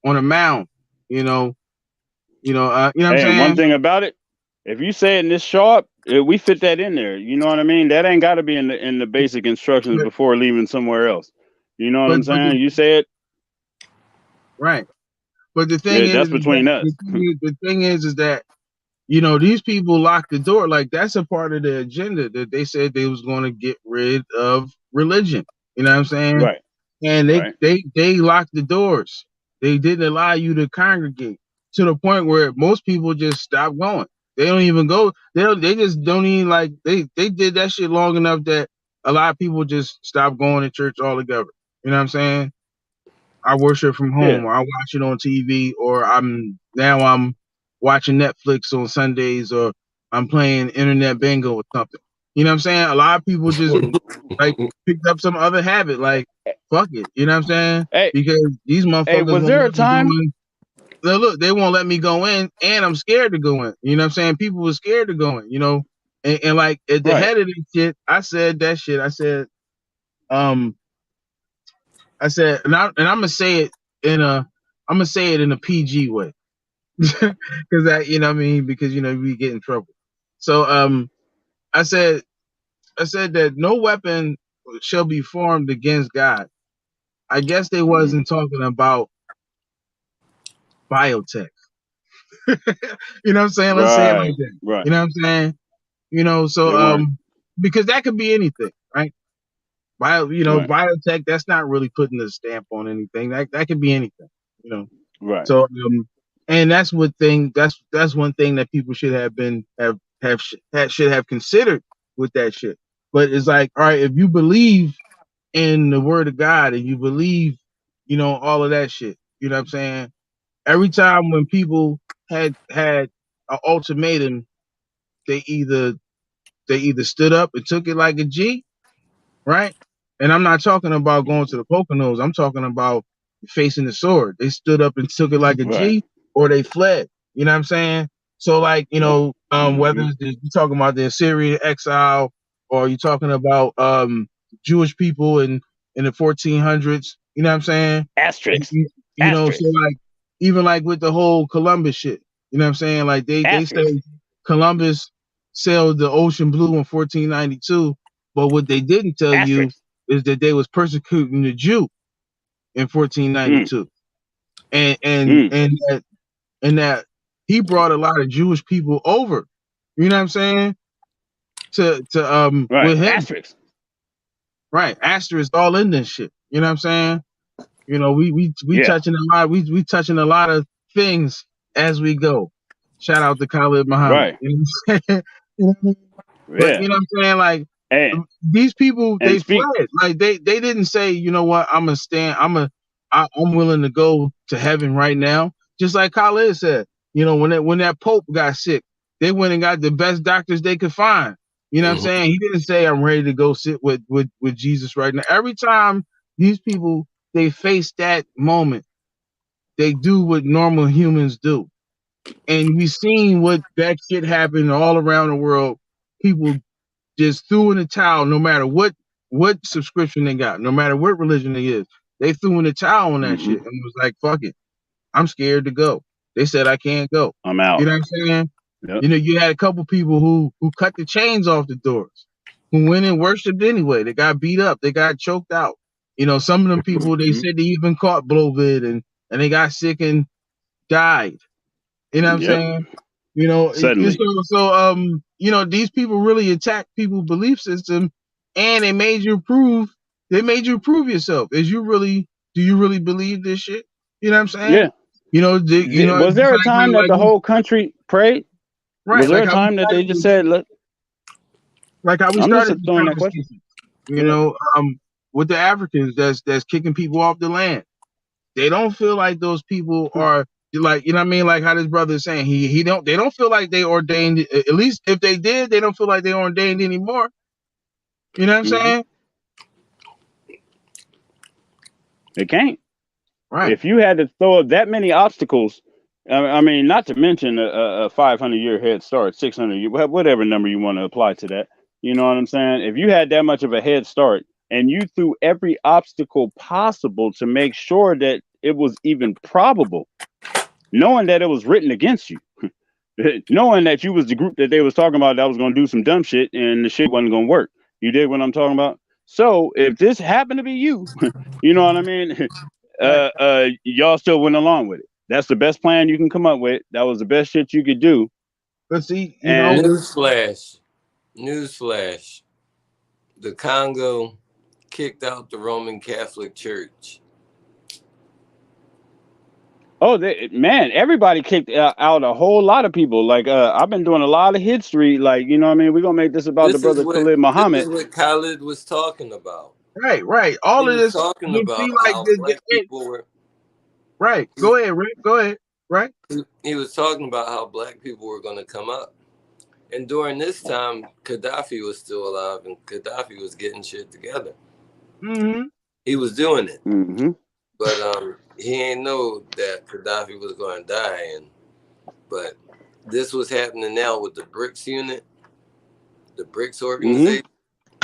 Speaker 2: on a mound. You know what I'm
Speaker 3: Hey, and one
Speaker 2: saying?
Speaker 3: thing about it, if you say it in this sharp, we fit that in there. You know what I mean? That ain't got to be in the basic instructions
Speaker 2: But
Speaker 3: before leaving somewhere else. You know what I'm
Speaker 2: but
Speaker 3: saying? You say it,
Speaker 2: right. But the thing is,
Speaker 3: that's between us.
Speaker 2: the thing is that you know these people locked the door. Like that's a part of the agenda that they said they was going to get rid of religion. You know what I'm saying?
Speaker 3: Right.
Speaker 2: And
Speaker 3: Right.
Speaker 2: they locked the doors. They didn't allow you to congregate to the point where most people just stop going. They don't even go. They just don't even like they did that shit long enough that a lot of people just stop going to church altogether. You know what I'm saying? I worship from
Speaker 3: Yeah.
Speaker 2: home, or I watch it on TV, or I'm watching Netflix on Sundays, or I'm playing internet bingo or something. You know what I'm saying? A lot of people just like picked up some other habit, like fuck it. You know what I'm saying?
Speaker 3: Hey,
Speaker 2: Because these
Speaker 3: hey,
Speaker 2: motherfuckers
Speaker 3: was
Speaker 2: won't
Speaker 3: there a
Speaker 2: let me go
Speaker 3: time?
Speaker 2: in. Look, they won't let me go in, and I'm scared to go in. You know what I'm saying? People were scared to go in. You know, and like at the
Speaker 3: Right.
Speaker 2: head of this shit, I said that shit. Um, and I'm gonna say it in a PG way, because that you know what I mean, because you know we get in trouble. So I said that no weapon shall be formed against God. I guess they
Speaker 3: Mm-hmm.
Speaker 2: wasn't talking about biotech. You know what I'm saying? Let's say it like
Speaker 3: Right.
Speaker 2: that.
Speaker 3: Right.
Speaker 2: You know what I'm saying? You know,
Speaker 3: They
Speaker 2: so
Speaker 3: weren't.
Speaker 2: because that could be anything, right?
Speaker 3: Right.
Speaker 2: Biotech, that's not really putting a stamp on anything. That could be anything, you know.
Speaker 3: Right.
Speaker 2: So and that's one thing that people should have been should have considered with that shit. But it's like, all right, if you believe in the word of God and you believe, you know, all of that shit, you know what I'm saying? Every time when people had an ultimatum, they either stood up and took it like a G, right? And I'm not talking about going to the Poconos. I'm talking about facing the sword. They stood up and took it like a
Speaker 3: Right.
Speaker 2: G, or they fled. You know what I'm saying? So like, you
Speaker 3: Yep.
Speaker 2: know, whether
Speaker 3: Mm-hmm.
Speaker 2: you're talking about the Assyrian exile, or you're talking about Jewish people in the 1400s. You know what I'm saying?
Speaker 3: Asterisks.
Speaker 2: You know, so
Speaker 3: Asterisks.
Speaker 2: like even like with the whole Columbus shit. You know what I'm saying? Like they say
Speaker 3: Asterisks.
Speaker 2: Columbus sailed the ocean blue in 1492, but what they didn't tell you
Speaker 3: Asterisks.
Speaker 2: is that they was persecuting the Jew in
Speaker 3: Mm.
Speaker 2: 1492, and and
Speaker 3: Mm.
Speaker 2: and that and that he brought a lot of Jewish people over. You know what I'm saying? To
Speaker 3: Right.
Speaker 2: with him,
Speaker 3: Asterisks.
Speaker 2: right? Asterisk all in this shit. You know what I'm saying? You know, we
Speaker 3: Yeah.
Speaker 2: touching a lot. We touching a lot of things as we go. Shout out to Khalid Muhammad.
Speaker 3: Right.
Speaker 2: You know what I'm saying? You know what I mean? But
Speaker 3: Yeah.
Speaker 2: you know what I'm saying? Like
Speaker 3: And
Speaker 2: these people,
Speaker 3: and
Speaker 2: they
Speaker 3: speak.
Speaker 2: fled. Like they didn't say, you know what, I'm gonna stand. I'm willing to go to heaven right now. Just like Khalid said, you know, when that Pope got sick, they went and got the best doctors they could find. You know what I'm saying? He didn't say I'm ready to go sit with Jesus right now. Every time these people they face that moment, they do what normal humans do. And we've seen what that shit happen all around the world. People just threw in the towel, no matter what subscription they got, no matter what religion they is. They threw in the towel on that
Speaker 3: Mm-hmm.
Speaker 2: shit and was like, "Fuck it, I'm scared to go." They said I can't go.
Speaker 3: I'm
Speaker 2: You
Speaker 3: out.
Speaker 2: know what I'm saying?
Speaker 3: Yep.
Speaker 2: You know, you had a couple people who cut the chains off the doors, who went and worshipped anyway. They got beat up, they got choked out. You know, some of them people they
Speaker 3: Mm-hmm.
Speaker 2: said they even caught blovid and they got sick and died. You know what I'm
Speaker 3: Yep.
Speaker 2: saying? You know,
Speaker 3: Suddenly.
Speaker 2: you know, these people really attack people's belief system, and they made you prove yourself. Do you really believe this shit? You know what I'm saying?
Speaker 3: Yeah.
Speaker 2: You know,
Speaker 3: Was
Speaker 2: it's
Speaker 3: there a
Speaker 2: like
Speaker 3: time that the whole country prayed? Was there
Speaker 2: like
Speaker 3: a
Speaker 2: how we
Speaker 3: time that they
Speaker 2: started
Speaker 3: just said, "Look"? I'm just
Speaker 2: this
Speaker 3: throwing that question.
Speaker 2: conversation. You
Speaker 3: Go ahead.
Speaker 2: know, with the Africans that's kicking people off the land. They don't feel like those people are like, you know what I mean? Like how this brother is saying, they don't feel like they ordained. At least if they did, they don't feel like they ordained anymore. You know what I'm
Speaker 3: Mm-hmm.
Speaker 2: saying?
Speaker 3: They can't.
Speaker 2: Right.
Speaker 3: If you had to throw up that many obstacles, I mean, not to mention a 500-year head start, 600 year, whatever number you want to apply to that. You know what I'm saying? If you had that much of a head start and you threw every obstacle possible to make sure that it was even probable, knowing that it was written against you, knowing that you was the group that they was talking about that was going to do some dumb shit and the shit wasn't going to work. You dig what I'm talking about? So if this happened to be you, you know what I mean? Y'all still went along with it. That's the best plan you can come up with. That was the best shit you could do.
Speaker 2: But see, you know,
Speaker 3: And
Speaker 11: newsflash, the Congo kicked out the Roman Catholic Church.
Speaker 3: oh, man, everybody kicked out a whole lot of people. Like, I've been doing a lot of history. Like, you know what I mean? We're going to make this about the brother Khalid Muhammad.
Speaker 11: This is what Khalid was talking about.
Speaker 2: Right. All
Speaker 11: he
Speaker 2: of
Speaker 11: was
Speaker 2: this.
Speaker 11: talking about
Speaker 2: like
Speaker 11: how
Speaker 2: the,
Speaker 11: black people were.
Speaker 2: Right. Go ahead, Rick. Go ahead. Right.
Speaker 11: He was talking about how black people were going to come up. And during this time, Gaddafi was still alive and Gaddafi was getting shit together.
Speaker 2: Mm-hmm.
Speaker 11: He was doing it.
Speaker 3: Mm-hmm.
Speaker 11: But he ain't know that Gaddafi was going to die. But this was happening now with the BRICS unit, the BRICS organization,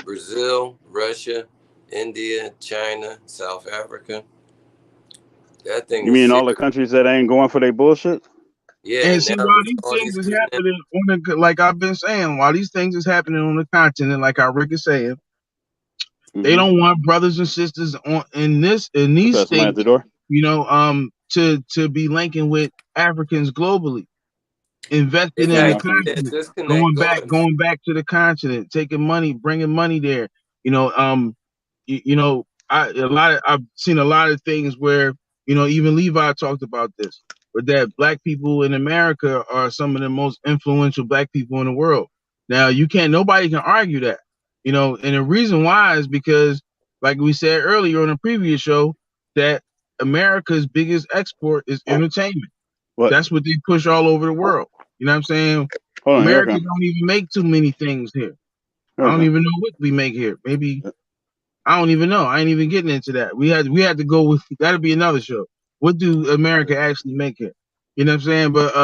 Speaker 11: Brazil, Russia, India, China, South Africa. That thing.
Speaker 3: You mean all the countries that ain't going for their bullshit?
Speaker 11: Yeah.
Speaker 2: And see, while these things is happening on the, like I've been saying, while these things is happening on the continent, like how Rick is saying, they don't want brothers and sisters in these states, you know, to be linking with Africans globally, investing in the continent, going back to the continent, taking money, bringing money there. You know, I've seen a lot of things where, you know, even Levi talked about this, but that black people in America are some of the most influential black people in the world. Now, nobody can argue that, you know, and the reason why is because, like we said earlier on a previous show, that America's biggest export is entertainment. That's what they push all over the world. You know what I'm saying? America don't even make too many things here. I don't even know what we make here. Maybe I don't even know. I ain't even getting into that. We had to go with that'll be another show. What do America actually make here? You know what I'm saying? But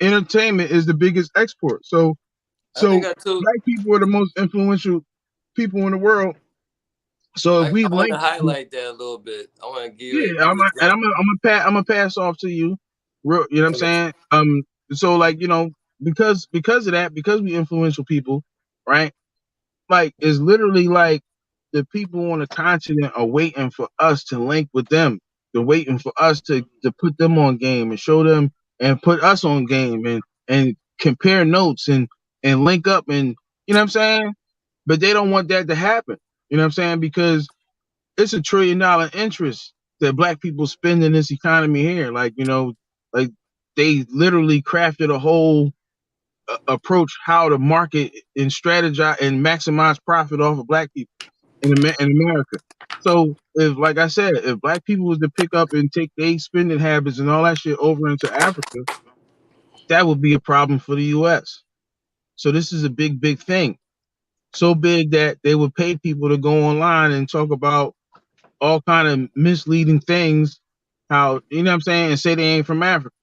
Speaker 2: entertainment is the biggest export. So black people are the most influential people in the world. So if we
Speaker 11: I want to highlight that a little bit. I want to give you.
Speaker 2: Yeah, I'm gonna pass off to you. You know what I'm saying? So like, you know, because of that, because we influential people, right? Like, it's literally like the people on the continent are waiting for us to link with them. They're waiting for us to put them on game and show them and put us on game and compare notes and link up and, you know what I'm saying? But they don't want that to happen. You know what I'm saying? Because it's $1 trillion interest that black people spend in this economy here. Like, you know, like they literally crafted a whole approach how to market and strategize and maximize profit off of black people in America. So if, like I said, if black people was to pick up and take their spending habits and all that shit over into Africa, that would be a problem for the US. So this is a big, big thing. So big that they would pay people to go online and talk about all kind of misleading things, how, you know what I'm saying, and say they ain't from Africa.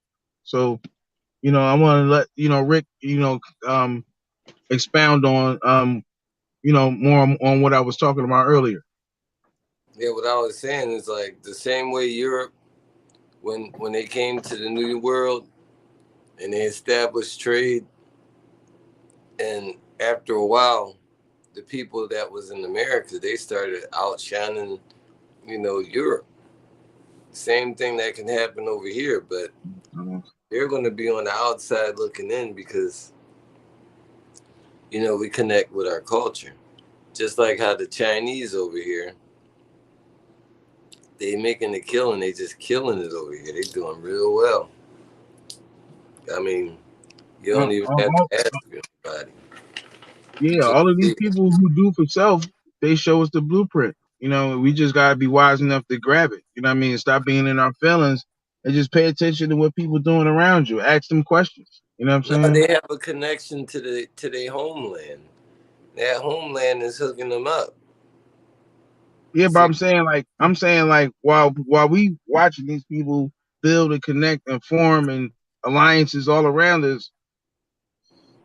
Speaker 2: So, you know, I want to let, you know, Rick, you know, expound on, you know, more on what I was talking about earlier.
Speaker 11: Yeah, what I was saying is like the same way Europe, when they came to the New World and they established trade, and after a while, the people that was in America, they started outshining, you know, Europe. Same thing that can happen over here, but they're going to be on the outside looking in because, you know, we connect with our culture. Just like how the Chinese over here, they making a killing, they just killing it over here. They doing real well. I mean, you don't even have to ask anybody.
Speaker 2: Yeah, all of these people who do for self, they show us the blueprint. You know, we just gotta be wise enough to grab it. You know what I mean? Stop being in our feelings and just pay attention to what people doing around you. Ask them questions. You know what I'm saying?
Speaker 11: They have a connection to their homeland. That homeland is hooking them up.
Speaker 2: Yeah, but I'm saying like while we watching these people build and connect and form and alliances all around us,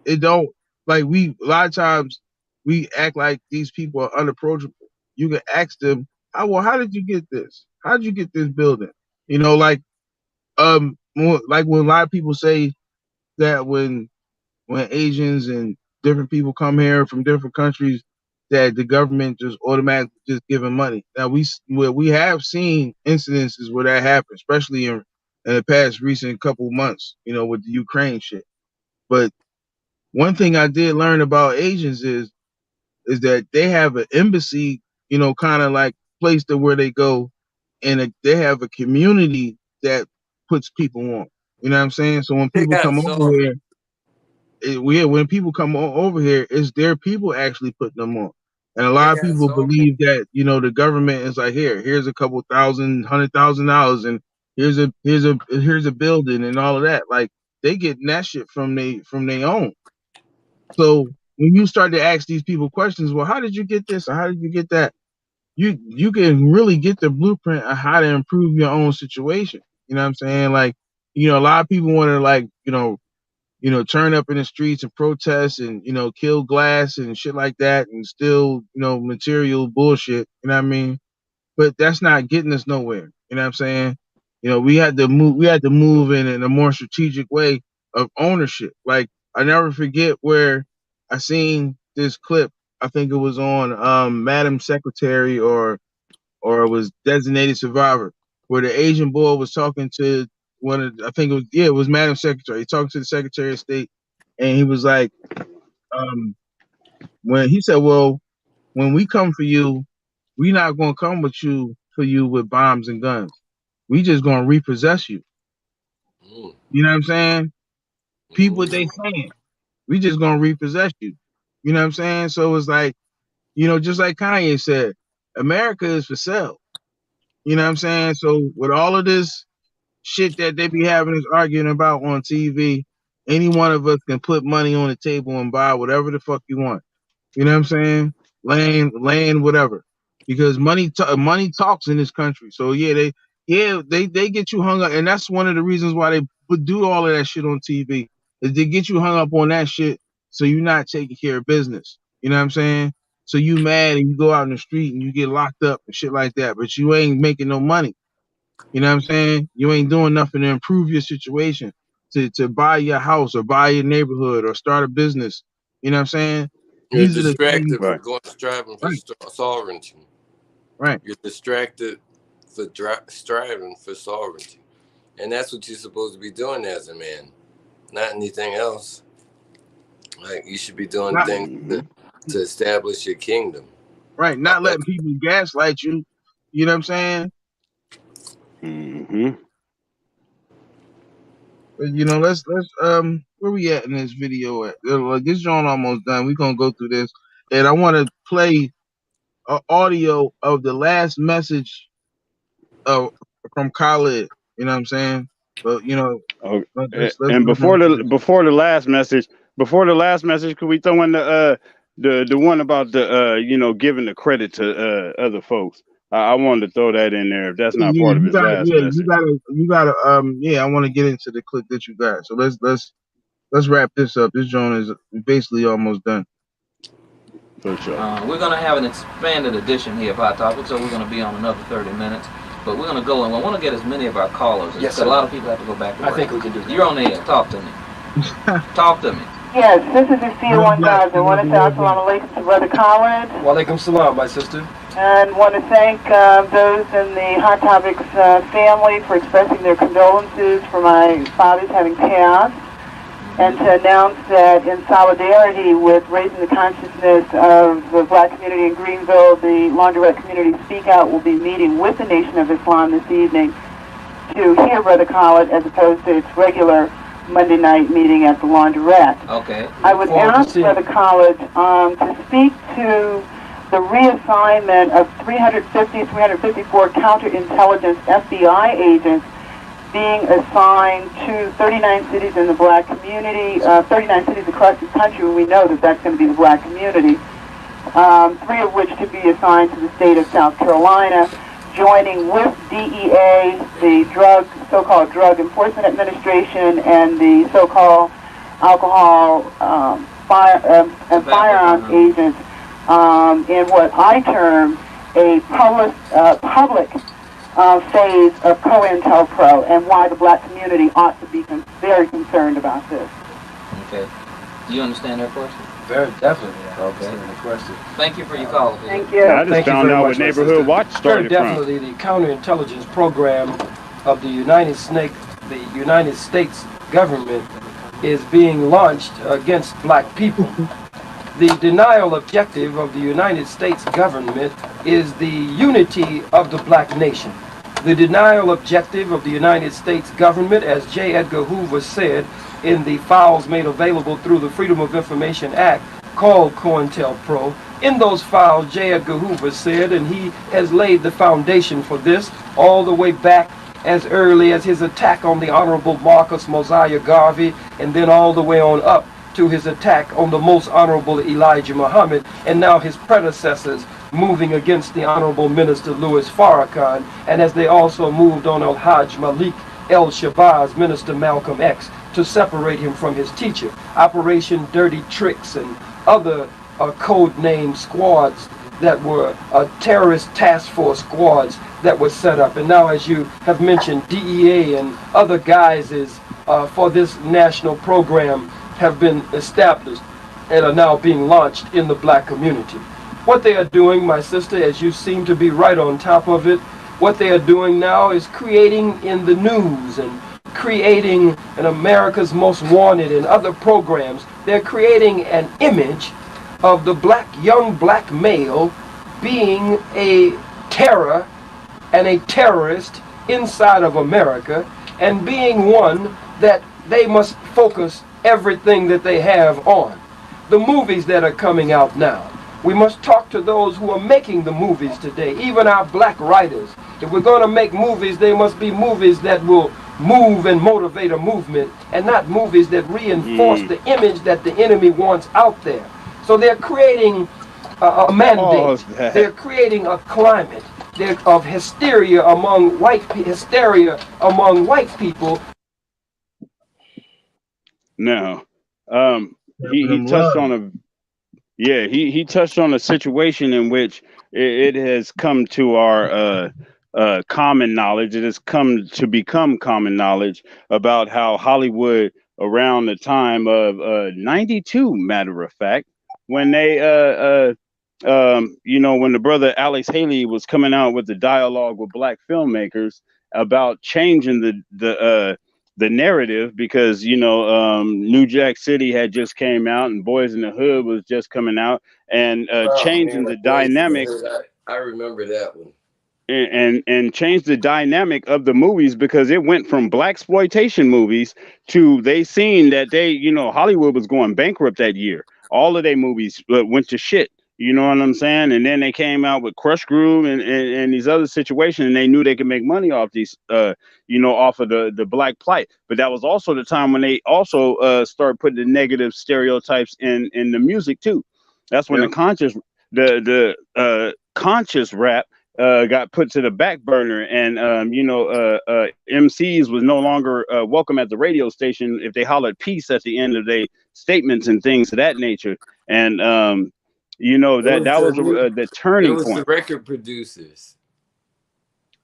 Speaker 2: it don't like a lot of times we act like these people are unapproachable. You can ask them, how did you get this? How did you get this building? You know, like when a lot of people say that when Asians and different people come here from different countries, that the government just automatically just giving money. Now we have seen incidences where that happened, especially in the past recent couple months, you know, with the Ukraine shit. But one thing I did learn about Asians is that they have an embassy, you know, kind of like place to where they go, and they have a community that puts people on. You know what I'm saying? So when
Speaker 11: They
Speaker 2: people
Speaker 11: got
Speaker 2: come over
Speaker 11: so
Speaker 2: here, when people come over here, it's their people actually putting them on. And a
Speaker 11: they
Speaker 2: lot of
Speaker 11: got
Speaker 2: people
Speaker 11: so many.
Speaker 2: believe that, you know, the government is like, here's a couple thousand, $100,000, and here's a building and all of that. Like they getting that shit from they own. So when you start to ask these people questions, well, how did you get this or how did you get that? You can really get the blueprint of how to improve your own situation. You know what I'm saying? Like, you know, a lot of people want to like, turn up in the streets and protest and, you know, kill glass and shit like that and still, you know, material bullshit. You know what I mean? But that's not getting us nowhere. You know what I'm saying? You know, we had to move in a more strategic way of ownership. Like I never forget where I seen this clip. I think it was on Madam Secretary or it was Designated Survivor, where the Asian boy was talking to I think it was Madam Secretary. He talked to the Secretary of State, and he was like, when he said, "Well, when we come for you, we not gonna come for you with bombs and guns. We just gonna repossess you."
Speaker 11: Mm,
Speaker 2: You know what I'm saying? People, what they
Speaker 11: mm.
Speaker 2: saying? We just gonna repossess you. You know what I'm saying? So it's like, you know, just like Kanye said, America is for sale. You know what I'm saying? So with all of this shit that they be having us arguing about on TV, any one of us can put money on the table and buy whatever the fuck you want. You know what I'm saying? Land, whatever. Because money talks in this country. So they get you hung up, and that's one of the reasons why they would do all of that shit on TV. Is they get you hung up on that shit, so you're not taking care of business. You know what I'm saying? So you mad and you go out in the street and you get locked up and shit like that, but you ain't making no money. You know what I'm saying? You ain't doing nothing to improve your situation, to buy your house or buy your neighborhood or start a business. You know what I'm saying?
Speaker 11: You're
Speaker 2: These are the things.
Speaker 11: distracted from going striving for
Speaker 2: Right.
Speaker 11: sovereignty.
Speaker 2: Right.
Speaker 11: You're distracted for striving for sovereignty, and that's what you're supposed to be doing as a man, not anything else. Like you should be doing
Speaker 2: Not,
Speaker 11: things to establish your kingdom.
Speaker 2: right. Not letting people gaslight you. You know what I'm saying?
Speaker 3: Mm-hmm.
Speaker 2: But, you know, let's where we at in this video at? Like, this joint almost done. We're gonna go through this, and I want to play audio of the last message from Khalid. You know what I'm saying? But you know,
Speaker 3: Okay.
Speaker 2: let's
Speaker 3: And
Speaker 2: listen to this.
Speaker 3: before the last message, could we throw in the one about the giving the credit to other folks? I wanted to throw that in there if that's not part of his last message.
Speaker 2: You gotta I want to get into the clip that you got. So let's wrap this up. This joint is basically almost done.
Speaker 3: For sure.
Speaker 8: We're going to have an expanded edition here of Hot Topic, so we're going to be on another 30 minutes. But we're going to go, and I want to get as many of our callers.
Speaker 10: Yes,
Speaker 8: sir. A lot of people have to go back to work.
Speaker 10: I think we can do that.
Speaker 8: You're on the air. Talk to me. Talk to me.
Speaker 9: Yes, this is Lucia 1000. I want to say assalamu alaikum to Brother Khalid.
Speaker 10: Walaikum salam, my sister.
Speaker 9: And want to thank those in the Hot Topics family for expressing their condolences for my father's having passed. And to announce that in solidarity with raising the consciousness of the black community in Greenville, the Laundrette Community Speak Out will be meeting with the Nation of Islam this evening to hear Brother Khalid as opposed to its regular Monday night meeting at the Laundrette.
Speaker 8: Okay.
Speaker 9: I would ask Brother Khalid to speak to the reassignment of 354 counterintelligence FBI agents being assigned to 39 cities in the black community, 39 cities across the country, and we know that that's going to be the black community,
Speaker 13: 3 of which to be assigned to the state of South Carolina, joining with DEA, the so-called Drug Enforcement Administration, and the so-called alcohol and firearms agents in what I term a public phase of COINTELPRO, and why the black community ought to be very concerned about this.
Speaker 8: Okay. Do you understand that question?
Speaker 10: Very definitely.
Speaker 8: Okay.
Speaker 10: The question.
Speaker 8: Thank you for your call.
Speaker 13: Thank you.
Speaker 3: I just found out what Neighborhood Watch started
Speaker 10: Very definitely the counterintelligence program of the United States government is being launched against black people. The denial objective of the United States government is the unity of the black nation. The denial objective of the United States government, as J. Edgar Hoover said in the files made available through the Freedom of Information Act called COINTELPRO, in those files J. Edgar Hoover said, and he has laid the foundation for this all the way back as early as his attack on the Honorable Marcus Mosiah Garvey, and then all the way on up to his attack on the Most Honorable Elijah Muhammad, and now his predecessors moving against the Honorable Minister Louis Farrakhan, and as they also moved on Al-Hajj Malik El-Shabazz, Minister Malcolm X, to separate him from his teacher. Operation Dirty Tricks and other code-named squads that were terrorist task force squads that were set up. And now, as you have mentioned, DEA and other guises for this national program have been established and are now being launched in the black community. What they are doing, my sister, as you seem to be right on top of it, what they are doing now is creating in the news and creating in America's Most Wanted and other programs, they're creating an image of the young black male being a terror and a terrorist inside of America, and being one that they must focus everything that they have on. The movies that are coming out now, we must talk to those who are making the movies today, even our black writers. If we're going to make movies, they must be movies that will move and motivate a movement, and not movies that reinforce the image that the enemy wants out there. So they're creating a mandate. They're creating a climate of hysteria among white people.
Speaker 3: Now, he touched on he touched on a situation in which it has come to our common knowledge. It has come to become common knowledge about how Hollywood, around the time of 92, matter of fact, when they when the brother Alex Haley was coming out with the dialogue with black filmmakers about changing the narrative, because New Jack City had just came out and Boys in the Hood was just coming out, and changing the dynamic.
Speaker 11: I remember that one.
Speaker 3: And change the dynamic of the movies, because it went from blaxploitation movies to they seen that Hollywood was going bankrupt that year. All of their movies went to shit. You know what I'm saying? And then they came out with Crush Groove and these other situations, and they knew they could make money off these, off of the black plight. But that was also the time when they also started putting the negative stereotypes in the music too. That's when the conscious rap got put to the back burner, and MCs was no longer welcome at the radio station if they hollered peace at the end of their statements and things of that nature. And that was the turning point. It was
Speaker 11: the record producers.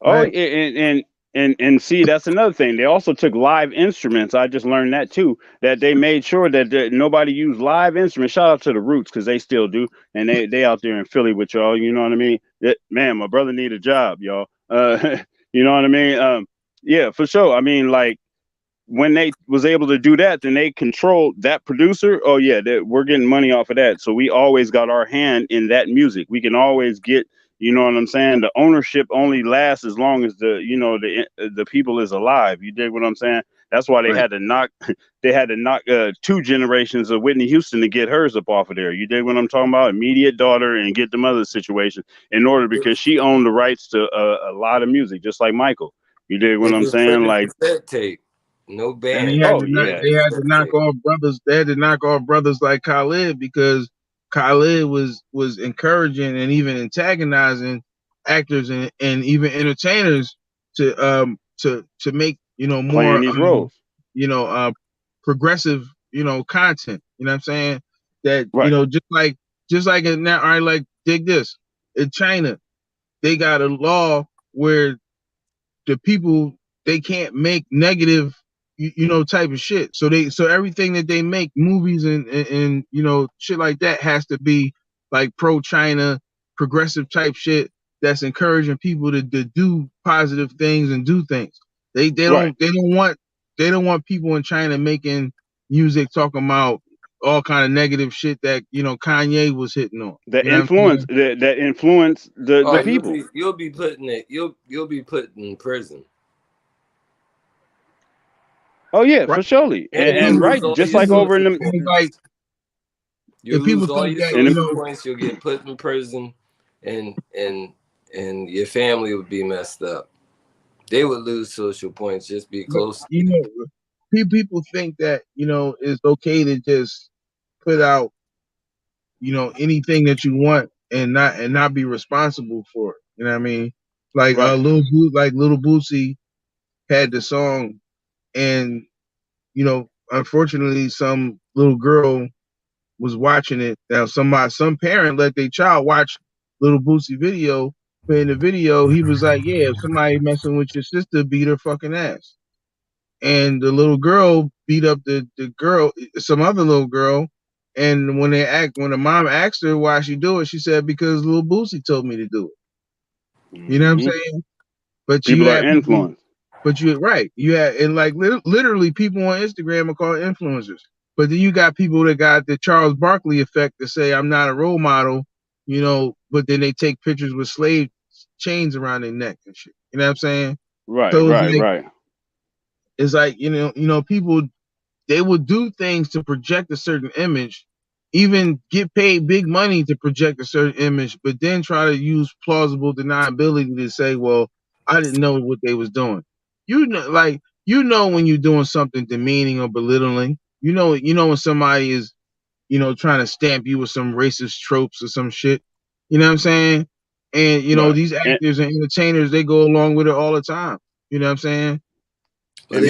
Speaker 3: Oh, right. And see, that's another thing. They also took live instruments. I just learned that too, that they made sure that nobody used live instruments. Shout out to the Roots, because they still do. And they out there in Philly with y'all, you know what I mean? Man, my brother need a job, y'all. You know what I mean? Yeah, for sure. I mean, like, when they was able to do that, then they controlled that producer. Oh yeah, we're getting money off of that. So we always got our hand in that music. We can always get, you know what I'm saying? The ownership only lasts as long as the people is alive. You dig what I'm saying? That's why they had to knock 2 generations of Whitney Houston to get hers up off of there. You dig what I'm talking about? Immediate daughter and get the mother situation because she owned the rights to a lot of music, just like Michael. You dig what I'm saying? Like
Speaker 11: tape. No band.
Speaker 2: And they had to knock off brothers. They had to knock off brothers like Khalid, because Khalid was encouraging and even antagonizing actors and even entertainers to make
Speaker 3: playing
Speaker 2: more
Speaker 3: these roles.
Speaker 2: Progressive content. You know what I'm saying? That
Speaker 3: right.
Speaker 2: Just like in now, all right, like dig this. In China, they got a law where the people they can't make negative type of shit. So everything that they make, movies and shit like that, has to be like pro China, progressive type shit that's encouraging people to do positive things and do things. They don't want people in China making music talking about all kind of negative shit that Kanye was hitting on.
Speaker 3: That influence the people.
Speaker 11: You'll be put in prison.
Speaker 3: Oh yeah, right. For surely, and right, just like over in the
Speaker 11: you lose all your social points, you'll get put in prison, and your family would be messed up. They would lose social points, just be close.
Speaker 2: People think that it's okay to just put out anything that you want and not be responsible for it. You know what I mean? Like
Speaker 3: right.
Speaker 2: Little Boosie had the song, and unfortunately, some little girl was watching it. Now, some parent let their child watch Little Boosie video, but in the video, he was like, "Yeah, if somebody messing with your sister, beat her fucking ass." And the little girl beat up the girl, some other little girl. And when the mom asked her why she do it, she said, "Because Little Boosie told me to do it." Mm-hmm. You know what I'm saying? But
Speaker 3: people are influenced.
Speaker 2: But you're right. You had, and like literally people on Instagram are called influencers. But then you got people that got the Charles Barkley effect to say, I'm not a role model, but then they take pictures with slave chains around their neck and shit. You know what I'm saying?
Speaker 3: Right, so right.
Speaker 2: It's like, people, they will do things to project a certain image, even get paid big money to project a certain image, but then try to use plausible deniability to say, well, I didn't know what they was doing. When you're doing something demeaning or belittling, when somebody is, trying to stamp you with some racist tropes or some shit. You know what I'm saying? And these actors and entertainers, they go along with it all the time. You know what I'm saying?
Speaker 3: And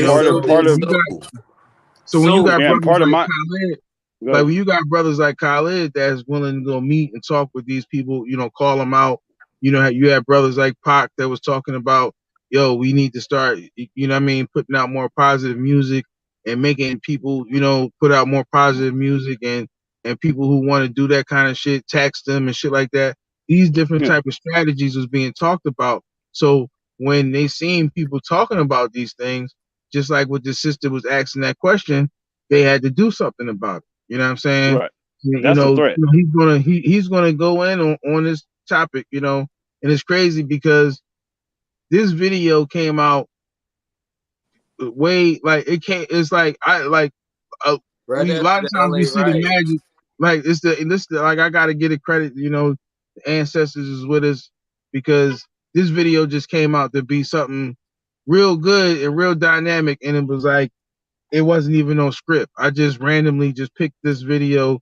Speaker 2: so when you got brothers like Khalid, when you got brothers like Khalid that's willing to go meet and talk with these people, call them out. You have brothers like Pac that was talking about, yo, we need to start, putting out more positive music and making people, put out more positive music, and people who want to do that kind of shit, tax them and shit like that. These different type of strategies was being talked about. So when they seen people talking about these things, just like what the sister was asking that question, they had to do something about it. You know what I'm saying?
Speaker 3: Right. That's a threat.
Speaker 2: He's gonna go in on this topic, and it's crazy because this video came out way it's like a lot of times we see the magic, like like I gotta get a credit, the ancestors is with us, because this video just came out to be something real good and real dynamic, and it was like it wasn't even no script. I just randomly just picked this video.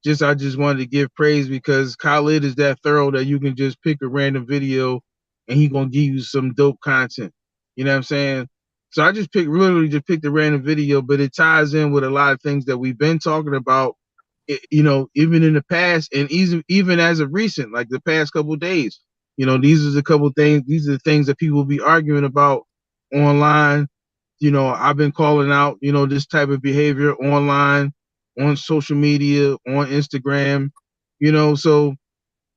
Speaker 2: I just wanted to give praise because Khalid is that thorough that you can just pick a random video and he gonna give you some dope content. You know what I'm saying? So I just literally just picked a random video, but it ties in with a lot of things that we've been talking about, even in the past, and even as of recent, like the past couple of days. These are the things that people will be arguing about online. I've been calling out, this type of behavior online, on social media, on Instagram, so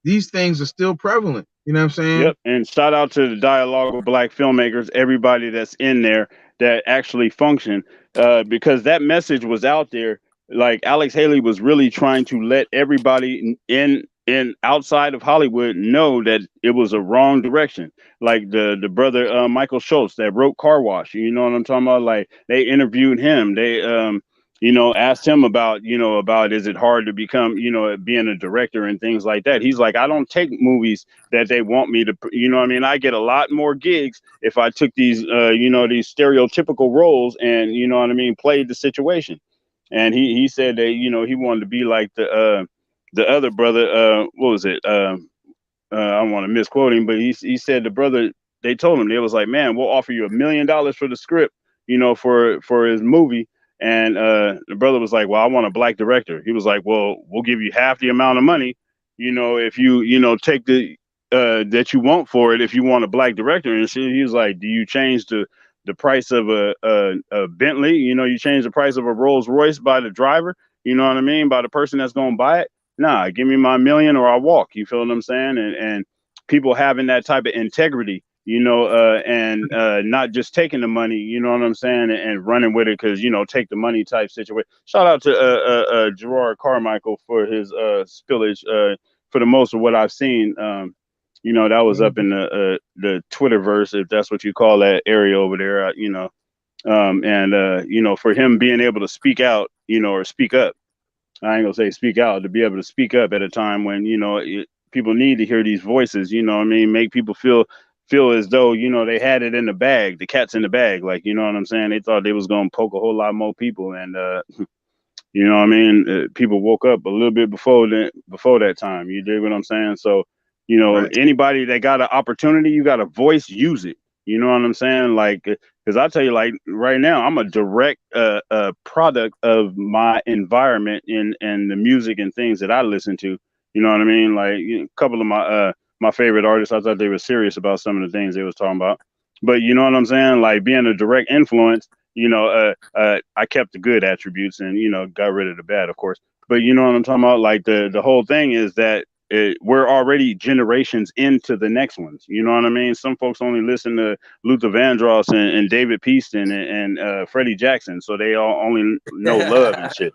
Speaker 2: these things are still prevalent. You know what I'm saying?
Speaker 3: Yep. And shout out to the Dialogue of Black Filmmakers, everybody that's in there that actually function, because that message was out there. Like Alex Haley was really trying to let everybody in outside of Hollywood know that it was a wrong direction. Like the brother Michael Schultz that wrote Car Wash, you know what I'm talking about? Like they interviewed him. They asked him about is it hard to become, being a director and things like that. He's like, I don't take movies that they want me to, I get a lot more gigs if I took these, these stereotypical roles and, played the situation. And he said that, he wanted to be like the the other brother, what was it? I don't want to misquote him, but he said the brother, they told him, they was like, man, we'll offer you $1 million for the script, for his movie. And the brother was like, well, I want a black director. He was like, well, we'll give you half the amount of money, if you take the that you want for it, if you want a black director. And shit. He was like, do you change the price of a Bentley? You change the price of a Rolls Royce by the driver. You know what I mean? By the person that's gonna buy it. Nah, give me my $1 million or I'll walk. You feel what I'm saying? And people having that type of integrity, and not just taking the money, you know what I'm saying, and running with it because take the money type situation. Shout out to Gerard Carmichael for his spillage. For the most of what I've seen, that was up in the Twitterverse, if that's what you call that area over there, and for him being able to speak out, or speak up. I ain't gonna say speak out, to be able to speak up at a time when people need to hear these voices. You know what I mean? Make people feel as though they had it in the bag, the cat's in the bag. Like what I'm saying? They thought they was gonna poke a whole lot more people, and you know what I mean? People woke up a little bit before that time. You dig what I'm saying? So
Speaker 2: Right.
Speaker 3: anybody that got an opportunity, you got a voice, use it. You know what I'm saying? Like, because I tell you, like right now, I'm a direct product of my environment and the music and things that I listen to. You know what I mean? Like a couple of my favorite artists, I thought they were serious about some of the things they was talking about. But you know what I'm saying? Like being a direct influence, I kept the good attributes and got rid of the bad, of course. But you know what I'm talking about? Like the whole thing is that we're already generations into the next ones. You know what I mean? Some folks only listen to Luther Vandross and David Peaston and Freddie Jackson, so they all only know love and shit.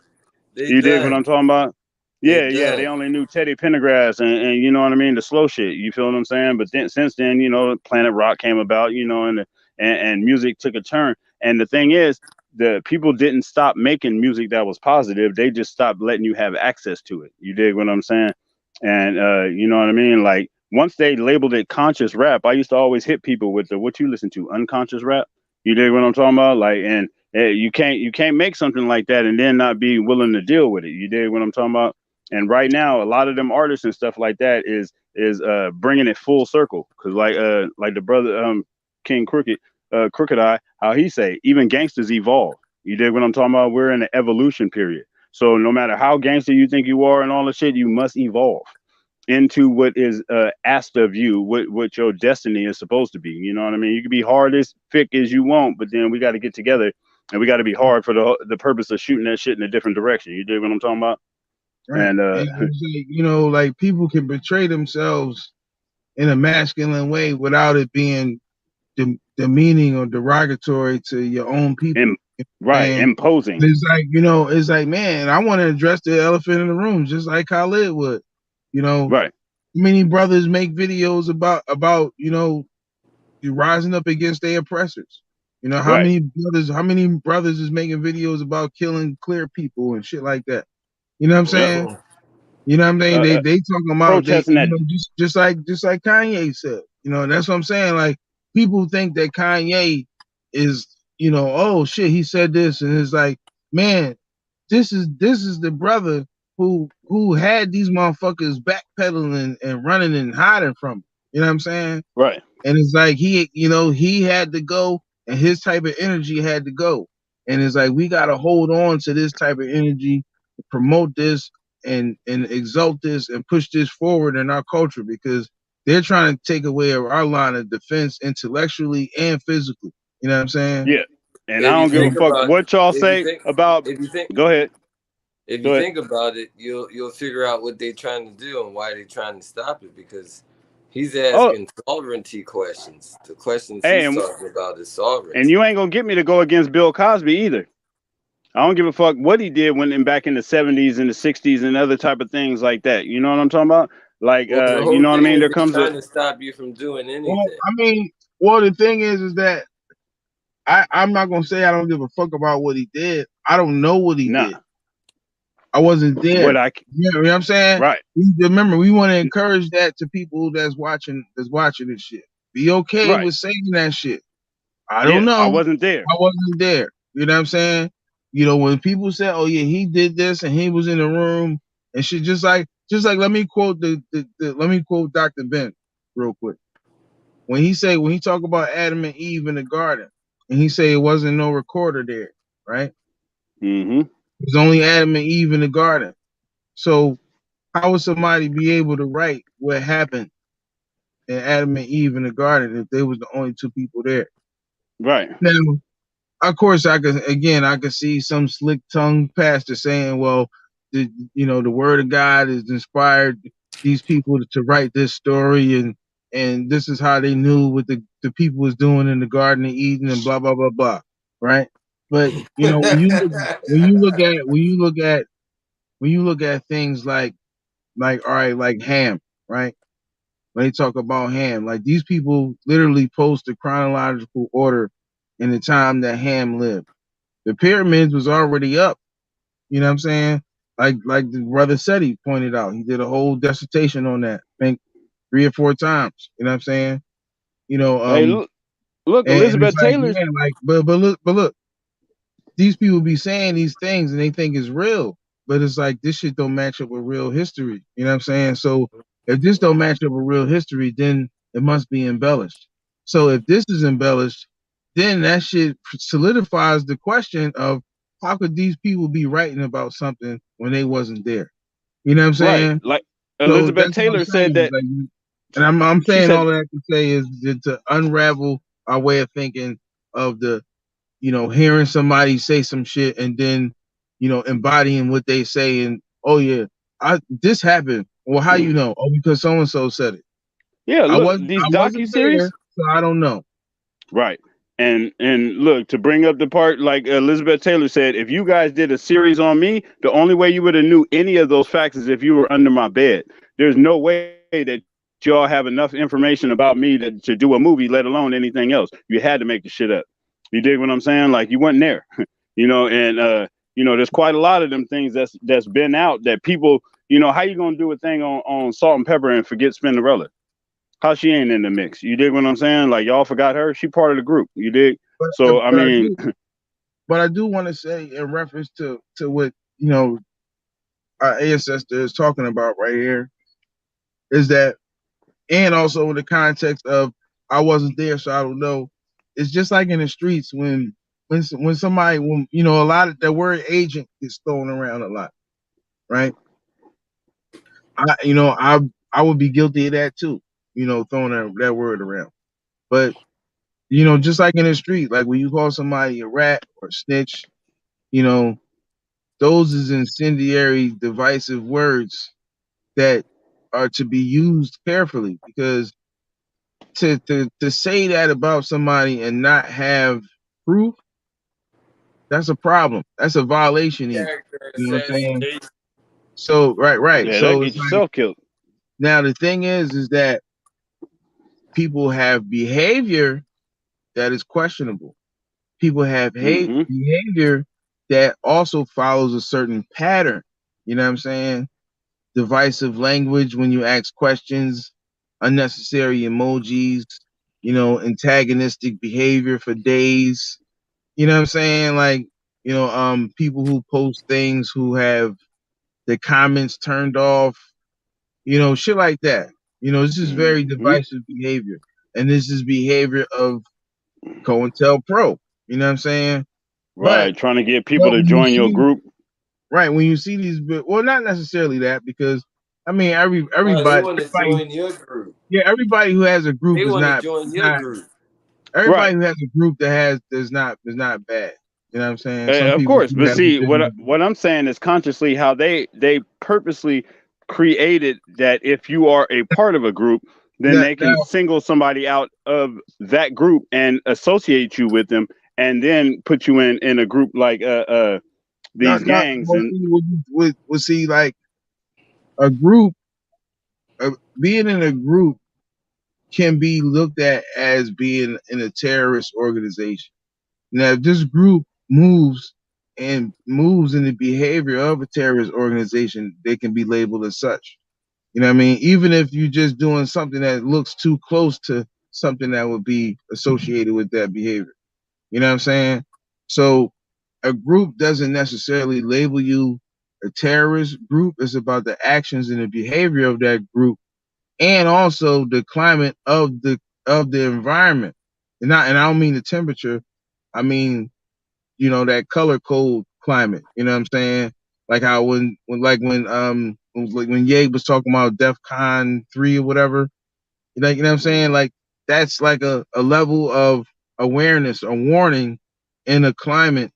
Speaker 3: You dig what I'm talking about? Yeah, they only knew Teddy Pendergrass and you know what I mean, the slow shit. You feel what I'm saying? But then since then, Planet Rock came about, and music took a turn. And the thing is, the people didn't stop making music that was positive. They just stopped letting you have access to it. You dig what I'm saying? And you know what I mean? Like once they labeled it conscious rap, I used to always hit people with the what you listen to, unconscious rap. You dig what I'm talking about? Like, and you can't make something like that and then not be willing to deal with it. You dig what I'm talking about? And right now, a lot of them artists and stuff like that is bringing it full circle. Cause like the brother King Crooked Eye, how he say, even gangsters evolve. You dig what I'm talking about? We're in an evolution period. So no matter how gangster you think you are and all the shit, you must evolve into what is asked of you, what your destiny is supposed to be. You know what I mean? You can be hard as thick as you want, but then we got to get together and we got to be hard for the purpose of shooting that shit in a different direction. You dig what I'm talking about?
Speaker 2: Right. And like people can betray themselves in a masculine way without it being demeaning or derogatory to your own people.
Speaker 3: Imposing.
Speaker 2: It's like, it's like, man, I want to address the elephant in the room just like Khalid would.
Speaker 3: Right.
Speaker 2: Many brothers make videos about you rising up against their oppressors. How many brothers is making videos about killing clear people and shit like that? You know what I'm saying? You know what I'm saying? They talking about just like Kanye said. That's what I'm saying. Like people think that Kanye is, oh shit, he said this, and it's like, man, this is the brother who had these motherfuckers backpedaling and running and hiding from him. You know what I'm saying?
Speaker 3: Right.
Speaker 2: And it's like he had to go, and his type of energy had to go. And it's like we gotta hold on to this type of energy, promote this and exalt this and push this forward in our culture because they're trying to take away our line of defense intellectually and physically. You know what I'm saying?
Speaker 3: Yeah. And I don't give a fuck what y'all say about. Go ahead.
Speaker 11: If you think about it, you'll figure out what they're trying to do and why they're trying to stop it because he's asking sovereignty questions. The questions he's talking about is sovereignty.
Speaker 3: And you ain't gonna get me to go against Bill Cosby either. I don't give a fuck what he did back in the 70s and the 60s and other type of things like that. You know what I'm talking about? Like, you know what I mean? There comes
Speaker 11: trying to stop you from doing anything.
Speaker 2: The thing is that I'm not gonna say I don't give a fuck about what he did. I don't know what he did. I wasn't there. You know what I'm saying?
Speaker 3: Right.
Speaker 2: Remember, we want to encourage that to people that's watching this shit. Be okay with saying that shit. I don't know.
Speaker 3: I wasn't there.
Speaker 2: You know what I'm saying? When people say, oh yeah, he did this and he was in the room and shit. Just like let me quote let me quote Dr. Ben real quick. When he talk about Adam and Eve in the garden, and he say it wasn't no recorder there, right?
Speaker 3: Mm-hmm.
Speaker 2: It was only Adam and Eve in the garden. So how would somebody be able to write what happened in Adam and Eve in the garden if they was the only two people there?
Speaker 3: Right.
Speaker 2: Now, of course, I could see some slick tongued pastor saying, "Well, the word of God has inspired these people to write this story, and this is how they knew what the people was doing in the Garden of Eden, and blah blah blah blah." Right? But when you look at things like all right, like Ham, right? When they talk about Ham, like these people literally post the chronological order in the time that Ham lived. The pyramids was already up. You know what I'm saying? Like the brother said, he pointed out. He did a whole dissertation on that, I think 3 or 4 times. You know what I'm saying? You know,
Speaker 3: Hey, look,
Speaker 2: and it's
Speaker 3: Elizabeth
Speaker 2: like,
Speaker 3: Taylor's.
Speaker 2: yeah, like, but look, these people be saying these things and they think it's real, but it's like this shit don't match up with real history. You know what I'm saying? So if this don't match up with real history, then it must be embellished. So if this is embellished, then that shit solidifies the question of how could these people be writing about something when they wasn't there? You know what I'm
Speaker 3: Right.
Speaker 2: saying?
Speaker 3: Like
Speaker 2: So
Speaker 3: Elizabeth
Speaker 2: that's what I'm
Speaker 3: Taylor said
Speaker 2: saying.
Speaker 3: that.
Speaker 2: Like, and I'm
Speaker 3: She
Speaker 2: saying all
Speaker 3: said,
Speaker 2: that to say is to unravel our way of thinking of the hearing somebody say some shit and then, embodying what they say and, oh yeah, this happened. Well, how you know? Oh, because so and so said it.
Speaker 3: yeah,
Speaker 2: I
Speaker 3: look,
Speaker 2: wasn't
Speaker 3: these
Speaker 2: I wasn't there,
Speaker 3: docu-series.
Speaker 2: so I don't know.
Speaker 3: Right. And look, to bring up the part, like Elizabeth Taylor said, if you guys did a series on me, the only way you would have knew any of those facts is if you were under my bed. There's no way that y'all have enough information about me to do a movie, let alone anything else. You had to make the shit up. You dig what I'm saying? Like you weren't there. And there's quite a lot of them things that's been out that people, how you gonna do a thing on Salt and Pepper and forget Spinderella? How she ain't in the mix? You dig what I'm saying? Like y'all forgot her. She part of the group. You dig? So I
Speaker 2: But I
Speaker 3: mean,
Speaker 2: do, want to say in reference to what our ancestor is talking about right here is that, and also in the context of I wasn't there, so I don't know. It's just like in the streets when somebody, a lot of the word agent gets thrown around a lot, right? I would be guilty of that too, throwing that word around. But just like in the street, like when you call somebody a rat or a snitch, you know, those is incendiary, divisive words that are to be used carefully, because to say that about somebody and not have proof, that's a problem. That's a violation even.
Speaker 11: Character
Speaker 2: You know what I'm saying?
Speaker 11: assassination.
Speaker 2: So right.
Speaker 3: yeah, that
Speaker 2: So
Speaker 3: get
Speaker 2: it's like,
Speaker 3: yourself killed.
Speaker 2: now the thing is that people have behavior that is questionable. People have hate
Speaker 3: Mm-hmm.
Speaker 2: behavior that also follows a certain pattern. You know what I'm saying? Divisive language when you ask questions, unnecessary emojis, antagonistic behavior for days. You know what I'm saying? Like, people who post things who have the comments turned off, shit like that. This is very
Speaker 3: Mm-hmm.
Speaker 2: divisive behavior. And this is behavior of COINTELPRO. You know what I'm saying? But
Speaker 3: Right, trying to get people
Speaker 2: but
Speaker 3: to
Speaker 2: when you
Speaker 3: join your
Speaker 2: see
Speaker 3: group.
Speaker 2: right, when you see these, well, not necessarily that, because I mean,
Speaker 11: No, they
Speaker 2: everybody,
Speaker 11: want to
Speaker 2: everybody,
Speaker 11: join your group.
Speaker 2: yeah, everybody who has a group
Speaker 11: They
Speaker 2: is
Speaker 11: want to
Speaker 2: not,
Speaker 11: join
Speaker 2: is
Speaker 11: your
Speaker 2: not
Speaker 11: group.
Speaker 2: everybody
Speaker 3: Right.
Speaker 2: who has a group that has is not bad. You know what I'm saying? Some
Speaker 3: Of
Speaker 2: people
Speaker 3: course,
Speaker 2: do
Speaker 3: but
Speaker 2: have
Speaker 3: see
Speaker 2: legitimate.
Speaker 3: what I'm saying is consciously how they purposely created that if you are a part of a group, then
Speaker 2: Now,
Speaker 3: they can
Speaker 2: now,
Speaker 3: single somebody out of that group and associate you with them, and then put you in a group like
Speaker 2: now,
Speaker 3: these
Speaker 2: now
Speaker 3: gangs
Speaker 2: well,
Speaker 3: and
Speaker 2: see, see, like a group, being in a group can be looked at as being in a terrorist organization. Now, if this group moves in the behavior of a terrorist organization, they can be labeled as such. You know what I mean? Even if you're just doing something that looks too close to something that would be associated with that behavior. You know what I'm saying? So a group doesn't necessarily label you a terrorist group. It's about the actions and the behavior of that group, and also the climate of the environment. And I don't mean the temperature. I mean, you know, that color code climate. You know what I'm saying? Like how when Ye was talking about DEFCON 3 or whatever. Like, you know what I'm saying? Like that's like a level of awareness, a warning in a climate,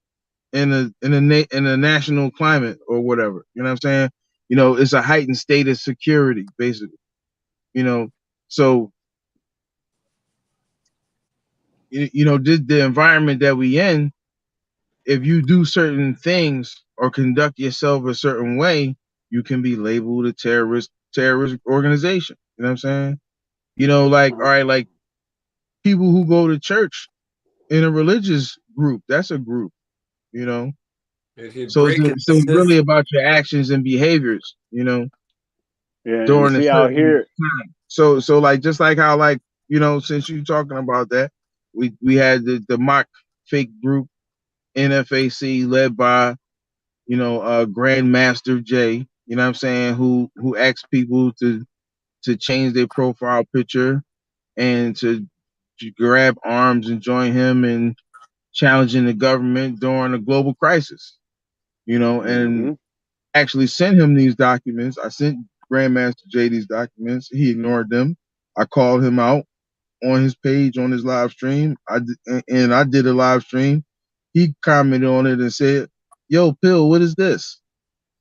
Speaker 2: in a national climate or whatever. You know what I'm saying? You know, it's a heightened state of security, basically. You know, so you know, the environment that we in, if you do certain things or conduct yourself a certain way, you can be labeled a terrorist organization. You know what I'm saying? You know, like, all right, like people who go to church in a religious group, that's a group, you know.
Speaker 11: If you
Speaker 2: So
Speaker 11: break it,
Speaker 2: it's really about your actions and behaviors, you know,
Speaker 3: Yeah, and
Speaker 2: during a
Speaker 3: see out
Speaker 2: certain
Speaker 3: here.
Speaker 2: time. So like just like how, like, you know, since you're talking about that, we had the mock fake group NFAC led by, you know, Grandmaster Jay, you know what I'm saying, who asked people to change their profile picture and to grab arms and join him in challenging the government during a global crisis, you know, and actually sent him these documents. I sent Grandmaster Jay these documents. He ignored them. I called him out on his page, on his live stream. I did a live stream. He commented on it and said, "Yo, Pill, what is this?"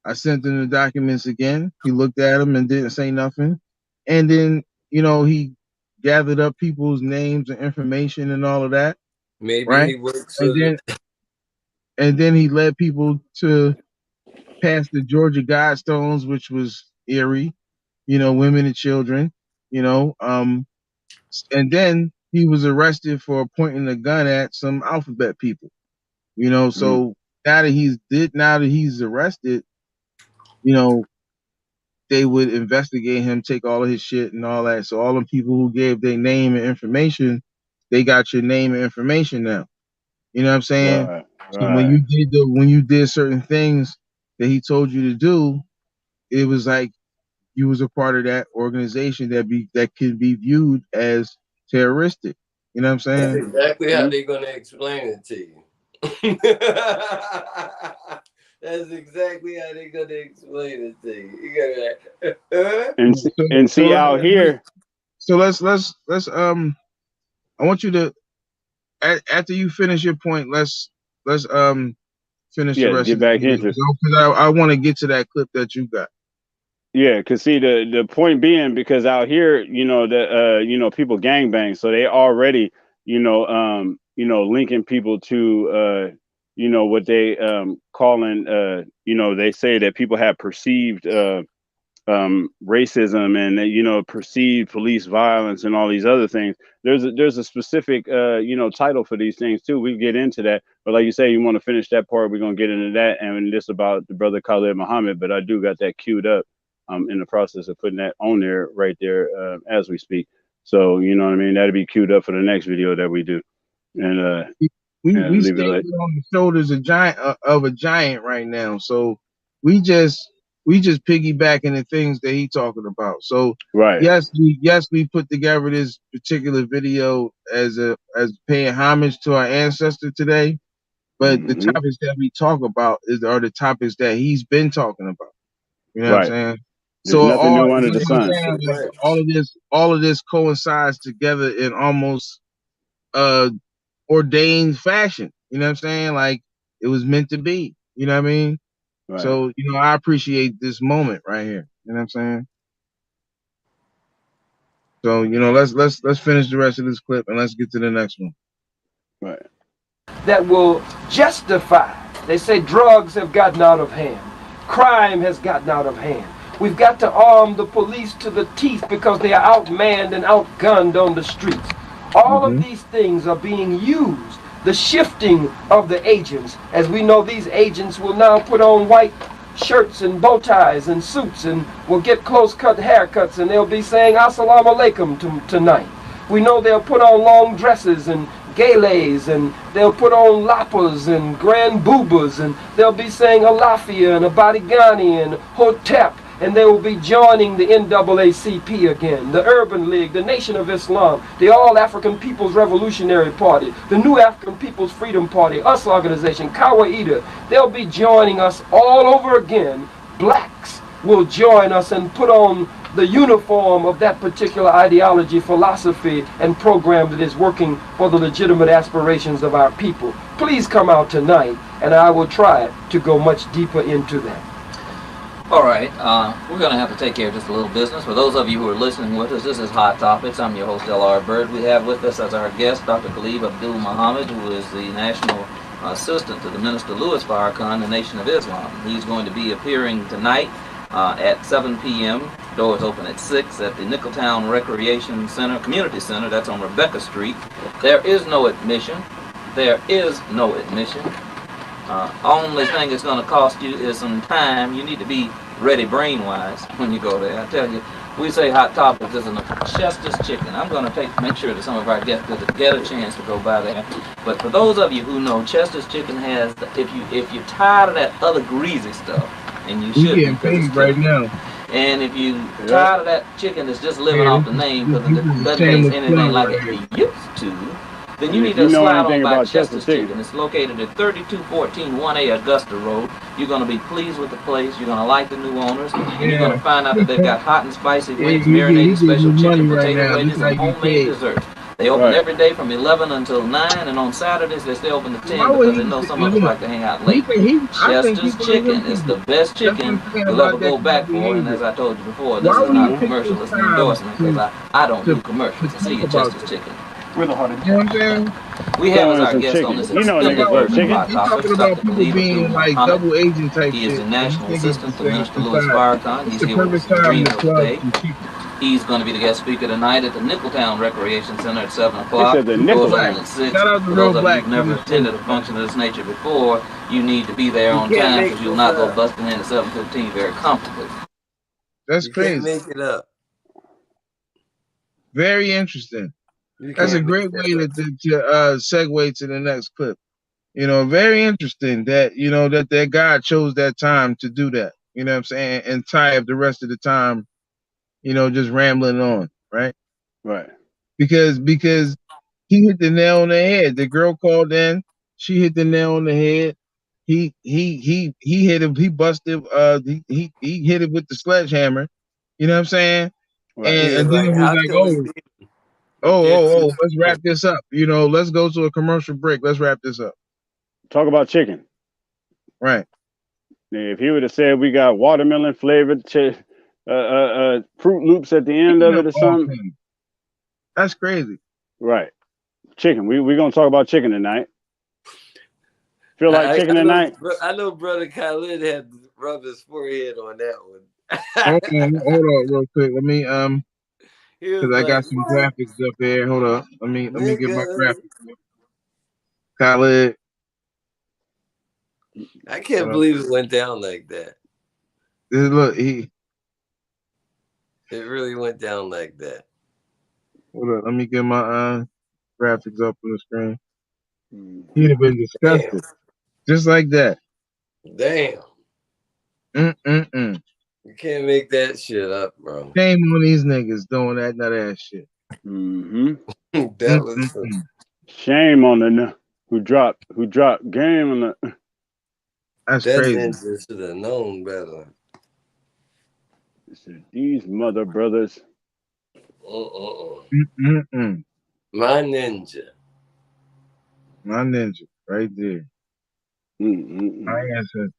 Speaker 2: I sent him the documents again. He looked at them and didn't say nothing. And then, you know, he gathered up people's names and information and all of that,
Speaker 11: maybe
Speaker 2: right?
Speaker 11: he works for
Speaker 2: And then he led people to pass the Georgia Guidestones, which was eerie, you know, women and children, you know. And then he was arrested for pointing a gun at some alphabet people, you know. So now that he's arrested, you know, they would investigate him, take all of his shit and all that. So all the people who gave their name and information, they got your name and information now. You know what I'm saying?
Speaker 3: Right,
Speaker 2: So when
Speaker 3: right.
Speaker 2: you did certain things that he told you to do, it was like you was a part of that organization that could be viewed as terroristic. You know what I'm
Speaker 11: That's
Speaker 2: saying?
Speaker 11: exactly how they're gonna explain it to you. That's exactly how they're gonna explain it to you. You gotta
Speaker 3: And see out here.
Speaker 2: So let's I want you to after you finish your point, let's finish the
Speaker 3: Yeah,
Speaker 2: rest
Speaker 3: get
Speaker 2: of the
Speaker 3: back
Speaker 2: video
Speaker 3: into.
Speaker 2: because I want to get to that clip that you got.
Speaker 3: Yeah, because see the point being, because out here, you know, you know, people gangbang, so they already, you know, linking people to you know, what they calling you know, they say that people have perceived racism and you know, perceived police violence and all these other things. There's a specific you know, title for these things too. We get into that, but like you say, you want to finish that part, we're gonna get into that and this about the brother Khalid Muhammad. But I do got that queued up. In the process of putting that on there right there as we speak. So you know what I mean. That'll be queued up for the next video that we do, and
Speaker 2: We
Speaker 3: leave it
Speaker 2: standing
Speaker 3: like.
Speaker 2: on the shoulders of a giant right now. So we just piggybacking the things that he talking about. So
Speaker 3: Right.
Speaker 2: yes we put together this particular video as paying homage to our ancestor today. But the topics that we talk about are the topics that he's been talking about. You know what I'm
Speaker 3: Right.
Speaker 2: saying?
Speaker 3: There's
Speaker 2: So
Speaker 3: nothing new under the sun.
Speaker 2: all of this coincides together in almost ordained fashion. You know what I'm saying? Like it was meant to be. You know what I mean?
Speaker 3: Right.
Speaker 2: So, you know, I appreciate this moment right here. You know what I'm saying? So, you know, let's finish the rest of this clip and let's get to the next one.
Speaker 3: Right.
Speaker 10: That will justify. They say drugs have gotten out of hand. Crime has gotten out of hand. We've got to arm the police to the teeth because they are outmanned and outgunned on the streets. All of these things are being used. The shifting of the agents, as we know, these agents will now put on white shirts and bow ties and suits and will get close-cut haircuts and they'll be saying Assalamu alaikum tonight. We know they'll put on long dresses and geles, and they'll put on lapas and grand boobas, and they'll be saying Alafia and Abadigani and Hotep, and they will be joining the NAACP again, the Urban League, the Nation of Islam, the All African People's Revolutionary Party, the New African People's Freedom Party, US Organization, Kawaida. They'll be joining us all over again. Blacks will join us and put on the uniform of that particular ideology, philosophy, and program that is working for the legitimate aspirations of our people. Please come out tonight, and I will try to go much deeper into that.
Speaker 8: All right, we're going to have to take care of just a little business. For those of you who are listening with us, this is Hot Topics. I'm your host, L.R. Bird. We have with us as our guest Dr. Khalid Muhammad, who is the National Assistant to the Minister Louis Farrakhan, the Nation of Islam. He's going to be appearing tonight at 7 p.m. Doors open at 6 at the Nickeltown Recreation Center, Community Center. That's on Rebecca Street. There is no admission. There is no admission. Only thing it's going to cost you is some time. You need to be ready brain-wise when you go there. I tell you, we say Hot Topics is a Chester's Chicken. I'm going to make sure that some of our guests get a chance to go by there. But for those of you who know, Chester's Chicken has, if you're tired of that other greasy stuff, and you should,
Speaker 2: getting paid right now.
Speaker 8: And if you tired of that chicken that's just living off the name because it doesn't taste anything like it used to, then you need to slide on by Chester's Chicken. It's located at 3214 1A Augusta Road. You're going to be pleased with the place. You're going to like the new owners. And you're going to find out that they've got hot and spicy wings, marinated special chicken, potato wedges, and homemade desserts. They open every day from 11 until 9, and on Saturdays they stay open to 10 because they know some of us like to hang out late. Chester's Chicken is the best chicken you'll ever go back for, and as I told you before, this is not a commercial, it's an endorsement because I don't do commercials. See you, Chester's Chicken.
Speaker 10: We're the heart of
Speaker 8: We have as our guest on this extended version of Hot Topics, Dr. Khalid Muhammad. He is the National Assistant to Minister Louis Farrakhan. He's here with us in Greenville today. He's going to be the guest speaker tonight at the Nickeltown Recreation Center at 7 o'clock. It goes on at 6. For those of you who've never attended a function of this nature before, you need to be there on time because you'll not go busting in at 7:15 very comfortably.
Speaker 2: That's crazy.
Speaker 11: You can't make it up.
Speaker 2: Very interesting. That's a great way to segue to the next clip. You know, very interesting that, you know, that God chose that time to do that. You know what I'm saying? And tie up the rest of the time, you know, just rambling on, right?
Speaker 3: Right.
Speaker 2: Because he hit the nail on the head. The girl called in, she hit the nail on the head. He hit him, he busted, he hit it with the sledgehammer. You know what I'm saying? Right. And then it was like, let's wrap this up. You know, let's go to a commercial break. Let's wrap this up.
Speaker 3: Talk about chicken.
Speaker 2: Right.
Speaker 3: If he would have said we got watermelon flavored Fruit Loops at the end of it or something.
Speaker 2: That's crazy.
Speaker 3: Right. Chicken. We're going to talk about chicken tonight. Feel like chicken tonight?
Speaker 11: I know Brother Khalid had to rub his forehead on that one.
Speaker 2: hold on real quick. Let me, because I got some graphics up here. Hold up. Let me get my graphics. Khalid.
Speaker 11: I can't believe it went down like that.
Speaker 2: Look,
Speaker 11: it really went down like that.
Speaker 2: Hold up. Let me get my graphics up on the screen. He'd have been disgusted. Damn. Just like that.
Speaker 11: Damn. You can't make that shit up, bro.
Speaker 2: Shame on these niggas doing that nut ass shit.
Speaker 11: That was
Speaker 3: shame on the who dropped game on the.
Speaker 2: That's
Speaker 11: that
Speaker 2: crazy.
Speaker 11: Ninja should have known better.
Speaker 3: These mother brothers.
Speaker 11: My ninja.
Speaker 2: My ninja, right there. My ancestors.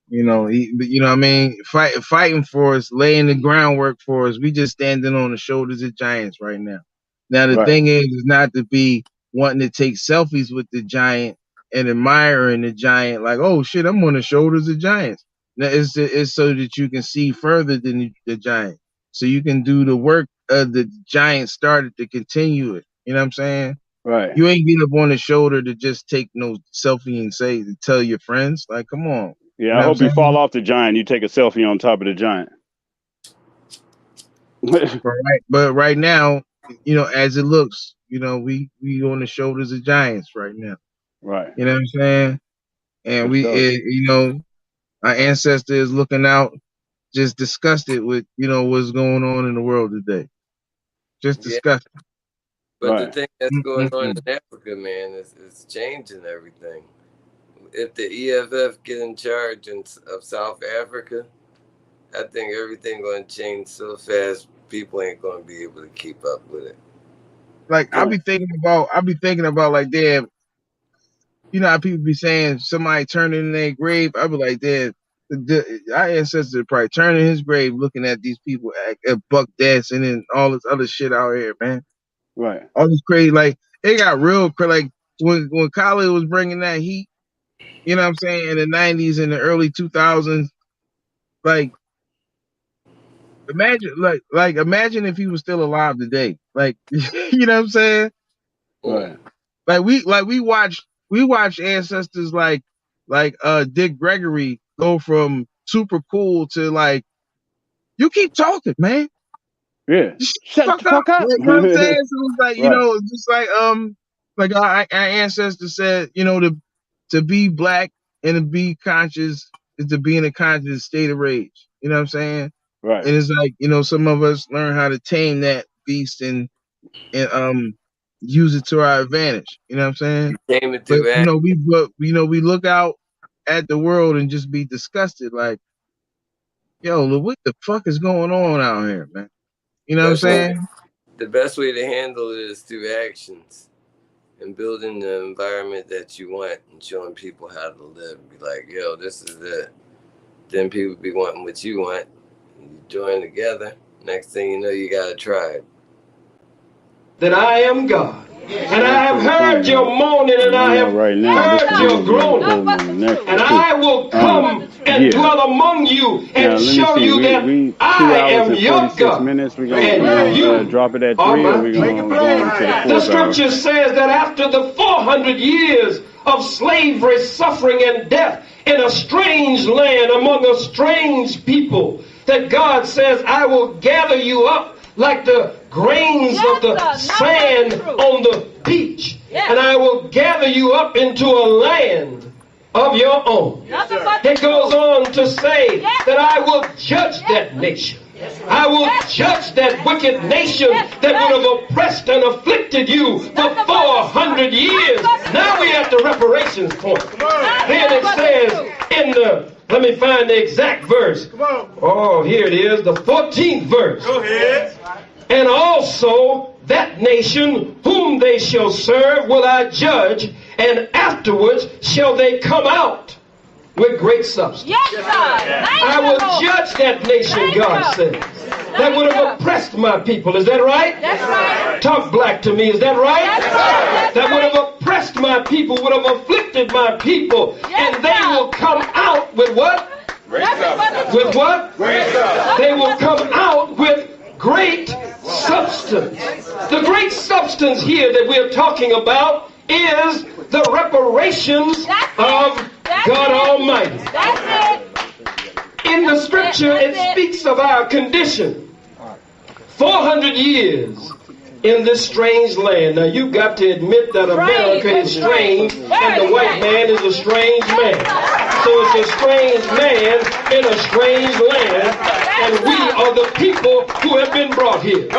Speaker 2: You know, you know what I mean? Fighting for us, laying the groundwork for us. We just standing on the shoulders of giants right now. Now, the thing is not to be wanting to take selfies with the giant and admiring the giant like, oh, shit, I'm on the shoulders of giants. Now, it's so that you can see further than the giant. So you can do the work the giant started to continue it. You know what I'm saying?
Speaker 3: Right.
Speaker 2: You ain't get up on the shoulder to just take no selfie and say, to tell your friends. Like, come on.
Speaker 3: Yeah,
Speaker 2: you know
Speaker 3: I hope you fall off the giant. You take a selfie on top of the giant.
Speaker 2: But right now, as it looks, we on the shoulders of giants right now.
Speaker 3: Right.
Speaker 2: You know what I'm saying? And our ancestor is looking out, just disgusted with, what's going on in the world today. Just disgusted.
Speaker 11: But the thing that's going on in Africa, man, is changing everything. If the EFF get in charge of South Africa, I think everything going to change so fast, people ain't going to be able to keep up with it.
Speaker 2: Like I'll be thinking about like, damn, how people be saying somebody turning in their grave. I'll be like, damn, our ancestor probably turning his grave, looking at these people at buck dancing and all this other shit out here, man.
Speaker 3: Right.
Speaker 2: All this crazy, like it got real crazy. Like when Khalid was bringing that heat, you know what I'm saying, in the 90s and the early 2000s, like imagine if he was still alive today. Like, you know what I'm saying?
Speaker 3: Right.
Speaker 2: Like we watch ancestors like Dick Gregory go from super cool to like, you keep talking, man.
Speaker 3: Yeah.
Speaker 2: Shut the fuck up. You know what I'm saying? So it's like, just like our ancestors said, to be black and to be conscious is to be in a conscious state of rage. You know what I'm saying?
Speaker 3: Right.
Speaker 2: And it's like, some of us learn how to tame that beast and use it to our advantage. You know what I'm saying?
Speaker 11: Tame it
Speaker 2: But we look out at the world and just be disgusted, like, yo, what the fuck is going on out here, man? You know what I'm saying?
Speaker 11: The best way to handle it is through actions and building the environment that you want and showing people how to live. Be like, yo, this is it. Then people be wanting what you want. You join together. Next thing you know, you got a tribe.
Speaker 10: That I am God. And I have heard your moaning, and I have heard your groaning. And I will come and dwell among you and show you that I am your God.
Speaker 3: We're going to drop it at 3, and we're going to go into the 4th
Speaker 10: The scripture says that after the 400 years of slavery, suffering, and death in a strange land among a strange people, that God says, I will gather you up like the grains of the sand on the beach. And I will gather you up into a land of your own. It goes on to say that I will judge that nation. I will judge that wicked nation that would have oppressed and afflicted you for 400 years. Now we're at the reparations point. Then it says let me find the exact verse. Oh, here it is, the 14th verse. Go ahead. And also that nation whom they shall serve will I judge, and afterwards shall they come out with great substance.
Speaker 14: Yes, God.
Speaker 10: I will judge that nation, God says, that would have oppressed my people. Is that right?
Speaker 14: That's right.
Speaker 10: Talk black to me. Is that right?
Speaker 14: That's right.
Speaker 10: That would have oppressed my people, would have afflicted my people, and they will come out with what?
Speaker 14: Great substance.
Speaker 10: With what?
Speaker 14: Great substance.
Speaker 10: They will come out with great substance. The great substance here that we're talking about is the reparations of God Almighty.
Speaker 14: That's it.
Speaker 10: In the scripture, it speaks of our condition. 400 years in this strange land. Now, you've got to admit that America is strange and the white man is a strange man. So it's a strange man in a strange land, and we are the people who have been brought here.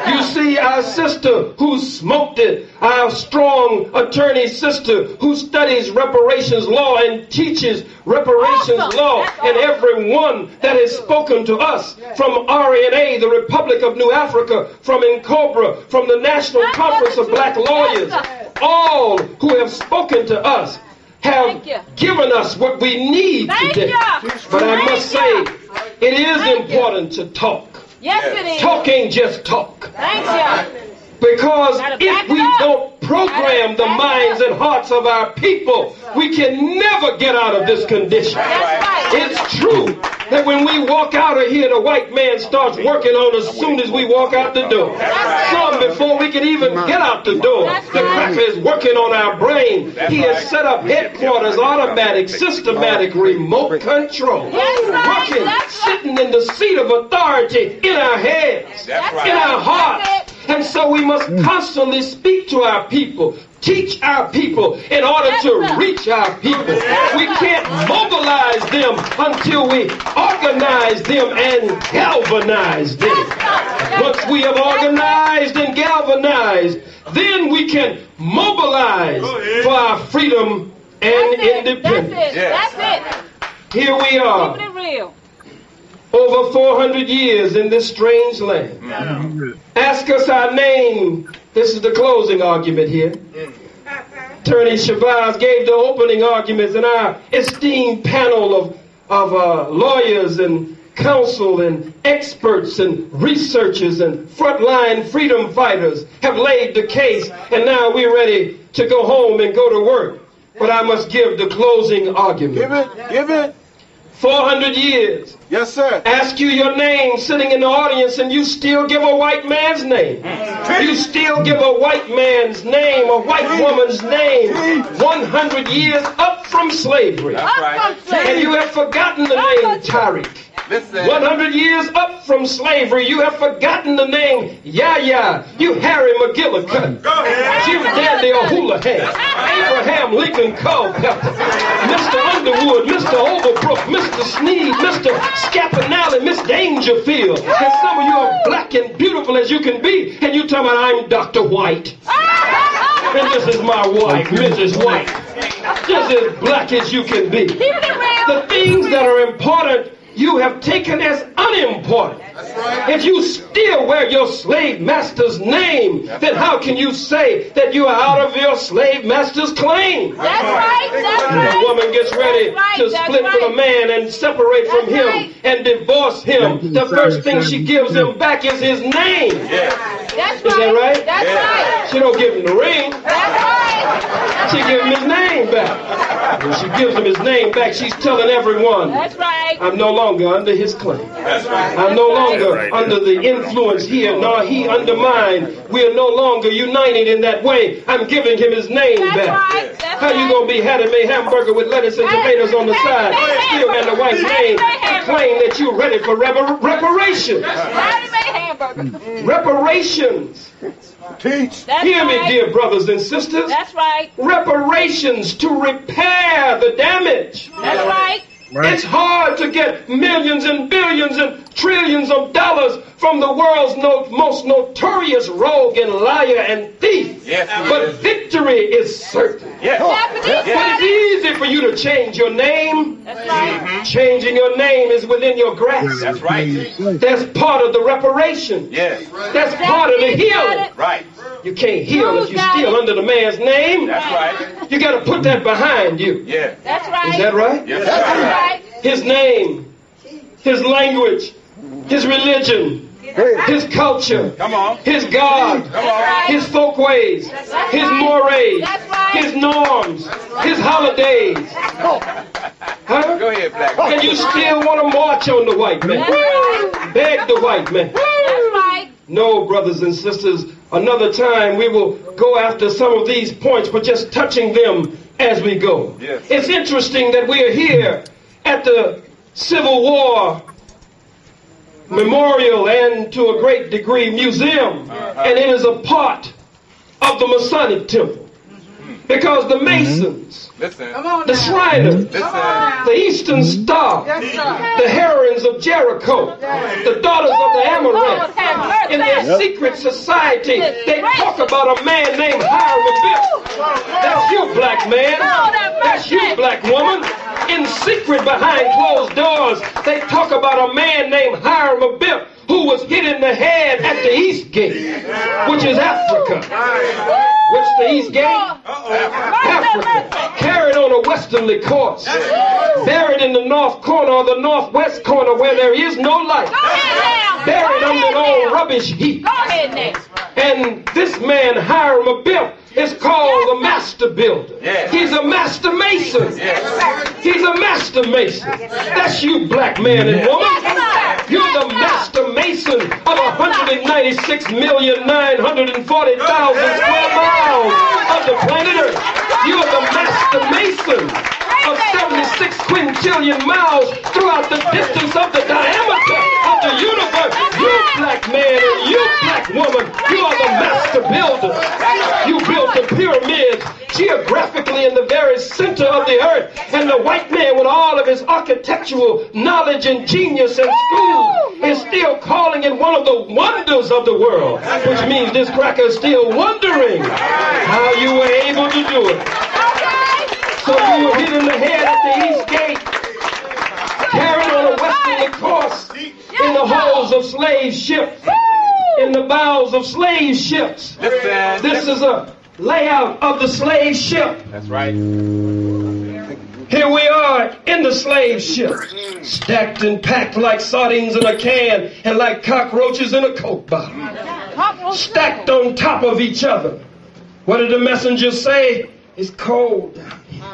Speaker 10: You see, our sister who smoked it, our strong attorney sister who studies reparations law and teaches reparations law, and everyone that has spoken to us from RNA, the Republic of New Africa, from NCOBRA, from the National Conference of Black Lawyers, all who have spoken to us have given us what we need today. But I must say, it is important to talk.
Speaker 14: Yes, it is.
Speaker 10: Talk ain't just talk.
Speaker 14: Thank you.
Speaker 10: Because if we don't program the minds and hearts of our people, we can never get out of this condition. It's true that when we walk out of here, the white man starts working on us as soon as we walk out the door. Some before we can even get out the door, the cracker is working on our brain. He has set up headquarters, automatic, systematic, remote control. Working, sitting in the seat of authority in our heads, in our hearts,
Speaker 15: And so we must constantly speak to our people, teach our people in order to reach our people. We can't mobilize them until we organize them and galvanize them. Once we have organized and galvanized, then we can mobilize for our freedom and independence.
Speaker 14: That's it.
Speaker 15: Here we are,
Speaker 14: Keeping it real.
Speaker 15: over 400 years in this strange land. Ask us our name. This is the closing argument here. Attorney Shabazz gave the opening arguments, and our esteemed panel of lawyers and counsel and experts and researchers and frontline freedom fighters have laid the case, and now we're ready to go home and go to work. But I must give the closing argument.
Speaker 2: Give it.
Speaker 15: 400 years.
Speaker 2: Yes, sir.
Speaker 15: Ask you your name sitting in the audience, and you still give a white man's name. You still give a white man's name, a white woman's name, 100 years up from slavery.
Speaker 14: That's right.
Speaker 15: And you have forgotten the name Tariq. 100 years up from slavery, you have forgotten the name Yahya. You Harry McGillicuddy. Jim Dandy O'Houlihan. Abraham Lincoln Culpeper. Mr. Underwood, Mr. Overbrook, Mr. Sneed, Mr. Scapinelli, Miss Dangerfield. And some of you are black and beautiful as you can be, and you talking about I'm Dr. White. And this is my wife, Mrs. White. Just as black as you can be. The things that are important you have taken as unimportant. If you still wear your slave master's name, then how can you say that you are out of your slave master's claim?
Speaker 14: That's right. That's
Speaker 15: When
Speaker 14: right.
Speaker 15: a woman gets ready to split from a man and separate from him and divorce him, the first thing she gives him back is his name.
Speaker 14: That's
Speaker 15: Is that right?
Speaker 14: That's right.
Speaker 15: She don't give him the ring.
Speaker 14: That's right.
Speaker 15: She gives him his name back. When she gives him his name back, she's telling everyone,
Speaker 14: That's right.
Speaker 15: I'm no longer under his claim.
Speaker 3: That's right.
Speaker 15: I'm no longer under the influence here, nor he under mine. We are no longer united in that way. I'm giving him his name back. How you gonna be Hattie Mae hamburger with lettuce and tomatoes on the side, still got the wife's name, and claim that you're ready for reparations? Reparations.
Speaker 2: Teach.
Speaker 15: Hear me, dear brothers and sisters.
Speaker 14: That's right.
Speaker 15: Reparations to repair the damage.
Speaker 14: That's right.
Speaker 15: It's hard to get millions and billions and trillions of dollars from the world's most notorious rogue and liar and thief. But victory is certain. But it's easy for you to change your name.
Speaker 14: That's right.
Speaker 15: Changing your name is within your grasp.
Speaker 3: That's right.
Speaker 15: That's part of the reparation. That's part of the healing.
Speaker 3: Right.
Speaker 15: You can't heal if you're still under the man's name.
Speaker 3: That's right.
Speaker 15: You got to put that behind you.
Speaker 14: That's right.
Speaker 15: Is that right?
Speaker 3: Yes,
Speaker 14: That's
Speaker 3: sir.
Speaker 14: right.
Speaker 15: His name, his language, his religion, his culture, his God, his folkways, his mores, his norms, his holidays. Huh?
Speaker 3: Go ahead, Black.
Speaker 15: And you still want to march on the white man, beg the white man.
Speaker 14: That's right.
Speaker 15: No, brothers and sisters, another time we will go after some of these points, but just touching them as we go. It's interesting that we are here at the Civil War Memorial and to a great degree museum, and it is a part of the Masonic Temple. Because the Masons, the Shriners, the Eastern Star, the Heroines of Jericho, the Daughters of the Amaranth, in their secret society, they talk about a man named Hiram Abiff. That's you, black man. That's you, black woman. In secret, behind closed doors, they talk about a man named Hiram Abiff who was hit in the head at the East Gate, which is Africa. What's the East Gate? Africa. Carried on a westerly course. Buried in the north corner or the northwest corner where there is no light. Buried under an old rubbish heap. And this man, Hiram Abiff, is called the master builder. He's a master mason. He's a master mason. That's you, black man and woman. You're the master mason of 196,940,000 square miles of the planet Earth. You're the master mason of 76 quintillion miles throughout the distance of the diameter of the universe. You, black man, and you, black woman, you are the architectural knowledge and genius and school is still calling it one of the wonders of the world, which means this cracker is still wondering how you were able to do it. So you were hit in the head at the East Gate, carried on a westerly course in the hulls of slave ships, in the bows of slave ships. This is a layout of the slave ship.
Speaker 16: That's right.
Speaker 15: Here we are in the slave ship, stacked and packed like sardines in a can and like cockroaches in a Coke bottle, stacked on top of each other. What did the messengers say? It's cold down here.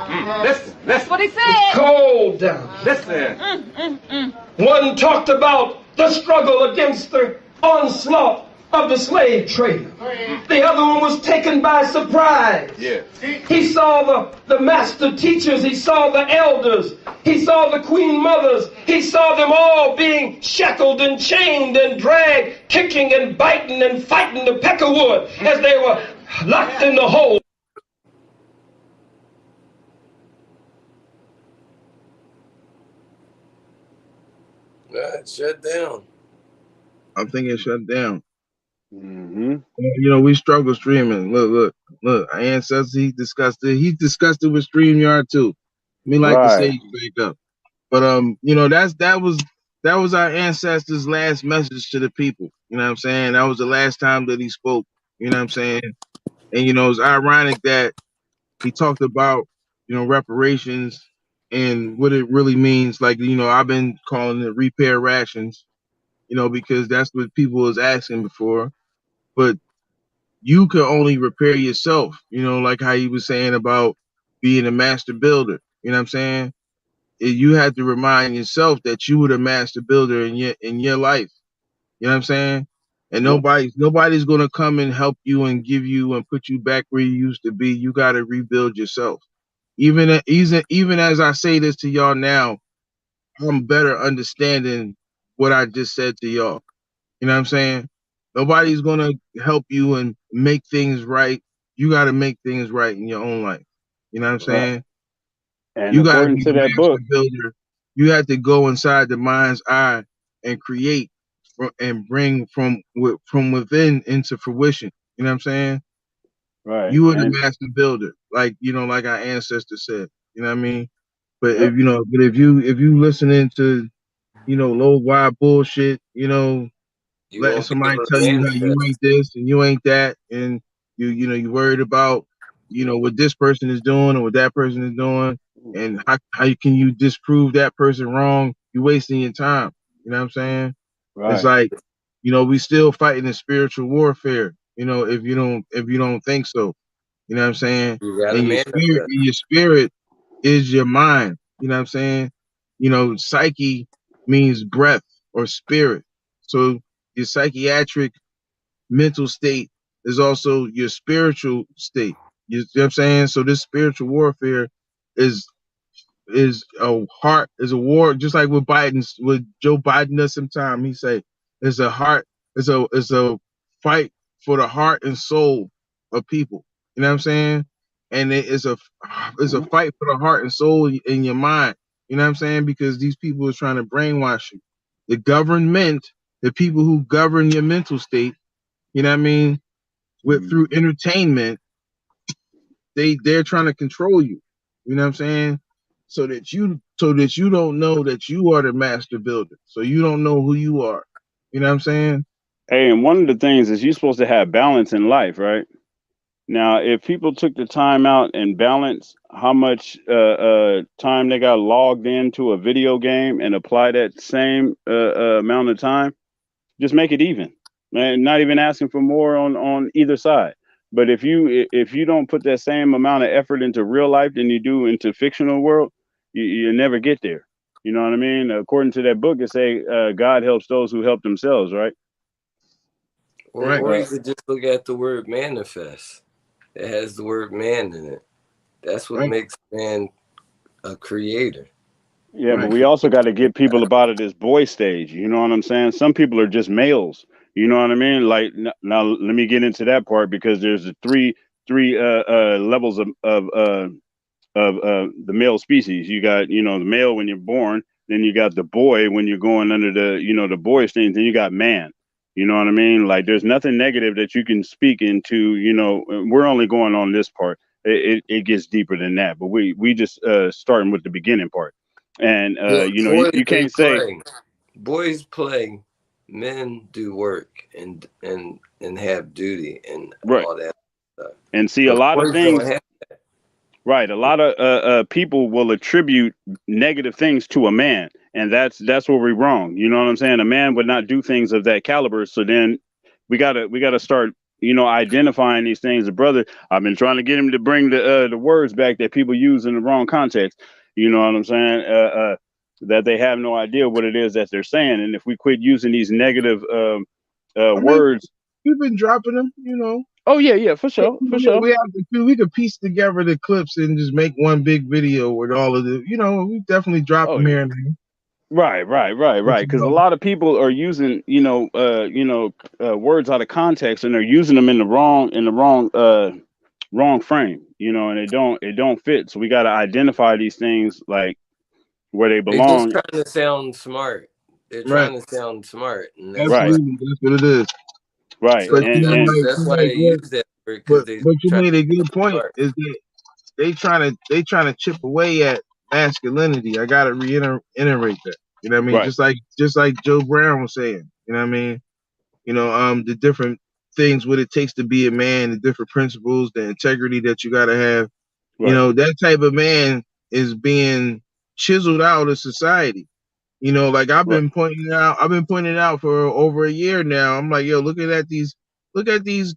Speaker 16: Listen.
Speaker 14: That's what he said.
Speaker 15: It's cold down here.
Speaker 16: Listen.
Speaker 15: One talked about the struggle against the onslaught of the slave trader. The other one was taken by surprise.
Speaker 16: Yeah.
Speaker 15: He saw the master teachers, he saw the elders, he saw the queen mothers, he saw them all being shackled and chained and dragged, kicking and biting and fighting the peckerwood as they were locked in the hole.
Speaker 11: Shut down.
Speaker 2: I'm thinking shut down. You know, we struggle streaming. Look. Our ancestors, he discussed it. He discussed it with StreamYard too. Me like to say back up. But you know, that was our ancestors' last message to the people. You know what I'm saying? That was the last time that he spoke. You know what I'm saying? And you know, it's ironic that he talked about, you know, reparations and what it really means. Like, you know, I've been calling it repair rations, you know, because that's what people was asking before. But you can only repair yourself, you know, like how he was saying about being a master builder. You know what I'm saying? You have to remind yourself that you were the master builder in your life. You know what I'm saying? And nobody's gonna come and help you and give you and put you back where you used to be. You gotta rebuild yourself. Even as I say this to y'all now, I'm better understanding what I just said to y'all. You know what I'm saying? Nobody's gonna help you and make things right. You got to make things right in your own life. You know what I'm saying?
Speaker 3: And
Speaker 2: you got to
Speaker 3: according
Speaker 2: be
Speaker 3: to
Speaker 2: a
Speaker 3: that book,
Speaker 2: builder. You have to go inside the mind's eye and create and bring from within into fruition. You know what I'm saying?
Speaker 3: right?
Speaker 2: You were the master builder, like, you know, like our ancestors said. You know what I mean? But if you listening to, you know, low wide bullshit, you know, letting somebody tell you how you ain't this and you ain't that, and you know, you worried about, you know, what this person is doing or what that person is doing, and how can you disprove that person wrong? You wasting your time. You know what I'm saying?
Speaker 3: Right.
Speaker 2: It's like, you know, we still fighting in spiritual warfare. You know, if you don't think so, you know what I'm saying? And your spirit is your mind. You know what I'm saying? You know, psyche means breath or spirit. So your psychiatric mental state is also your spiritual state. You know what I'm saying? So this spiritual warfare is a war, just like with Joe Biden does sometime. He say it's a fight for the heart and soul of people. You know what I'm saying? And it's a fight for the heart and soul in your mind. You know what I'm saying? Because these people are trying to brainwash you. The government, the people who govern your mental state, you know what I mean, through entertainment, they're trying to control you. You know what I'm saying? So that you don't know that you are the master builder. So you don't know who you are. You know what I'm saying?
Speaker 3: Hey, and one of the things is you're supposed to have balance in life, right? Now, if people took the time out and balance how much time they got logged into a video game and apply that same amount of time, just make it even. And not even asking for more on either side. But if you don't put that same amount of effort into real life than you do into fictional world, you never get there. You know what I mean? According to that book, it say God helps those who help themselves, right?
Speaker 11: Or you could just look at the word manifest. It has the word man in it. That's what makes man a creator.
Speaker 3: Yeah, but we also got to get people up out of this boy stage. You know what I'm saying? Some people are just males. You know what I mean? Like, now let me get into that part, because there's three levels of the male species. You got, the male when you're born, then you got the boy when you're going under the, the boyish things, then you got man. You know what I mean? Like, there's nothing negative that you can speak into, we're only going on this part. It gets deeper than that, but we just starting with the beginning part. And you can't say
Speaker 11: boys play, men do work and have duty and all that stuff.
Speaker 3: And see, a
Speaker 11: But
Speaker 3: lot of
Speaker 11: boys don't
Speaker 3: things,
Speaker 11: have
Speaker 3: right? A lot of people will attribute negative things to a man, and that's where we're wrong. You know what I'm saying? A man would not do things of that caliber. So then we gotta start, identifying these things. The brother, I've been trying to get him to bring the words back that people use in the wrong context. You know what I'm saying? That they have no idea what it is that they're saying, and if we quit using these negative words,
Speaker 2: we've been dropping them.
Speaker 3: Oh yeah, for sure.
Speaker 2: We could piece together the clips and just make one big video with all of the. We definitely drop them here and there.
Speaker 3: Right. Because a lot of people are using, words out of context, and they're using them in the wrong frame, and it don't fit. So we got to identify these things like where they
Speaker 11: They're just
Speaker 3: belong.
Speaker 11: trying to sound smart. They're trying to sound smart, and that's
Speaker 2: Absolutely, that's what it is.
Speaker 3: Right,
Speaker 2: but
Speaker 11: that's why they use that word.
Speaker 2: But you made a good point. Is that they trying to chip away at masculinity. I gotta reiterate that. You know what I mean?
Speaker 3: Right.
Speaker 2: Just like Joe Brown was saying. You know what I mean? The different things what it takes to be a man, the different principles, the integrity that you gotta have.
Speaker 3: Right.
Speaker 2: That type of man is being chiseled out of society. Like I've been pointing out for over a year now. I'm like, yo, look at these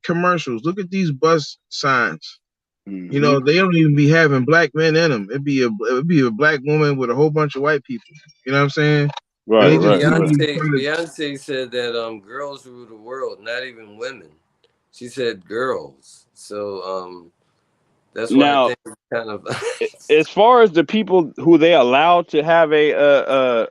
Speaker 2: commercials. Look at these bus signs.
Speaker 3: Mm-hmm.
Speaker 2: They don't even be having black men in them. It'd be a black woman with a whole bunch of white people. You know what I'm saying?
Speaker 3: Right.
Speaker 11: Beyonce said that girls rule the world, not even women. She said girls. So that's why
Speaker 3: now,
Speaker 11: I think it's kind of
Speaker 3: as far as the people who they allow to have a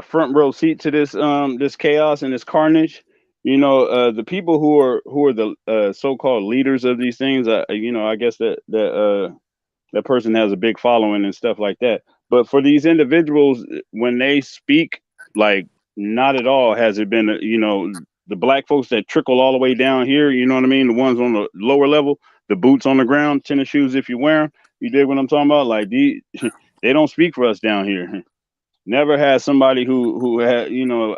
Speaker 3: front row seat to this chaos and this carnage, the people who are the so-called leaders of these things, I guess that person has a big following and stuff like that. But for these individuals, when they speak, like, not at all has it been, the black folks that trickle all the way down here, you know what I mean? The ones on the lower level, the boots on the ground, tennis shoes if you wear them. You dig what I'm talking about? Like, they don't speak for us down here. Never had somebody who had,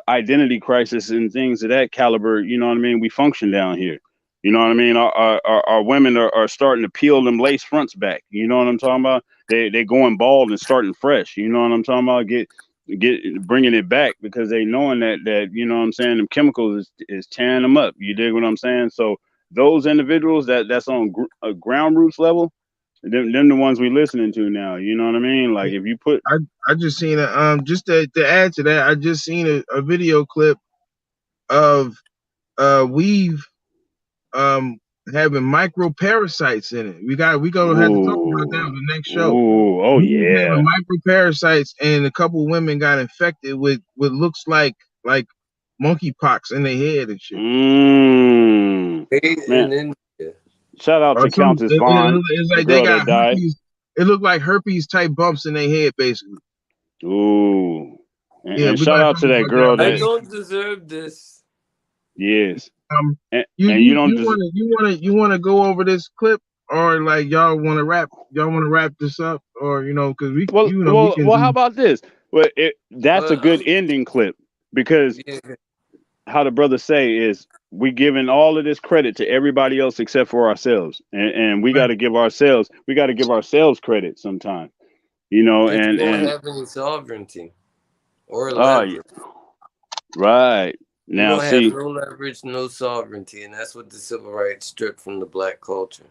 Speaker 3: identity crisis and things of that caliber. You know what I mean? We function down here. You know what I mean? Our women are starting to peel them lace fronts back. You know what I'm talking about? They going bald and starting fresh. You know what I'm talking about? Bringing it back because they knowing that you know what I'm saying, them chemicals is tearing them up. You dig what I'm saying? So those individuals that's on a ground roots level, them the ones we listening to now. You know what I mean? Like, if you put,
Speaker 2: I just seen just to add to that, I just seen a video clip of weave having microparasites in it. We gonna have to talk about that on the next show.
Speaker 3: Oh yeah,
Speaker 2: having microparasites, and a couple women got infected with what looks like monkeypox in their head and shit.
Speaker 3: Man. Shout out to Countess Vaughn.
Speaker 2: It's like they got herpes. It looked like herpes type bumps in their head, basically.
Speaker 3: Ooh. And shout out to that girl
Speaker 11: I don't deserve this.
Speaker 3: Yes.
Speaker 2: You want to go over this clip, or like y'all want to wrap this up, or because we
Speaker 3: well, how about this? Well, that's a good ending clip, because how the brothers say is, we giving all of this credit to everybody else except for ourselves, and we got to give ourselves credit sometimes,
Speaker 11: You
Speaker 3: and
Speaker 11: don't have any sovereignty or leverage.
Speaker 3: Right.
Speaker 11: Now,
Speaker 3: see,
Speaker 11: have no leverage, no sovereignty, and that's what the civil rights stripped from the black culture.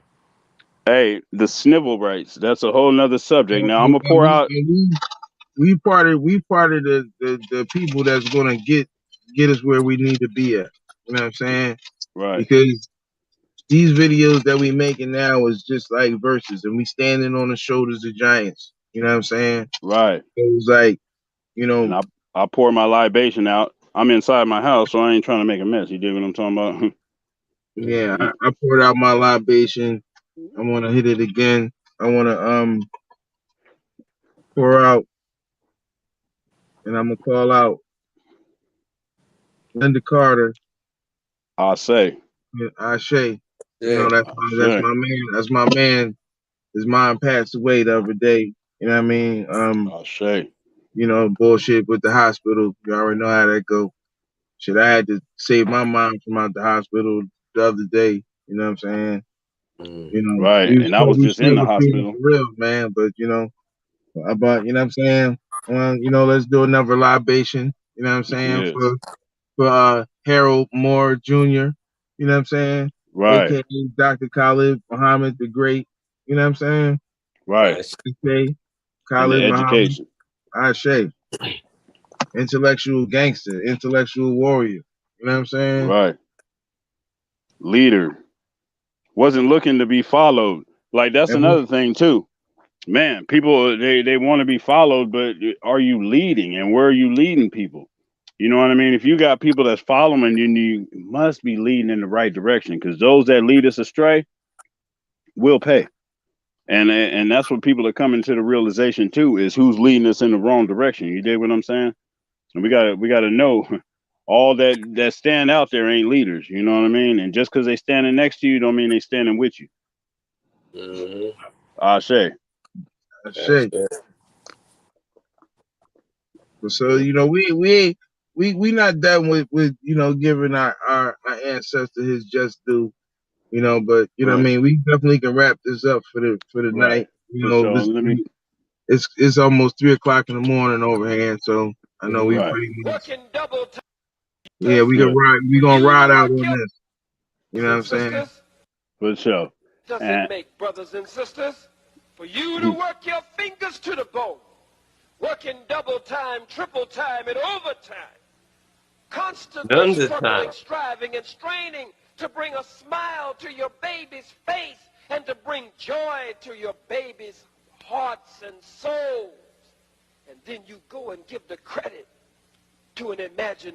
Speaker 3: Hey, the snivel rights, that's a whole nother subject. Now I'm gonna pour out.
Speaker 2: We part of the people that's gonna get us where we need to be at. You know what I'm saying?
Speaker 3: Right.
Speaker 2: Because these videos that we making now is just like verses, and we standing on the shoulders of giants. You know what I'm saying?
Speaker 3: Right.
Speaker 2: It was like,
Speaker 3: And I pour my libation out. I'm inside my house, so I ain't trying to make a mess. You dig what I'm talking about?
Speaker 2: Yeah, I poured out my libation. I want to hit it again. I want to pour out, and I'm gonna call out Linda Carter.
Speaker 3: I say.
Speaker 2: Ashe. You know,
Speaker 11: Yeah.
Speaker 2: that's my man. That's my man. His mom passed away the other day. You know what I mean?
Speaker 3: Ashe.
Speaker 2: You know, bullshit with the hospital. You already know how that go. Shit, I had to save my mom from out the hospital the other day. You know what I'm saying? You know,
Speaker 3: Right. And I was
Speaker 2: we
Speaker 3: just in the
Speaker 2: still feeling
Speaker 3: hospital.
Speaker 2: for real, man. But you know, but you know what I'm saying? Well, you know, let's do another libation. You know what I'm saying?
Speaker 3: Yes.
Speaker 2: For Harold Moore Jr. You know what I'm saying?
Speaker 3: Right.
Speaker 2: AKA Dr. Khalid Muhammad the Great. You know what I'm saying?
Speaker 3: Right.
Speaker 2: AKA
Speaker 3: And the
Speaker 2: Khalid Muhammad.
Speaker 3: education.
Speaker 2: Ashe. Intellectual gangster, intellectual warrior. You know what I'm saying?
Speaker 3: Right. Leader. Wasn't looking to be followed. Like that's
Speaker 2: And
Speaker 3: another thing too. Man, people they want to be followed, but are you leading, and where are you leading people? You know what I mean? If you got people that's following you, you must be leading in the right direction, because those that lead us astray will pay. And that's what people are coming to the realization too, is who's leading us in the wrong direction. You dig what I'm saying? And we gotta know all that stand out there ain't leaders. You know what I mean? And just because they standing next to you don't mean they standing with you. Ashe.
Speaker 2: Ashe. So you know, we not done with you know, giving our ancestor his just due. You know, but you know what I
Speaker 3: Right.
Speaker 2: mean, we definitely can wrap this up for the
Speaker 3: Right.
Speaker 2: night. You
Speaker 3: For
Speaker 2: know,
Speaker 3: sure. Let me.
Speaker 2: it's almost 3:00 in the morning overhand, so I know we
Speaker 3: Right.
Speaker 2: pretty much
Speaker 1: Working double time.
Speaker 2: we gonna ride out on this. You know what I'm saying?
Speaker 3: For sure.
Speaker 1: Does it
Speaker 3: And
Speaker 1: make, brothers and sisters, for you to work your fingers to the bone, working double time, triple time, and overtime, constantly struggling, striving, and straining to bring a smile to your baby's face and to bring joy to your baby's hearts and souls. And then you go and give the credit to an imaginary